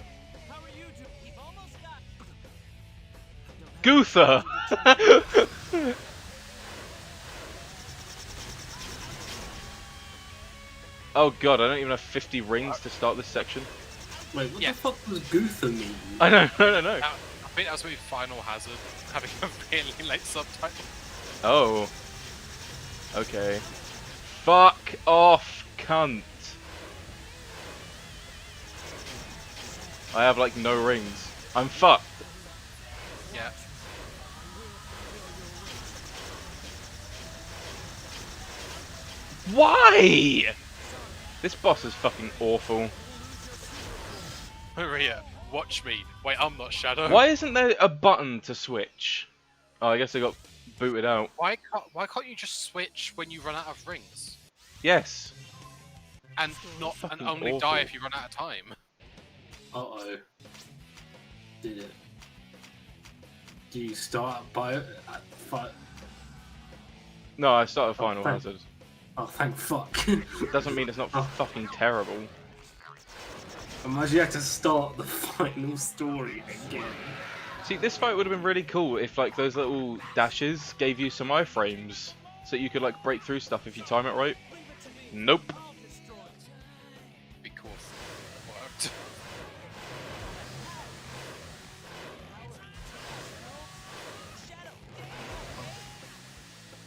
H: how are you doing? We've almost got...
B: Guther! Oh god, I don't even have 50 rings to start this section.
A: Wait, what
C: Yeah.
A: the fuck does Guther mean?
B: I don't know.
C: I think that was maybe Final Hazard having a really late subtitle.
B: Oh. Okay. Fuck off, cunt. I have like no rings. I'm fucked.
C: Yeah.
B: Why? This boss is fucking awful.
C: Maria, watch me. Wait, I'm not Shadow.
B: Why isn't there a button to switch? Oh, I guess I got booted out.
C: Why can't you just switch when you run out of rings?
B: Yes.
C: And
B: Fucking
C: only
B: awful.
C: die if you run out of time?
A: Uh-oh. Did it. Do you start at fight?
B: No, I started
A: Oh,
B: Final
A: thank-
B: Hazard.
A: Oh, thank fuck.
B: Doesn't mean it's not
A: Oh.
B: fucking terrible.
A: Imagine you had to start the final story again.
B: See, this fight would have been really cool if like those little dashes gave you some iframes, so you could like break through stuff if you time it right. Nope.
C: Be cool. if it worked.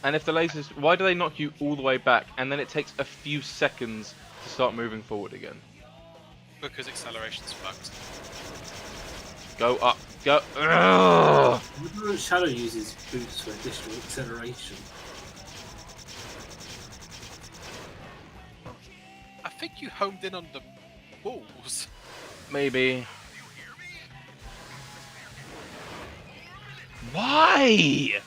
B: And if the lasers, why do they knock you all the way back and then it takes a few seconds to start moving forward again?
C: Because acceleration's fucked.
B: Go up, go. Ugh!
A: Why Shadow uses boots for additional acceleration?
C: I think you homed in on the balls.
B: Maybe. Why?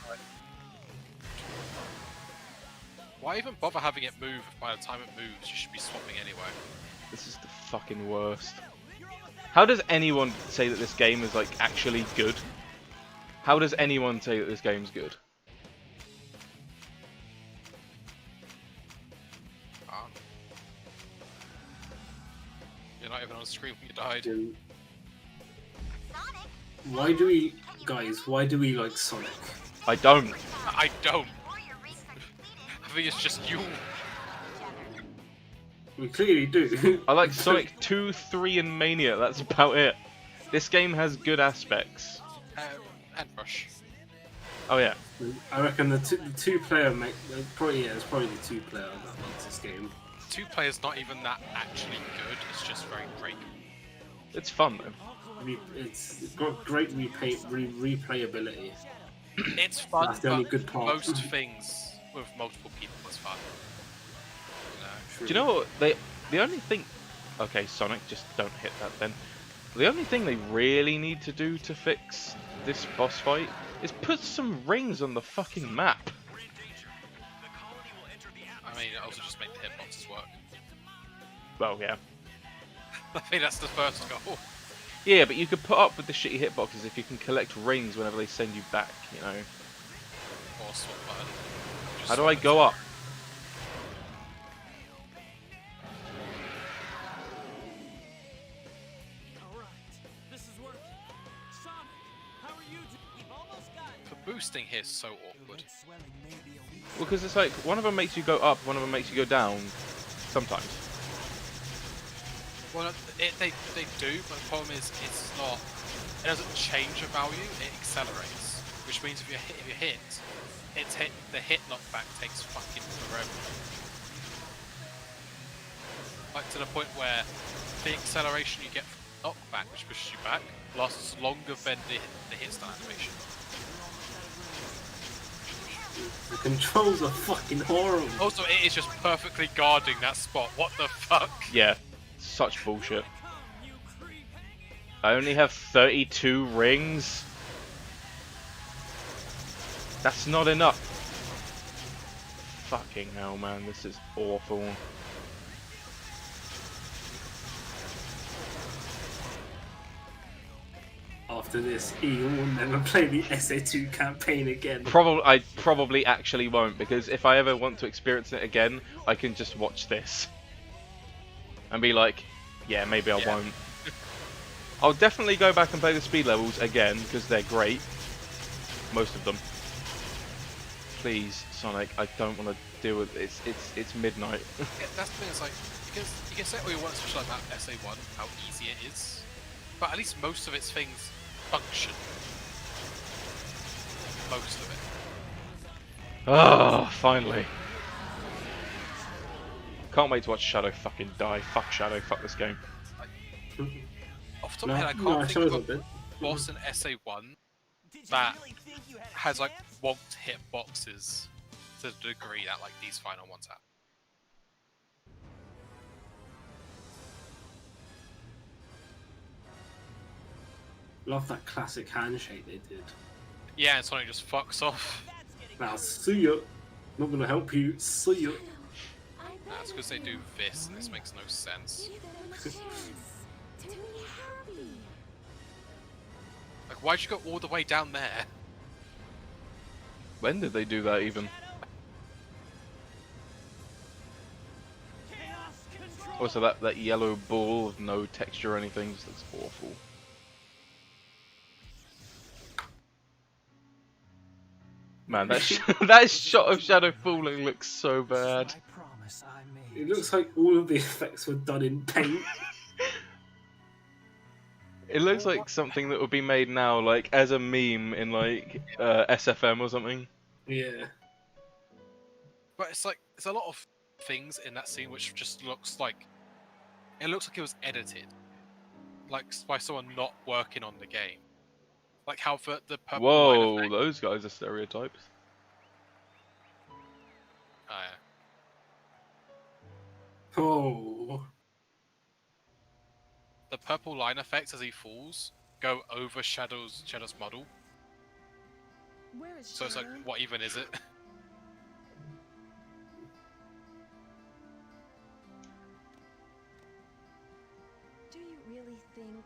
C: Why even bother having it move if by the time it moves you should be swapping anyway?
B: This is the fucking worst. How does anyone say that this game is like actually good? How does anyone say that this game's good?
C: You're not even on screen when you died.
A: Why do we, guys? Why do we like Sonic?
B: I don't.
C: I don't. I think it's just you.
A: We clearly do.
B: I like Sonic 2, 3, and Mania. That's about it. This game has good aspects.
C: And Rush.
B: Oh yeah.
A: I reckon the two player probably it's probably the 2-player that makes this game.
C: 2 players not even that actually good. It's just very great.
B: It's fun though.
A: It's got great replayability.
C: It's fun,
A: That's the only
C: but
A: good part.
C: most things with multiple people is fun.
B: Do you know what the only thing? Okay, Sonic, just don't hit that then. The only thing they really need to do to fix this boss fight is put some rings on the fucking map.
C: I mean, also just make the hitboxes work.
B: Well, yeah.
C: I think that's the first goal.
B: Yeah, but you could put up with the shitty hitboxes if you can collect rings whenever they send you back, you know.
C: Or swap button. Just
B: How do I
C: swap
B: go
C: it.
B: up?
C: For boosting here is so awkward.
B: Well, because it's like, one of them makes you go up, one of them makes you go down. Sometimes.
C: Well, they do, but the problem is it's not. It doesn't change the value. It accelerates, which means if you hit, the hit knockback takes fucking forever. Like to the point where the acceleration you get from knockback, which pushes you back, lasts longer than the hit stun animation.
A: The controls are fucking horrible.
C: Also, it is just perfectly guarding that spot. What the fuck?
B: Yeah. Such bullshit. I only have 32 rings. That's not enough. Fucking hell, man. This is awful.
A: After this, Ian will never play the SA2 campaign again.
B: I probably actually won't, because if I ever want to experience it again, I can just watch this. And be like, yeah, maybe I won't. I'll definitely go back and play the speed levels again, because they're great. Most of them. Please, Sonic, I don't want to deal with it. It's midnight.
C: Yeah, that's the thing, it's like, you can say what you want, especially about SA1, how easy it is, but at least most of its things function. Most of it.
B: Oh, finally. Can't wait to watch Shadow fucking die. Fuck Shadow. Fuck this game.
C: Off the top of my head, I
A: no,
C: can't
A: Shadow's
C: think
A: a
C: of
A: bit.
C: a boss in SA1
H: Did you
C: that
H: really think you had a
C: has like
H: chance?
C: wonked hitboxes to the degree that like these final ones have.
A: Love that classic handshake they did.
C: Yeah, and Sonic just fucks off.
H: That's getting
A: Now,
H: better.
A: see ya. Not gonna help you. See ya.
C: That's because they do this, and this makes no sense. Like, why'd you go all the way down there?
B: When did they do that even?
H: Chaos control.
B: Also, that yellow ball with no texture or anything just looks awful. Man, that that shot of Shadow falling looks so bad.
E: I promise I made.
A: It looks like all of the effects were done in paint.
B: It looks like something that would be made now, like as a meme in like SFM or something.
A: Yeah.
C: But it's like there's a lot of things in that scene which just looks like it was edited, like by someone not working on the game. Like how the purple line
B: Whoa,
C: effect.
B: those guys are stereotypes.
C: Oh, yeah.
A: Oh.
C: The purple line effects as he falls go over Shadow's model.
G: Where is
C: So it's like,
G: Shadow?
C: what even is it?
G: Do you really think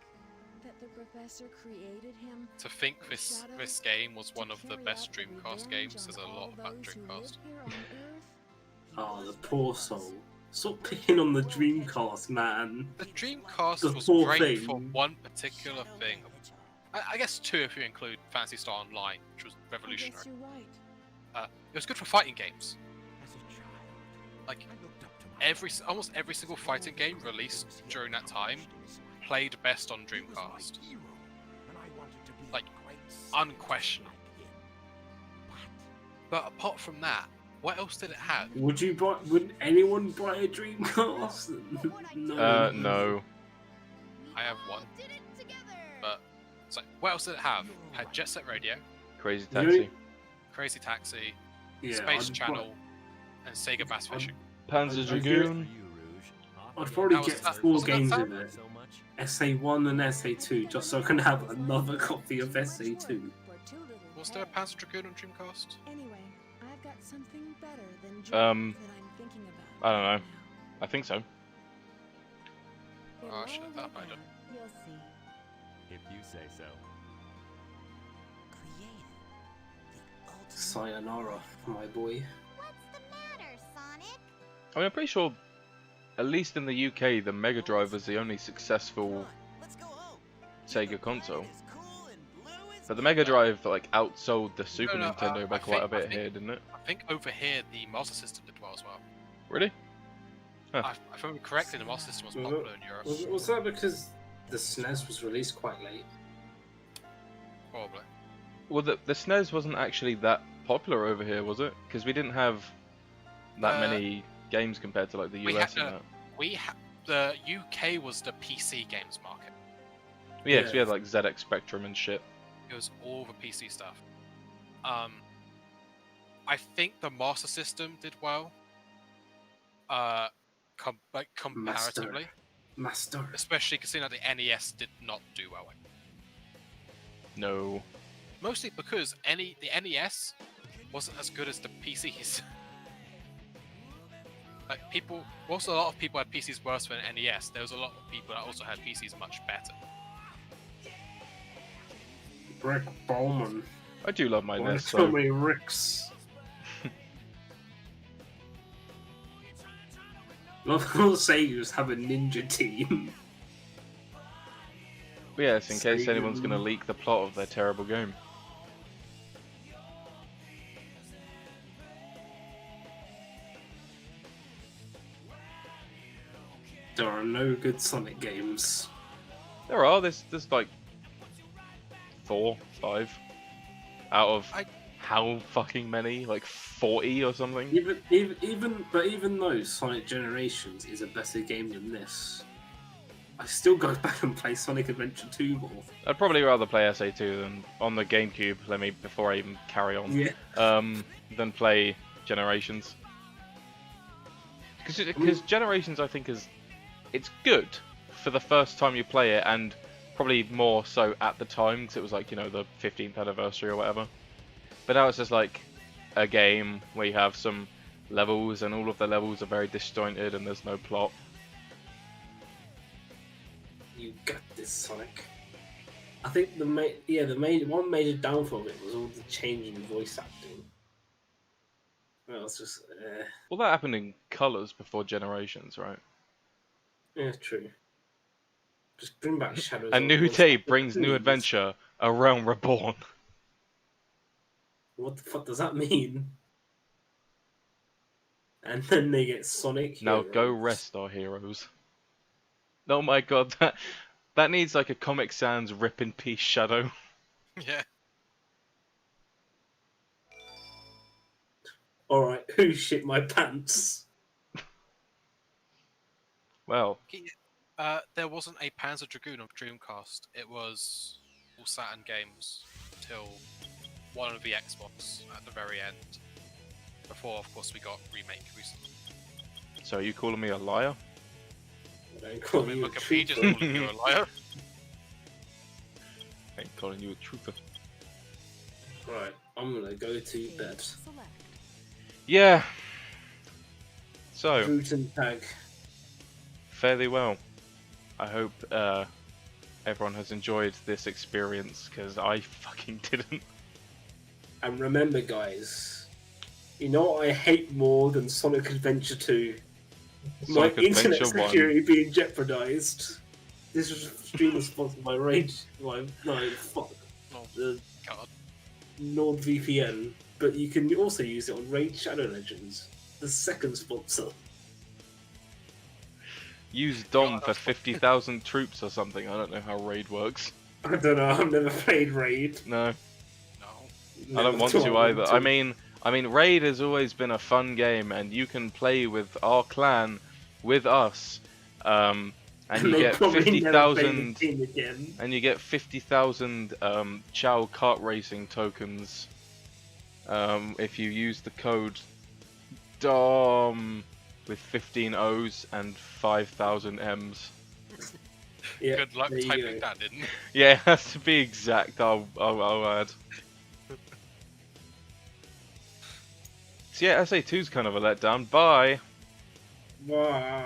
G: that the professor created him?
C: To think this game was one of the best Dreamcast games says a lot about Dreamcast.
A: Oh, the poor soul. Stop picking on the Dreamcast, man.
C: The Dreamcast
A: The
C: was
A: poor
C: great
A: thing.
C: for one particular thing. I guess two if you include Phantasy Star Online, which was
G: I guess
C: revolutionary.
G: you're right.
C: It was good for fighting games.
D: As a child,
C: Like
D: I looked up to my
C: almost every single fighting game released during that time played best on
D: He was my
C: Dreamcast.
D: hero, and I wanted to be a
C: Like,
D: great son
C: unquestionable.
D: like him.
C: But apart from that, what else did it have?
A: Would anyone buy a Dreamcast? No.
B: No.
C: I have one. But it's like, what else did it have? It had Jet Set Radio,
B: Crazy
A: You know-
B: Taxi.
C: Crazy Taxi,
A: Yeah,
C: Space
A: I'd
C: Channel, and Sega Bass Fishing.
B: Panzer
A: I'd
B: Dragoon.
A: I'd probably
C: That was-
A: get
C: that-
A: 4
C: wasn't that
A: games
C: Sam?
A: in it. SA1 and SA2, just so I can have another copy of SA2.
C: Was there a Panzer Dragoon on Dreamcast?
G: Anyway, I've got something better than dreams
B: Um,
G: that I'm thinking about.
B: I don't know.
G: now.
B: I think so.
G: It'll
C: Oh, shit,
G: all
C: that
G: work
C: might have-
G: out. You'll see.
F: If you say so.
A: Sayonara, my boy.
I: What's the matter, Sonic?
B: I mean, I'm pretty sure, at least in the UK, the Mega Drive was the only successful
H: Let's go home.
B: Sega console.
H: It's cool and blue as
B: But the Mega Drive like outsold the Super
C: no,
B: Nintendo by
C: I
B: quite a
C: think- I
B: bit
C: think-
B: here, didn't it?
C: I think over here the Master System did well as well.
B: Really?
C: If I'm correct, the Master System was
A: Was
C: popular in Europe.
A: Was that because the SNES was released quite late?
C: Probably.
B: Well, the SNES wasn't actually that popular over here, was it? Because we didn't have that many games compared to like the
C: we
B: US
C: had,
B: and that.
C: The UK was the PC games market.
B: Yeah, 'cause we
A: Yeah.
B: had like ZX Spectrum and shit.
C: It was all the PC stuff. I think the Master System did well. Comparatively,
A: Master.
C: especially considering that the NES did not do well.
B: No.
C: Mostly because the NES wasn't as good as the PCs. Like whilst a lot of people had PCs worse than NES, there was a lot of people that also had PCs much better.
A: Rick Bowman.
B: I do love my
A: Why
B: NES.
A: so
B: So
A: many Ricks? Love how Sega's have a ninja team.
B: but yes, in case
A: Sega.
B: anyone's gonna leak the plot of their terrible game.
A: There are no good Sonic games.
B: There are. There's like 4, 5 out of how fucking many, like 40 or something.
A: Even though Sonic Generations is a better game than this, I still go back and play Sonic Adventure 2 more.
B: I'd probably rather play SA2 than on the GameCube. Before I even carry on.
A: Yeah.
B: Than play Generations. Because Generations, I think, it's good for the first time you play it, and probably more so at the time, because it was like, you know, the 15th anniversary or whatever. But now it's just like a game where you have some levels, and all of the levels are very disjointed, and there's no plot.
A: You got this, Sonic. I think the one major downfall of it was all the change in voice acting. Well, it's just
B: Well, that happened in Colors before Generations, right?
A: yeah, true. Just bring back Shadows.
B: A new day brings new adventure, a realm reborn.
A: What the fuck does that mean? And then they get Sonic.
B: Now
A: Heroes.
B: go rest our heroes. Oh my god, that needs like a Comic Sans Rip in Peace Shadow.
C: Yeah.
A: Alright, who shit my pants?
B: Well,
C: There wasn't a Panzer Dragoon on Dreamcast. It was all Saturn games till one of the Xbox at the very end. Before, of course, we got remake recently.
B: so are you calling me a liar?
A: I don't call
C: I mean,
A: you a
C: Wikipedia's
A: trooper.
C: calling you a liar.
B: I ain't calling you a truther.
A: Right, I'm gonna go to bed.
G: Select.
B: Yeah. So,
A: Guten Tag.
B: fairly well. I hope everyone has enjoyed this experience, because I fucking didn't.
A: And remember, guys, you know what I hate more than Sonic Adventure 2?
B: Sonic
A: My internet
B: Adventure 1.
A: security being jeopardized. This was stream sponsored by Rage. Fuck.
C: Oh,
A: The
C: God.
A: NordVPN. But you can also use it on Raid Shadow Legends, the second sponsor.
B: Use Dom for 50,000 troops or something. I don't know how Raid works.
A: I don't know, I've never played Raid.
B: No,
C: No.
B: I don't want to either. I mean, Raid has always been a fun game, and you can play with our clan, with us, and you
A: they
B: get
A: probably never play the
B: 50,000.
A: game again.
B: And you get 50,000 Chow kart racing tokens if you use the code DOM with 15 O's and 5,000 M's.
A: Yeah,
C: Good luck
A: there you
C: typing
A: go.
C: that in.
B: Yeah, it has to be exact. I'll add. So yeah, SA2's kind of a letdown. Bye.
A: Wow.